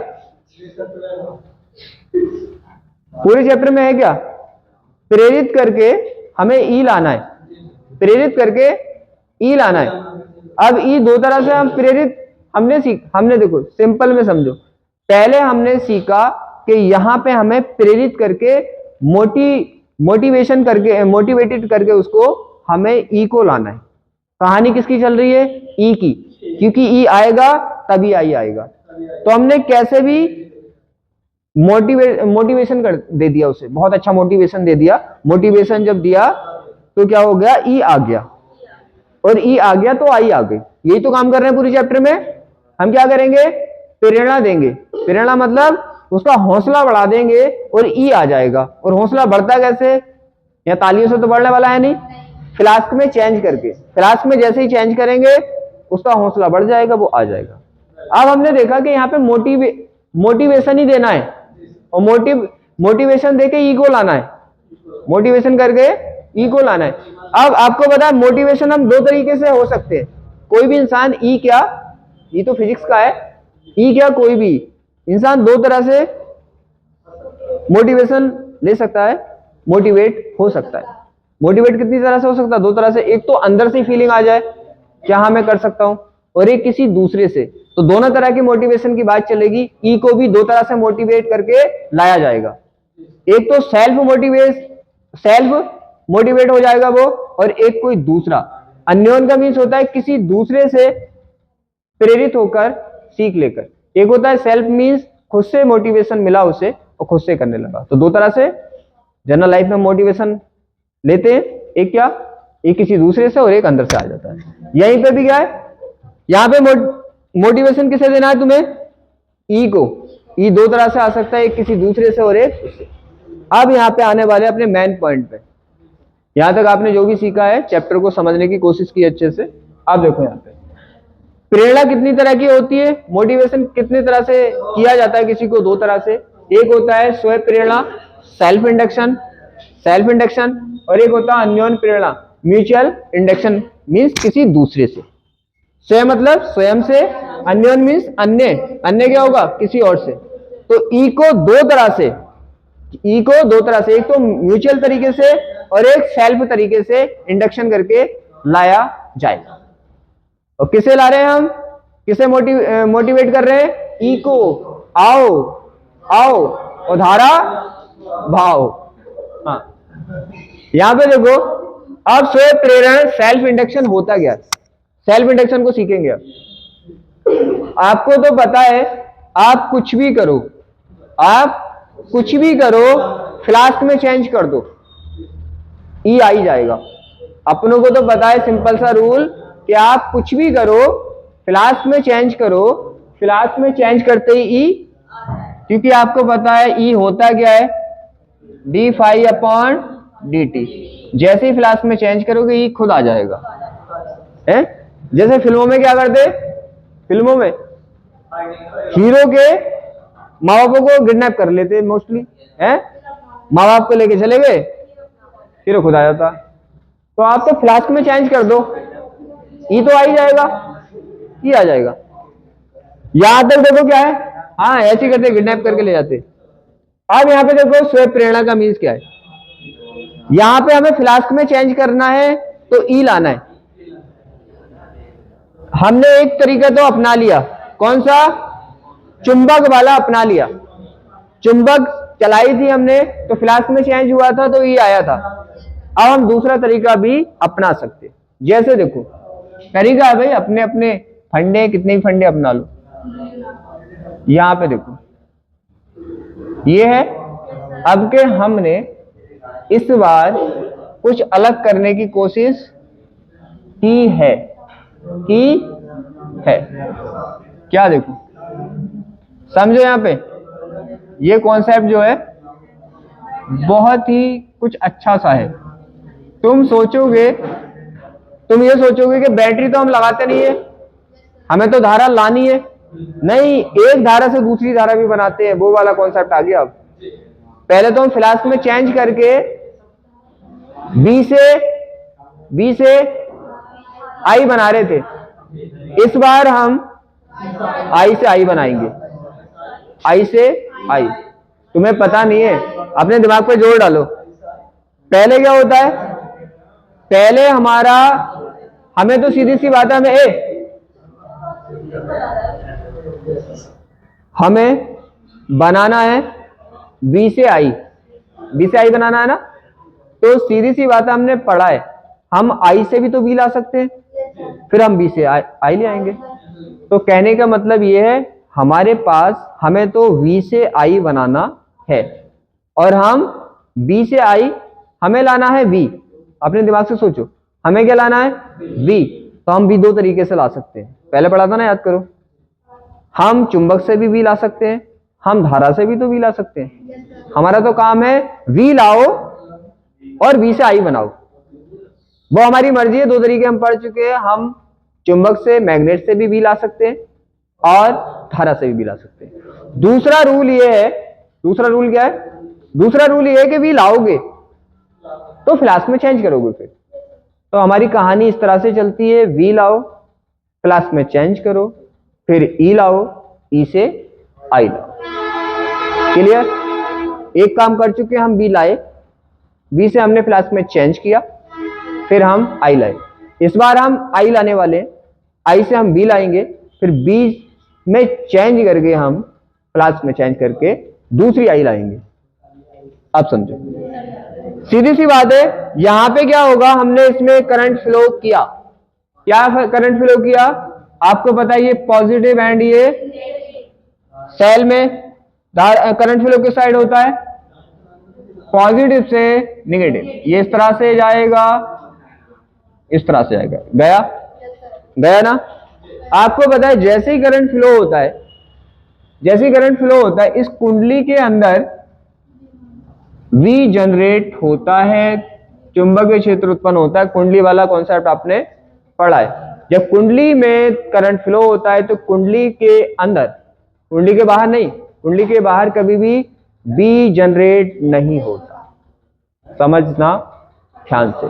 पूरे चैप्टर में है क्या, प्रेरित करके हमें ई लाना है, प्रेरित करके ई लाना है। अब ई दो तरह से हम प्रेरित हमने देखो सिंपल में समझो, पहले हमने सीखा कि यहां पे हमें प्रेरित करके मोटिवेशन करके, मोटिवेटेड करके उसको हमें ई को लाना है। कहानी किसकी चल रही है, ई की, क्योंकि ई आएगा तभी आई आएगा। तो हमने कैसे भी मोटिवेशन कर दे दिया उसे, बहुत अच्छा मोटिवेशन दे दिया। मोटिवेशन जब दिया तो क्या हो गया, ई आ गया, और ई आ गया तो आई आ गई। यही तो काम कर रहे हैं पूरे चैप्टर में। हम क्या करेंगे, प्रेरणा देंगे, प्रेरणा मतलब उसका हौसला बढ़ा देंगे और ई आ जाएगा। और हौसला बढ़ता कैसे, या तालियों से तो बढ़ने वाला है नहीं, फ्लास्क में चेंज करके, फ्लास्क में जैसे ही चेंज करेंगे उसका हौसला बढ़ जाएगा, वो आ जाएगा। अब हमने देखा कि यहाँ पे मोटिवेशन ही देना है, और मोटिवेशन देके ई को लाना है, मोटिवेशन करके ई को लाना है। अब आपको पता है मोटिवेशन हम दो तरीके से हो सकते हैं। कोई भी इंसान ई क्या, ई तो फिजिक्स का है, ई क्या, कोई भी इंसान दो तरह से मोटिवेशन ले सकता है, मोटिवेट हो सकता है। मोटिवेट कितनी तरह से हो सकता है, दो तरह से। एक तो अंदर से फीलिंग आ जाए क्या हाँ मैं कर सकता हूं, और एक किसी दूसरे से। तो दोनों तरह की मोटिवेशन की बात चलेगी। ई को भी दो तरह से मोटिवेट करके लाया जाएगा, एक तो सेल्फ मोटिवेट हो जाएगा वो, और एक कोई दूसरा। अन्योन का मीन्स होता है किसी दूसरे से प्रेरित होकर, सीख लेकर। एक होता है सेल्फ मीन्स खुद से मोटिवेशन मिला उसे और खुद से करने लगा। तो दो तरह से जनरल लाइफ में मोटिवेशन लेते हैं, एक क्या, एक किसी दूसरे से, और एक अंदर से आ जाता है। यहीं पे भी क्या है, यहां पे मोटिवेशन किसे देना है तुम्हें, ई को। ई दो तरह से आ सकता है, एक किसी दूसरे से और एक उससे। अब यहाँ पे आने वाले अपने मेन पॉइंट पे। यहां तक आपने जो भी सीखा है, चैप्टर को समझने की कोशिश की अच्छे से, अब देखो यहाँ पे प्रेरणा कितनी तरह की होती है, मोटिवेशन कितनी तरह से किया जाता है किसी को, दो तरह से। एक होता है स्वयं प्रेरणा, सेल्फ इंडक्शन, और एक होता है अन्योन्य प्रेरणा, म्यूचुअल इंडक्शन, मीन्स किसी दूसरे से। स्वयं मतलब स्वयं से, अन्योन्य मीन्स अन्य, अन्य क्या होगा, किसी और से। तो ई को दो तरह से, एक तो म्यूचुअल तरीके से और एक सेल्फ तरीके से इंडक्शन करके लाया जाएगा। और किसे ला रहे हैं हम, किसे मोटिवेट कर रहे हैं, ई को, आओ आओ, और धारा भाव। हाँ, यहां पे देखो अब स्वयं प्रेरण सेल्फ इंडक्शन होता गया। सेल्फ इंडक्शन को सीखेंगे अब। आपको तो पता है, आप कुछ भी करो, फ्लास्क में चेंज कर दो, ई आ ही जाएगा। अपनों को तो पता है सिंपल सा रूल कि आप कुछ भी करो, फ्लास्क में चेंज करो, फ्लास्क में चेंज करते ही ई, क्योंकि आपको पता है ई होता क्या है, D phi upon D T. जैसे ही फ्लास्क में चेंज करोगे ई खुद आ जाएगा, है? जैसे फिल्मों में क्या करते, फिल्मों में हीरो के माँ बापों को किडनैप कर लेते मोस्टली, है? माँ बाप को लेके चले गए, हीरो खुद आ जाता। तो आप तो फ्लास्क में चेंज कर दो, ई तो आ ही जाएगा, ई आ जाएगा। यहां तक देखो क्या है, हाँ ऐसे करते, किडनैप करके ले जाते। अब यहाँ पे देखो स्वयं प्रेरणा का मीन्स क्या है, यहां पे हमें फ्लास्क में चेंज करना है तो ई लाना है। हमने एक तरीका तो अपना लिया, कौन सा, चुंबक वाला अपना लिया, चुंबक चलाई थी हमने तो फ्लास्क में चेंज हुआ था तो ई आया था। अब हम दूसरा तरीका भी अपना सकते, जैसे देखो तरीका है भाई, अपने अपने फंडे, कितने भी फंडे अपना लो। यहां पे देखो ये है, अब के हमने इस बार कुछ अलग करने की कोशिश की है, क्या देखो समझो, यहां पे ये कॉन्सेप्ट जो है बहुत ही कुछ अच्छा सा है। तुम ये सोचोगे कि बैटरी तो हम लगाते नहीं है, हमें तो धारा लानी है। नहीं, एक धारा से दूसरी धारा भी बनाते हैं, वो वाला कॉन्सेप्ट आ गया। अब पहले तो हम फ्लास्क में चेंज करके बी से आई बना रहे थे, इस बार हम आई से आई बनाएंगे, आई से आई। तुम्हें पता नहीं है, अपने दिमाग पे जोर डालो। पहले क्या होता है, पहले हमें तो सीधी सी बात है, हमें बनाना है बी से आई बनाना है ना। तो सीधी सी बात है, हमने पढ़ा है, हम आई से भी तो बी ला सकते हैं, फिर हम बी से आई ले आएंगे। तो कहने का मतलब ये है, हमारे पास हमें तो वी से आई बनाना है और हम बी से आई, हमें लाना है वी। अपने दिमाग से सोचो, हमें क्या लाना है, वी। तो हम भी दो तरीके से ला सकते हैं, पहले पढ़ा था ना, याद करो। हम चुंबक से भी वी ला सकते हैं, हम धारा से भी तो वी ला सकते हैं। हमारा तो काम है वी लाओ और वी से आई बनाओ, वो हमारी मर्जी है। दो तरीके हम पढ़ चुके हैं, हम चुंबक से, मैग्नेट से भी वी ला सकते हैं और धारा से भी ला सकते हैं। दूसरा रूल ये है, दूसरा रूल क्या है, दूसरा रूल ये है कि वी लाओगे तो फ्लास्क में चेंज करोगे। फिर तो हमारी कहानी इस तरह से चलती है, वी लाओ, फ्लास्क में चेंज करो, फिर ई लाओ, ई से आई लाओ। क्लियर? एक काम कर चुके हम, बी लाए, बी से हमने फ्लास्क में चेंज किया, फिर हम आई लाए। इस बार हम आई लाने वाले, आई से हम बी लाएंगे, फिर बी में चेंज करके हम फ्लास्क में चेंज करके दूसरी आई लाएंगे। अब समझो, सीधी सी बात है। यहां पे क्या होगा, हमने इसमें करंट फ्लो किया, क्या करंट फ्लो किया, आपको पता है ये पॉजिटिव एंड ये सेल में करंट फ्लो किस साइड होता है, पॉजिटिव से नेगेटिव। ये इस तरह से जाएगा, इस तरह से जाएगा, गया ना। आपको पता है जैसे ही करंट फ्लो होता है, जैसे ही करंट फ्लो होता है, इस कुंडली के अंदर वी जनरेट होता है, चुंबकीय क्षेत्र उत्पन्न होता है। कुंडली वाला कॉन्सेप्ट आपने पढ़ा है। जब कुंडली में करंट फ्लो होता है तो कुंडली के अंदर, कुंडली के बाहर नहीं, कुंडली के बाहर कभी भी बी जनरेट नहीं होता, समझना ध्यान से।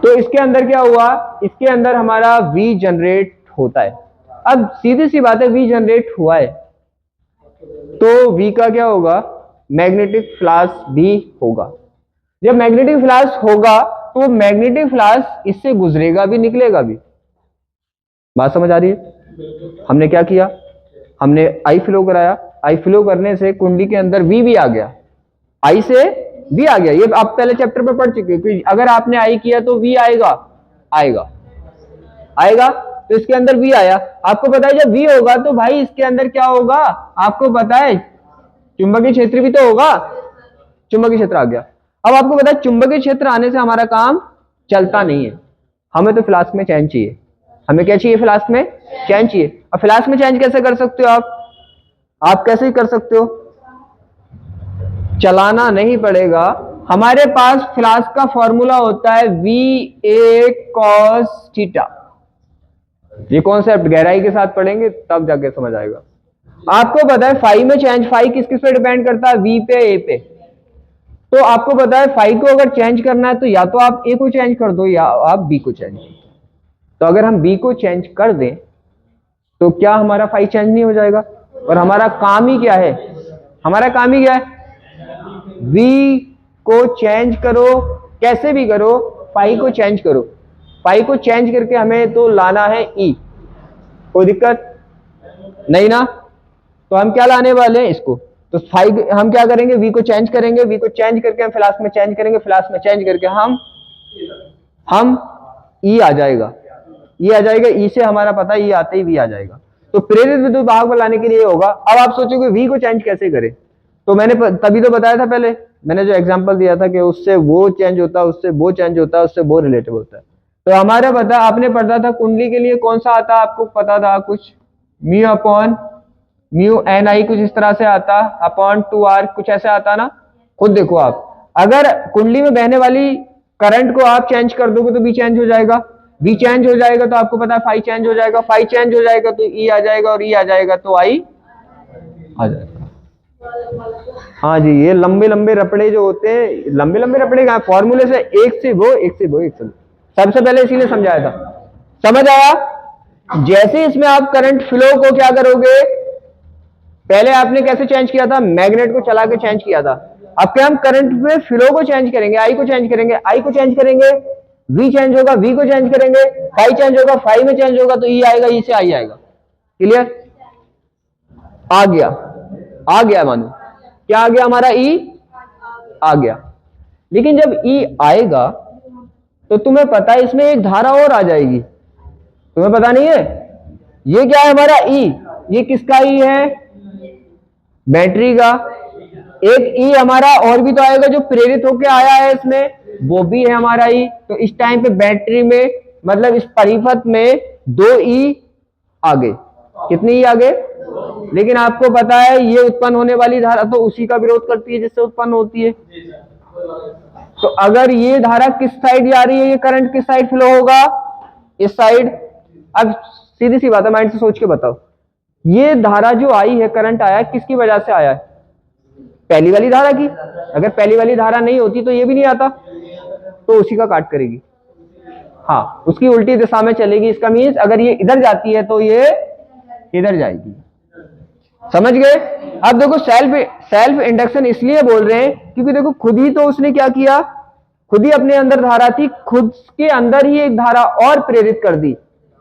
तो इसके अंदर क्या हुआ, इसके अंदर हमारा वी जनरेट होता है। अब सीधी सी बात है, वी जनरेट हुआ है तो वी का क्या होगा, मैग्नेटिक फ्लक्स भी होगा। जब मैग्नेटिक फ्लक्स होगा तो मैग्नेटिक फ्लक्स इससे गुजरेगा भी, निकलेगा भी। बात समझ आ रही है? हमने क्या किया, हमने आई फ्लो कराया, आई फ्लो करने से कुंडली के अंदर वी भी आ गया, आई से वी आ गया। ये आप पहले चैप्टर में पढ़ चुके हैं कि अगर आपने आई किया तो वी आएगा, आएगा आएगा, तो इसके अंदर वी आया। आपको पता है जब वी होगा तो भाई इसके अंदर क्या होगा, आपको पता है चुंबकीय क्षेत्र भी तो होगा, चुंबकीय क्षेत्र आ गया। अब आपको पता है चुंबकीय क्षेत्र आने से हमारा काम चलता नहीं है, हमें तो फ्लास्क में चेंज चाहिए। हमें क्या चाहिए, फ्लास्क में चेंज चाहिए। अब फ्लास्क में चेंज कैसे कर सकते हो आप कैसे कर सकते हो, चलाना नहीं पड़ेगा। हमारे पास फ्लास्क का फॉर्मूला होता है VA cos थीटा। ये कॉन्सेप्ट गहराई के साथ पढ़ेंगे तब जाके समझ आएगा। आपको पता है फाई में चेंज, फाई किस किस पे डिपेंड करता है, V पे, A पे। तो आपको पता है फाई को अगर चेंज करना है तो या तो आप A को चेंज कर दो या आप B को चेंज कर दो। तो अगर हम B को चेंज कर दें तो क्या हमारा फाई चेंज नहीं हो जाएगा? और हमारा काम ही क्या है, हमारा काम ही क्या है, V को चेंज करो, कैसे भी करो, फाई को चेंज करो। फाई को चेंज करके हमें तो लाना है E, कोई दिक्कत नहीं ना। तो हम क्या लाने वाले हैं, इसको। तो फाई हम क्या करेंगे, V को चेंज करेंगे, V को चेंज करके हम फ्लास्क में चेंज करेंगे, फ्लास्क में चेंज करके हम E आ जाएगा, E आ जाएगा। E से हमारा पता E आते ही V आ जाएगा। तो प्रेरित विद्युत वाहक बनाने के लिए होगा। अब आप सोचोगे V को चेंज कैसे करें, तो मैंने तभी तो बताया था पहले, मैंने जो एग्जांपल दिया था कि उससे वो चेंज होता है, उससे वो चेंज होता है, उससे वो रिलेटिव होता है। तो हमारा पता, आपने पढ़ा था कुंडली के लिए कौन सा आता, आपको पता था कुछ, म्यू अपॉन म्यू एन आई कुछ इस तरह से आता, अपॉन 2R कुछ ऐसे आता ना। खुद देखो आप, अगर कुंडली में बहने वाली करंट को आप चेंज कर दोगे तो भी चेंज हो जाएगा, भी चेंज हो जाएगा तो आपको पता है फाई चेंज हो जाएगा, फाई चेंज हो जाएगा तो ई आ जाएगा, और ई आ जाएगा तो आई आ जाएगा। हाँ जी, ये लंबे लंबे रपड़े जो होते हैं, लंबे लंबे रपड़े का फॉर्मूले से एक से वो, एक से वो, एक से वो, सबसे पहले इसीलिए समझाया था। समझ आया? जैसे इसमें आप करंट फ्लो को क्या करोगे, पहले आपने कैसे चेंज किया था, मैग्नेट को चला के चेंज किया था। अब क्या हम करंट में फ्लो को चेंज करेंगे, आई को चेंज करेंगे, आई को चेंज करेंगे, वी चेंज होगा, वी को चेंज करेंगे, फाई चेंज होगा, फाई में चेंज होगा तो ई आएगा, ई से आई आएगा। क्लियर? आ गया, आ गया, मानो क्या आ गया, हमारा ई आ गया। लेकिन जब ई आएगा तो तुम्हें पता है इसमें एक धारा और आ जाएगी, तुम्हें पता नहीं है? ये क्या है हमारा ई, ये किसका ई है, बैटरी का। एक ई हमारा और भी तो आएगा जो प्रेरित होके आया है इसमें, वो भी है हमारा ई। तो इस टाइम पे बैटरी में, मतलब इस परिपथ में 2 ई आ गए। कितने ई आ गए? लेकिन आपको पता है ये उत्पन्न होने वाली धारा तो उसी का विरोध करती है जिससे उत्पन्न होती है। तो अगर ये धारा किस साइड जा रही है, ये करंट किस साइड फ्लो होगा, इस साइड। अब सीधी सी बात है, माइंड से सोच के बताओ, ये धारा जो आई है, करंट आया, किसकी वजह से आया है, पहली वाली धारा की। अगर पहली वाली धारा नहीं होती तो ये भी नहीं आता, तो उसी का काट करेगी, हाँ, उसकी उल्टी दिशा में चलेगी। इसका मीन्स अगर ये इधर जाती है तो ये इधर जाएगी। समझ गए? अब देखो सेल्फ इंडक्शन इसलिए बोल रहे हैं क्योंकि देखो खुद ही तो उसने क्या किया, खुद ही अपने अंदर धारा थी, खुद के अंदर ही एक धारा और प्रेरित कर दी।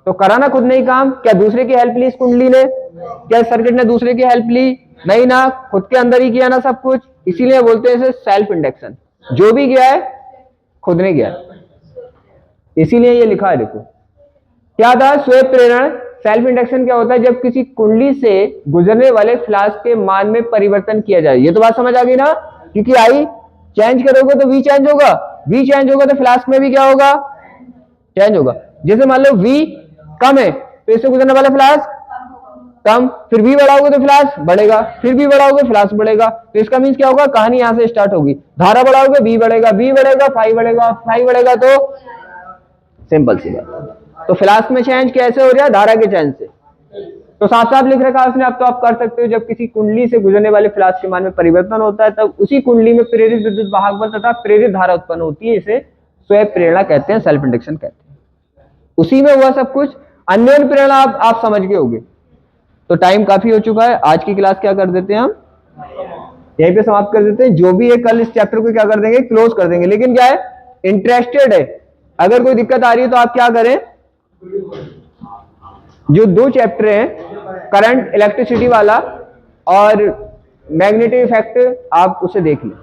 तो करा ना खुद ने ही काम, क्या दूसरे की हेल्प ली इस कुंडली ने, क्या सर्किट ने दूसरे की हेल्प ली? नहीं ना, खुद के अंदर ही किया ना सब कुछ। इसीलिए बोलते हैं इसे सेल्फ इंडक्शन, जो भी गया है खुद ने किया, इसीलिए ये लिखा है। देखो क्या था, स्व प्रेरण। सेल्फ इंडक्शन क्या होता है, जब किसी कुंडली से गुजरने वाले फ्लास्क के मान में परिवर्तन किया जाए। ये तो बात समझ आ गई ना, क्योंकि आई चेंज करोगे तो वी चेंज होगा, वी चेंज होगा तो फ्लास्क में भी क्या होगा, चेंज होगा। जैसे मान लो वी कम है तो इससे गुजरने वाला फ्लास्क कम, फिर वी बढ़ाओगे तो फ्लास्क बढ़ेगा, फिर वी बढ़ाओगे फ्लास्क बढ़ेगा। तो इसका मीन्स क्या होगा, कहानी यहां से स्टार्ट होगी, धारा बढ़ाओगे वी बढ़ेगा, वी बढ़ेगा, फाई बढ़ेगा, फाई बढ़ेगा, तो सिंपल सी बात। तो फ्लास्क में चेंज कैसे हो रहा है? धारा के चेंज से। तो साफ साफ लिख रखा है उसने। अब तो आप कर सकते हो, जब किसी कुंडली से गुजरने वाले फ्लास्क के मान में परिवर्तन होता है तब उसी कुंडली में प्रेरित विद्युत वाहक बल तथा प्रेरित धारा उत्पन्न होती है। इसे स्वयं प्रेरणा कहते हैं, सेल्फ इंडक्शन कहते हैं। उसी में हुआ सब कुछ। अन्योन्य प्रेरणा आप समझ गए होंगे। तो टाइम काफी हो चुका है, आज की क्लास क्या कर देते हैं हम यहीं पे समाप्त कर देते हैं। जो भी है कल इस चैप्टर को क्या कर देंगे, क्लोज कर देंगे। लेकिन क्या है, इंटरेस्टेड है, अगर कोई दिक्कत आ रही है तो आप क्या करें, जो 2 चैप्टर हैं, करंट इलेक्ट्रिसिटी वाला और मैग्नेटिक इफेक्ट, आप उसे देख लें।